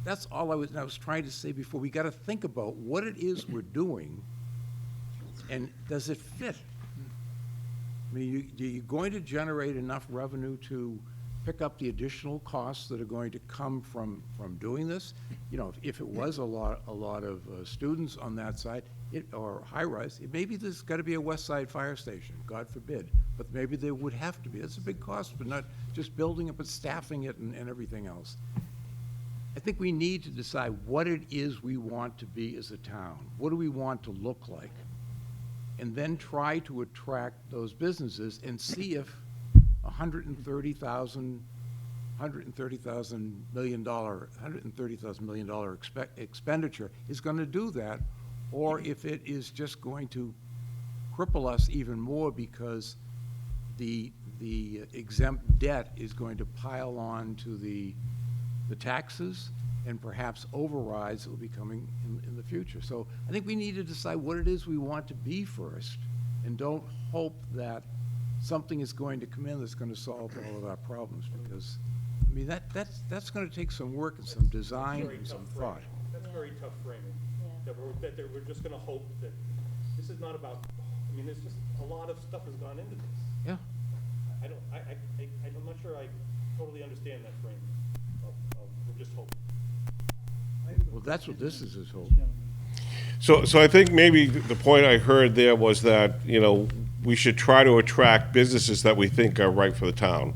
that's all I was trying to say before. We got to think about what it is we're doing, and does it fit? I mean, are you going to generate enough revenue to pick up the additional costs that are going to come from doing this? You know, if it was a lot of students on that side, or high-rise, maybe there's got to be a West Side fire station, God forbid. But maybe there would have to be. That's a big cost, but not just building it, but staffing it and everything else. I think we need to decide what it is we want to be as a town. What do we want to look like? And then try to attract those businesses and see if $130,000 million expenditure is going to do that, or if it is just going to cripple us even more because the exempt debt is going to pile on to the taxes and perhaps overrides that will be coming in the future. So I think we need to decide what it is we want to be first, and don't hope that something is going to come in that's going to solve all of our problems, because, I mean, that's going to take some work and some design Very and some tough thought. framing. That's very tough framing. That we're just gonna hope that, this is not about, I mean, there's just, a lot of stuff has gone into this. Yeah. I'm not sure I totally understand that framing of we're just hoping. Well, that's what this is hope. So I think maybe the point I heard there was that, you know, we should try to attract businesses that we think are right for the town.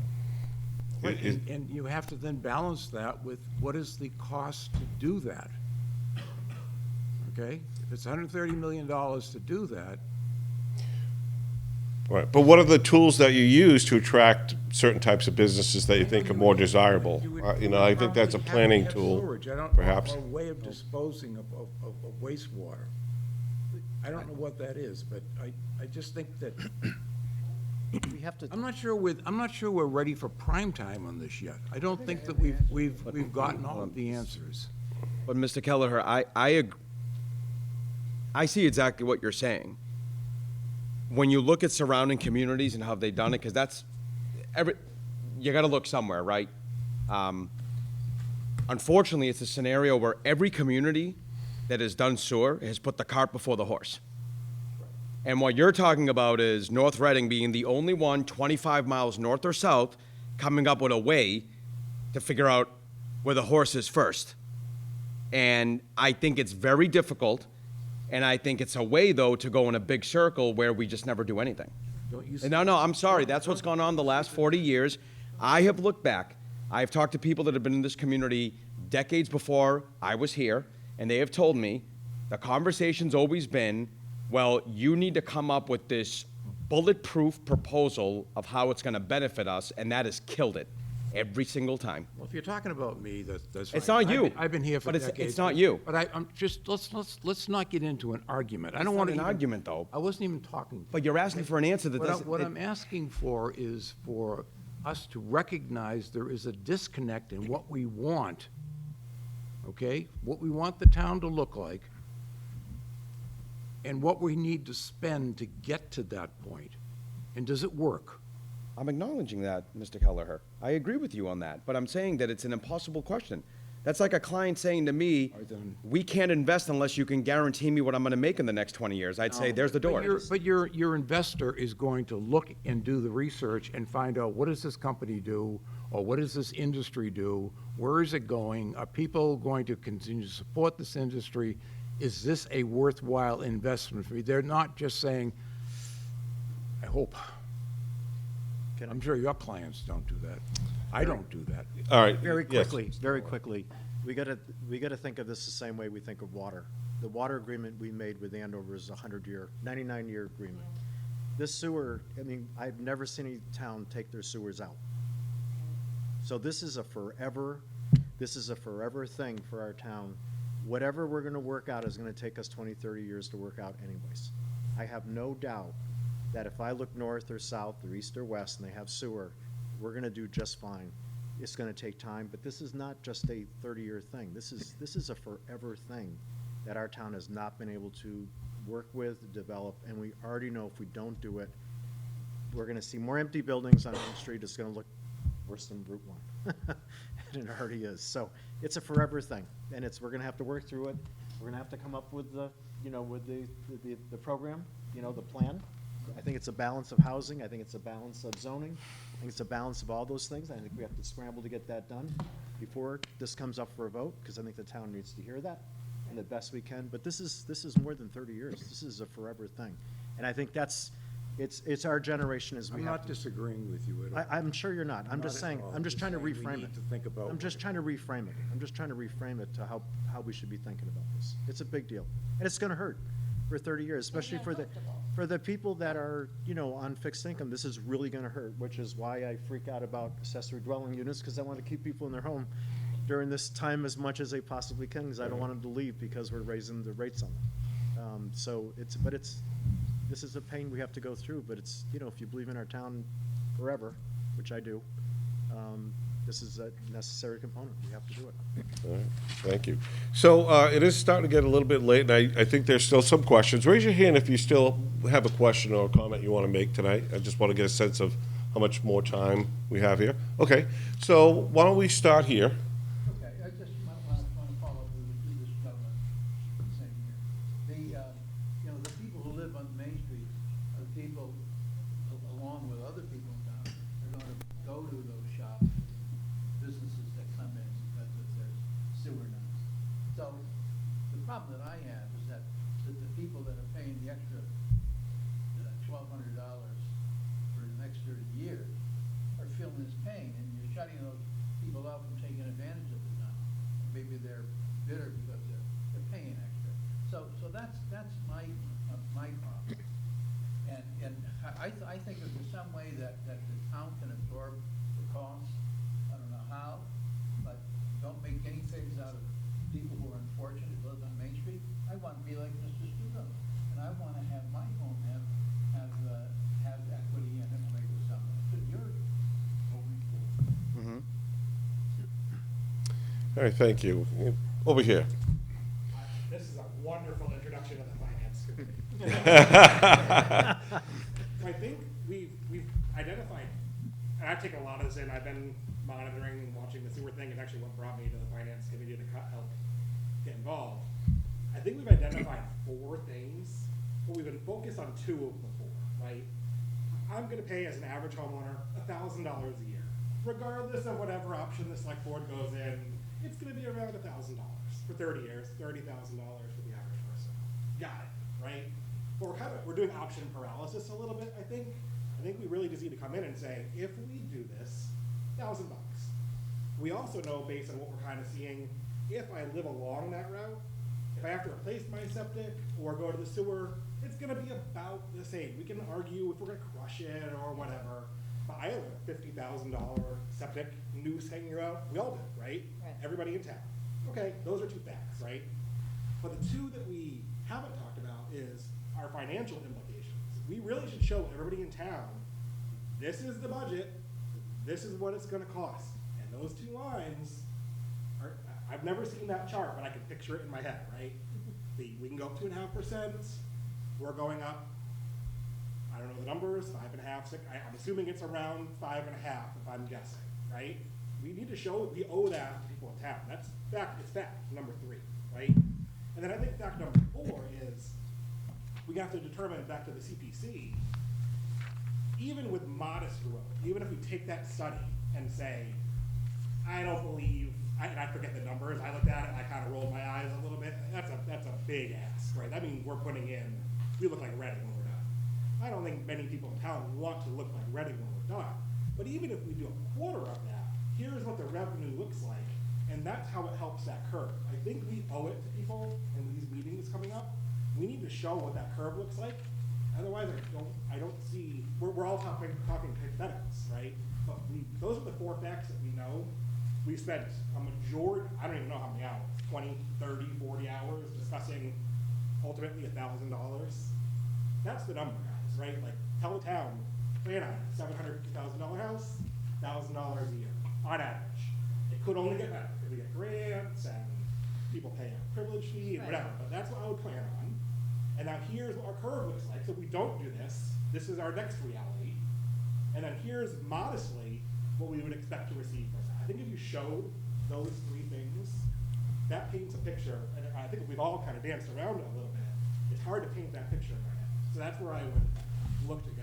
Right, and you have to then balance that with what is the cost to do that? Okay? If it's $130 million to do that, Right, but what are the tools that you use to attract certain types of businesses that you think are more desirable? You know, I think that's a planning tool, perhaps. Or a way of disposing of wastewater. I don't know what that is, but I just think that we have to. I'm not sure we're ready for prime time on this yet. I don't think that we've gotten all of the answers. But Mr. Kelleher, I see exactly what you're saying. When you look at surrounding communities and how they've done it, because you got to look somewhere, right? Unfortunately, it's a scenario where every community that has done sewer has put the cart before the horse. And what you're talking about is North Reading being the only one 25 miles north or south coming up with a way to figure out where the horse is first. And I think it's very difficult, and I think it's a way, though, to go in a big circle where we just never do anything. No, I'm sorry. That's what's gone on the last 40 years. I have looked back. I've talked to people that have been in this community decades before I was here, and they have told me the conversation's always been, well, you need to come up with this bulletproof proposal of how it's going to benefit us, and that has killed it every single time. Well, if you're talking about me, that's fine. It's not you. I've been here for But decades. it's not you. But I'm just, let's not get into an argument. I It's don't not want to an argument, though. I wasn't even talking. But you're asking for an answer that doesn't. What I'm asking for is for us to recognize there is a disconnect in what we want, okay? What we want the town to look like, and what we need to spend to get to that point. And does it work? I'm acknowledging that, Mr. Kelleher. I agree with you on that, but I'm saying that it's an impossible question. That's like a client saying to me, we can't invest unless you can guarantee me what I'm gonna make in the next 20 years. I'd say, there's the door. But your investor is going to look and do the research and find out, what does this company do? Or what does this industry do? Where is it going? Are people going to continue to support this industry? Is this a worthwhile investment for me? They're not just saying, I hope. I'm sure your clients don't do that. I don't do that. All right. Very yes. quickly, we gotta think of this the same way we think of water. The water agreement we made with Andover is a 99-year agreement. This sewer, I mean, I've never seen any town take their sewers out. So this is a forever thing for our town. Whatever we're gonna work out is gonna take us 20, 30 years to work out anyways. I have no doubt that if I look north or south or east or west and they have sewer, we're gonna do just fine. It's gonna take time, but this is not just a 30-year thing. This is a forever thing that our town has not been able to work with, develop, and we already know if we don't do it, we're gonna see more empty buildings on Main Street. It's gonna look worse than Route 1. And it already is. So it's a forever thing, and we're gonna have to work through it. We're gonna have to come up with the program, the plan. I think it's a balance of housing. I think it's a balance of zoning. I think it's a balance of all those things. I think we have to scramble to get that done before this comes up for a vote, because I think the town needs to hear that and the best we can. But this is more than 30 years. This is a forever thing. And I think it's our generation as we I'm have not to. disagreeing with you at all. I'm sure you're not. I'm just Not at saying, all. I'm just trying to saying we reframe need it. to think about I'm just trying to reframe it. I'm just trying to reframe it to how we should be thinking about this. It's a big deal. And it's gonna hurt for 30 years, especially for the people that are, on fixed income. This is really gonna hurt, which is why I freak out about accessory dwelling units, because I want to keep people in their home during this time as much as they possibly can, because I don't want them to leave because we're raising the rates on them. This is a pain we have to go through, but it's, if you believe in our town forever, which I do, this is a necessary component. We have to do it. All right, thank you. So it is starting to get a little bit late, and I think there's still some questions. Raise your hand if you still have a question or a comment you want to make tonight. I just want to get a sense of how much more time we have here. Okay, so why don't we start here? Okay, I just want to follow up with this gentleman saying here. The people who live on Main Street are people, along with other people in town, are going to go to those shops, businesses that come in because of their sewer now. So the problem that I have is that the people that are paying the extra $1,200 for the next 30 years are feeling this pain, and you're shutting those people out from taking advantage of it now. Maybe they're bitter because they're paying extra. So that's my problem. And I think if there's some way that the town can absorb the costs, I don't know how, but don't make any things out of people who are unfortunate who live on Main Street. I want to be like Mr. Studo, and I want to have my home have equity in it when I go All right, thank you. Over here. This is a wonderful introduction to the finance committee. So I think we've identified, and I've taken a lot of this in, I've been monitoring and watching the sewer thing, and actually what brought me to the finance committee to help get involved. I think we've identified 4 things, but we've been focused on 2 of the 4, right? I'm gonna pay as an average homeowner $1,000 a year. Regardless of whatever option the select board goes in, it's gonna be around $1,000 for 30 years, $30,000 for the average person. Got it, right? But we're doing option paralysis a little bit, I think. I think we really just need to come in and say, if we do this, $1,000. We also know, based on what we're kind of seeing, if I live along that route, if I have to replace my septic or go to the sewer, it's gonna be about the same. We can argue if we're gonna crush it or whatever, but I have a $50,000 septic noose hanging out. We all do, right? Everybody in town. Okay, those are 2 facts, right? But the 2 that we haven't talked about is our financial implications. We really should show everybody in town, this is the budget, this is what it's gonna cost. And those 2 lines are, I've never seen that chart, but I can picture it in my head, right? We can go up 2.5%, we're going up, I don't know the numbers, 5.5, 6, I'm assuming it's around 5.5 if I'm guessing, right? We need to show we owe that to people in town. That's fact, it's fact, number 3, right? And then I think fact number 4 is, we have to determine, back to the CPC, even with modest growth, even if we take that study and say, I don't believe, and I forget the numbers, I looked at it and I kind of rolled my eyes a little bit, that's a big ask, right? That means we're putting in, we look like Reading when we're done. I don't think many people in town want to look like Reading when we're done, but even if we do a quarter of that, here's what the revenue looks like, and that's how it helps that curve. I think we owe it to people in these meetings coming up. We need to show what that curve looks like. Otherwise, I don't see, we're all talking hypotheticals, right? But those are the 4 facts that we know. We spent a majority, I don't even know how many hours, 20, 30, 40 hours discussing ultimately $1,000. That's the number, guys, right? Like, tell the town, plan on it, $750,000 house, $1,000 a year, on average. It could only get better if we get grants and people pay a privilege fee and whatever, but that's what I would plan on. And now here's what our curve looks like. So if we don't do this, this is our next reality. And then here's modestly what we would expect to receive from that. I think if you showed those 3 things, that paints a picture. And I think if we've all kind of danced around it a little bit, it's hard to paint that picture in my head. So that's where I would look to go.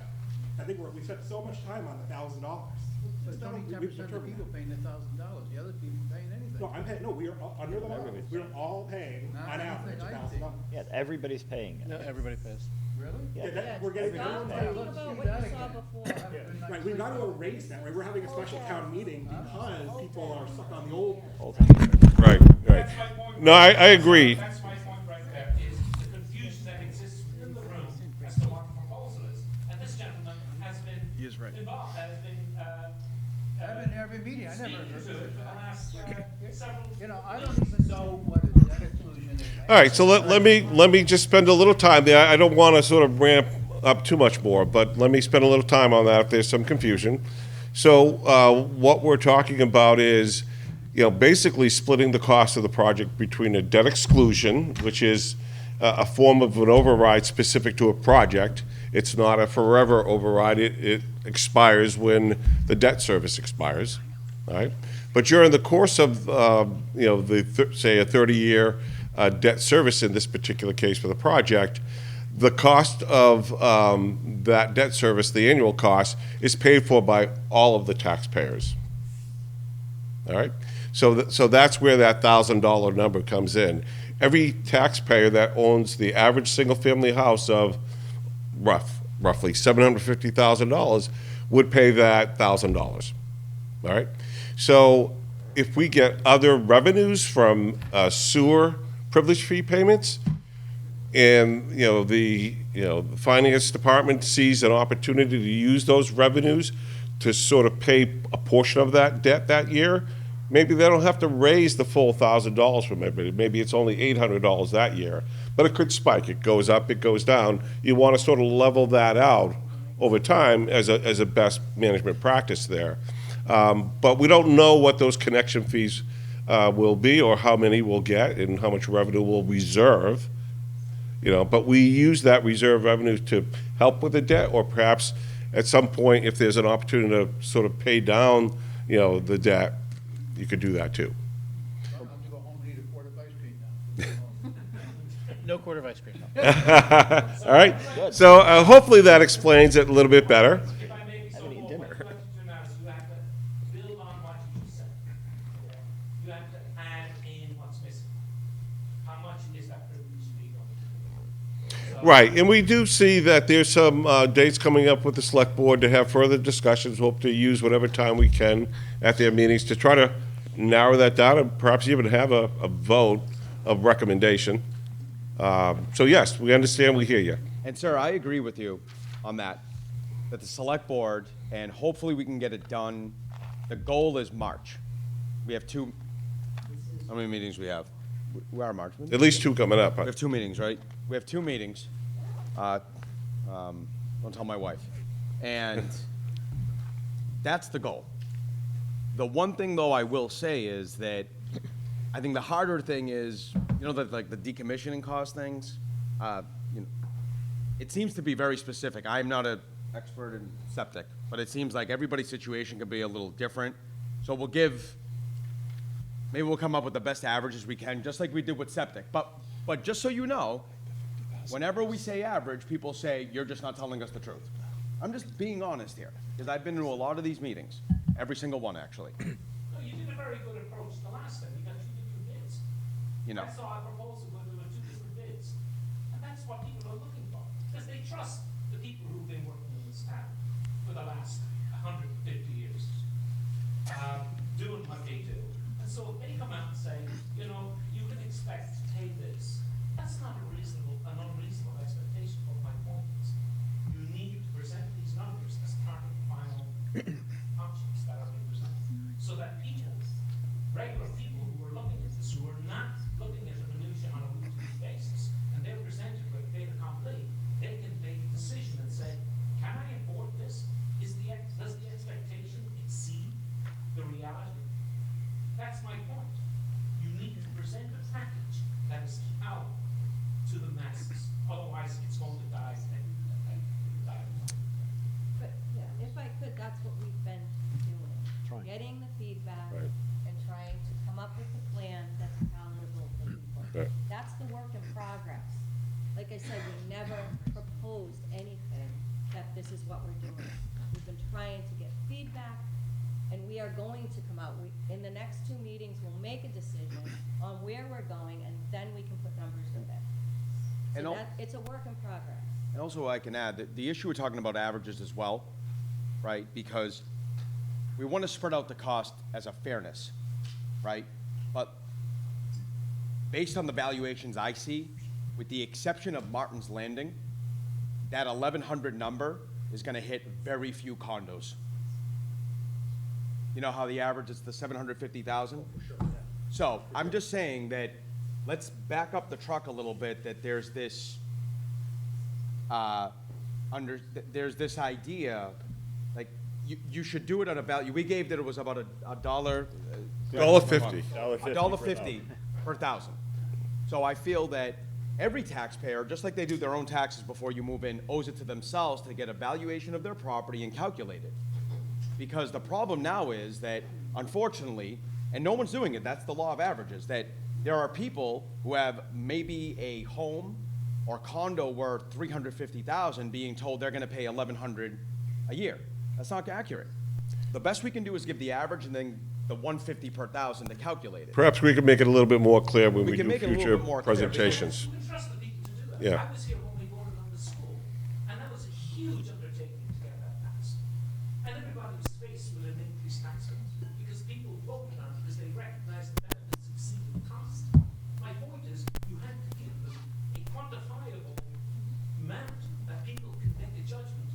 I think we spent so much time on the $1,000. But it's only 10% of the people paying $1,000, the other people paying anything. No, I'm paying, no, we are under the law. We're all paying Not on anything average I $1,000. Yeah, everybody's paying it. No, everybody pays. Really? Yeah, we're getting Stop everyone talking paid. about what you saw before. Right, we've got to erase that, right? We're having a special town meeting because people are stuck on the old. Right, right. No, I agree. That's my point right there, is the confusion that exists within the room as to what the proposal is. And this gentleman has been involved, has been, I've been there every meeting, I never speaking heard to of it it. for the last several. You know, I don't even know what a debt exclusion is. All right, so let me just spend a little time there. I don't want to sort of ramp up too much more, but let me spend a little time on that if there's some confusion. So what we're talking about is, basically splitting the cost of the project between a debt exclusion, which is a form of an override specific to a project. It's not a forever override. It expires when the debt service expires, all right? But during the course of, say a 30-year debt service in this particular case for the project, the cost of that debt service, the annual cost, is paid for by all of the taxpayers, all right? So that's where that $1,000 number comes in. Every taxpayer that owns the average single-family house of roughly $750,000 would pay that $1,000, all right? So if we get other revenues from sewer privilege fee payments, and the finance department sees an opportunity to use those revenues to sort of pay a portion of that debt that year, maybe they don't have to raise the full $1,000 from everybody. Maybe it's only $800 that year, but it could spike. It goes up, it goes down. You want to sort of level that out over time as a best management practice there. But we don't know what those connection fees will be, or how many we'll get, and how much revenue we'll reserve. But we use that reserve revenue to help with the debt, or perhaps at some point, if there's an opportunity to sort of pay down, the debt, you could do that too. I'm going to go home and eat a quart of ice cream now. No quart of ice cream. All right, so hopefully that explains it a little bit better. If I may be so bold, my question now is you have to build on what you just said. You have to add in what's missing. How much is that privilege fee going to be? Right, and we do see that there's some dates coming up with the select board to have further discussions. Hope to use whatever time we can at their meetings to try to narrow that down and perhaps even have a vote of recommendation. So yes, we understand, we hear you. And sir, I agree with you on that the select board, and hopefully we can get it done. The goal is March. We have how many meetings we have? We are March. At least 2 coming up. We have 2 meetings, right? We have 2 meetings. Don't tell my wife. And that's the goal. The one thing, though, I will say is that I think the harder thing is, that like the decommissioning cost things. It seems to be very specific. I'm not an expert in septic, but it seems like everybody's situation can be a little different. So maybe we'll come up with the best averages we can, just like we did with septic. But just so you know, whenever we say average, people say, you're just not telling us the truth. I'm just being honest here, because I've been to a lot of these meetings, every single one, actually. No, you did a very good approach the last time. You got 2 different bids. I saw a proposal where there were 2 different bids. And that's what people are looking for. Because they trust the people who've been working in this town for the last 150 years, doing what they do. And so if they come out and say, you can expect to pay this, that's not an unreasonable expectation. But my point is, you need to present these numbers as part of the final options that are being presented, so that people, regular people who are looking at this, who are not looking at the minutia on a weekly basis, and they're presented with data complete, they can make a decision and say, can I afford this? Does the expectation exceed the reality? That's my point. You need to present a package that is out to the masses. Otherwise, it's going to die. But, yeah, if I could, that's what we've been doing. Getting the feedback and trying to come up with a plan that's palatable for people. Right. That's the work in progress. Like I said, we never proposed anything that this is what we're doing. We've been trying to get feedback, and we are going to come out. In the next 2 meetings, we'll make a decision on where we're going, and then we can put numbers to it. And So it's a work in progress. And also, I can add that the issue we're talking about averages as well, right? Because we want to spread out the cost as a fairness, right? But based on the valuations I see, with the exception of Martin's Landing, that 1,100 number is going to hit very few condos. You know how the average is the 750,000? So I'm just saying that let's back up the truck a little bit, that there's this there's this idea, like you should do it at a value. We gave that it was about a dollar. $1.50. $1.50 per thousand. So I feel that every taxpayer, just like they do their own taxes before you move in, owes it to themselves to get a valuation of their property and calculate it. Because the problem now is that, unfortunately, and no one's doing it, that's the law of averages, that there are people who have maybe a home or condo worth $350,000 being told they're gonna pay $1,100 a year. That's not accurate. The best we can do is give the average and then the $150 per thousand to calculate it. Perhaps we can make it a little bit more clear when We we can do make it a little future bit more clear, because- presentations. We trust the people to do that. Yeah. I was here when we voted on the school, and that was a huge undertaking to get that passed. And everybody was faced with an increased tax rate, because people voted on it because they recognized the benefits exceeding the cost. My point is, you had to give them a quantifiable amount that people can make a judgment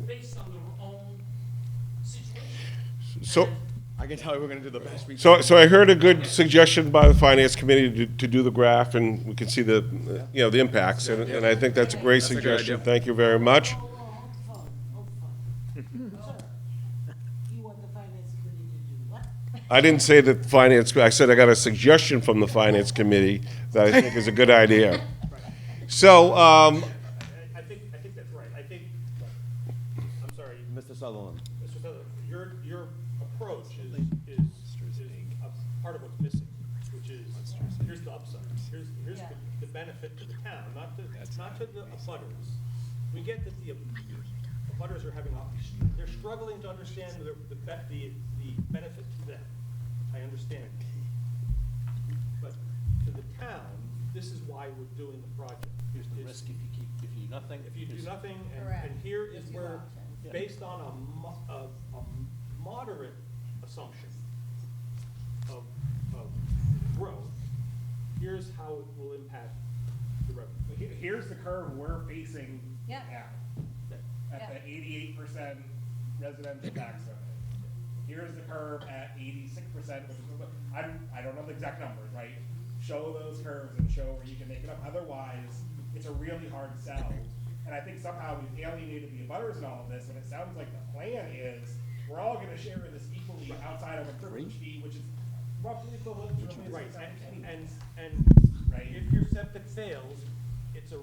based on their own situation. So, I can tell you we're gonna do the best we can. so I heard a good suggestion by the finance committee to do the graph, and we can see the, the impacts, and I think that's a great That's a good suggestion. idea. Thank you very much. Hold on. You want the finance committee to do what? I didn't say that finance, I said I got a suggestion from the finance committee that I think is a good idea. So, I think that's right. I think, I'm sorry, Mr. Sutherland. Mr. Sutherland, your approach is a part of what's missing, which is, here's the upside. Here's the benefit to the town, not to the abutters. We get that the abutters are having, they're struggling to understand the benefit to them. I understand. But to the town, this is why we're doing the project. Here's the risk if you do nothing. If you do nothing, Correct. and here is There's two where, options. based on a moderate assumption of growth, here's how it will impact the revenue. Here's the curve we're facing Yeah. now, Yeah. at the 88% residential tax rate. Here's the curve at 86%, which is, I don't know the exact numbers, right? Show those curves and show where you can make it up. Otherwise, it's a really hard sell. And I think somehow we've alienated the abutters in all of this, when it sounds like the plan is, we're all gonna share in this equally outside of a privilege fee, which is roughly equivalent to a Right, and and right? if your septic fails, it's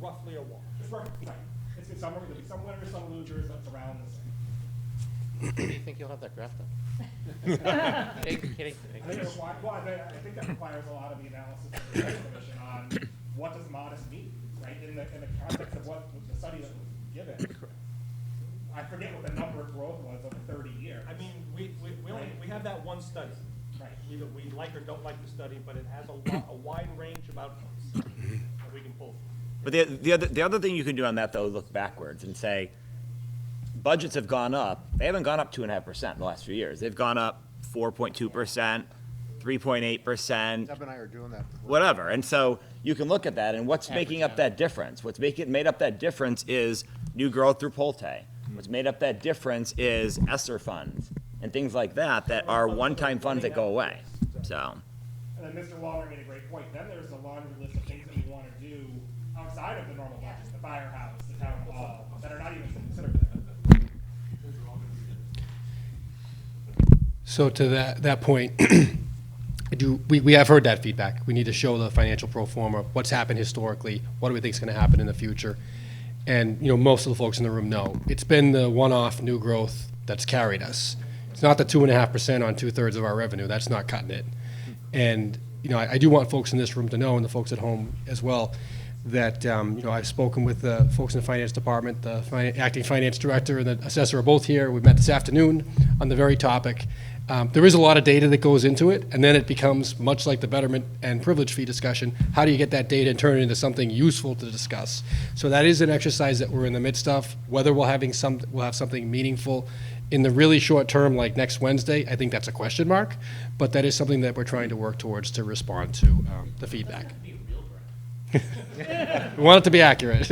roughly a wash. It's right. It's gonna somewhere, there'll be some winners, some losers, that's around the same. When do you think you'll have that graph done? Kidding. I think I think that requires a lot of the analysis of the planning commission on what does modest mean, right? In the context of what the study that was given. I forget what the number of growth was over 30 years. I mean, we have that one study. Right. Either we like or don't like the study, but it has a wide range of outcomes that we can pull. But the other thing you can do on that, though, is look backwards and say, budgets have gone up. They haven't gone up 2.5% in the last few years. They've gone up 4.2%, 3.8%. Deb and I are doing that. Whatever. And so you can look at that, and what's making up that difference? What's made up that difference is new growth through Pulte. What's made up that difference is ESSER funds and things like that that are one-time funds that go away. So. And then Mr. Waller made a great point. Then there's a laundry list of things that we want to do outside of the normal budget, the firehouse, the town hall, that are not even considered. So to that point, we have heard that feedback. We need to show the financial pro forma, what's happened historically, what do we think is going to happen in the future. And, most of the folks in the room know, it's been the one-off new growth that's carried us. It's not the 2.5% on 2/3 of our revenue. That's not cutting it. And, I do want folks in this room to know, and the folks at home as well, that, I've spoken with the folks in the finance department, the acting finance director and the assessor are both here. We met this afternoon on the very topic. There is a lot of data that goes into it, and then it becomes much like the betterment and privilege fee discussion. How do you get that data and turn it into something useful to discuss? So that is an exercise that we're in the midst of. Whether we'll have something meaningful in the really short term, like next Wednesday, I think that's a question mark. But that is something that we're trying to work towards to respond to the feedback. We want it to be accurate.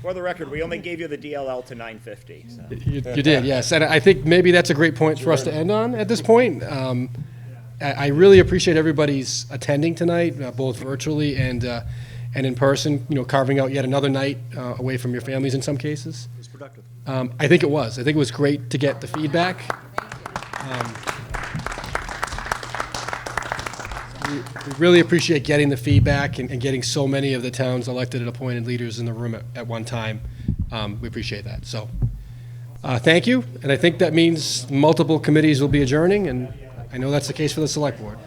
For the record, we only gave you the DLL to 950. So. You did, yes. And I think maybe that's a great point for us to end on at this point. I really appreciate everybody's attending tonight, both virtually and in person, carving out yet another night away from your families in some cases. It was productive. I think it was. I think it was great to get the feedback. We really appreciate getting the feedback and getting so many of the town's elected and appointed leaders in the room at one time. We appreciate that. So, thank you. And I think that means multiple committees will be adjourning, and I know that's the case for the select board.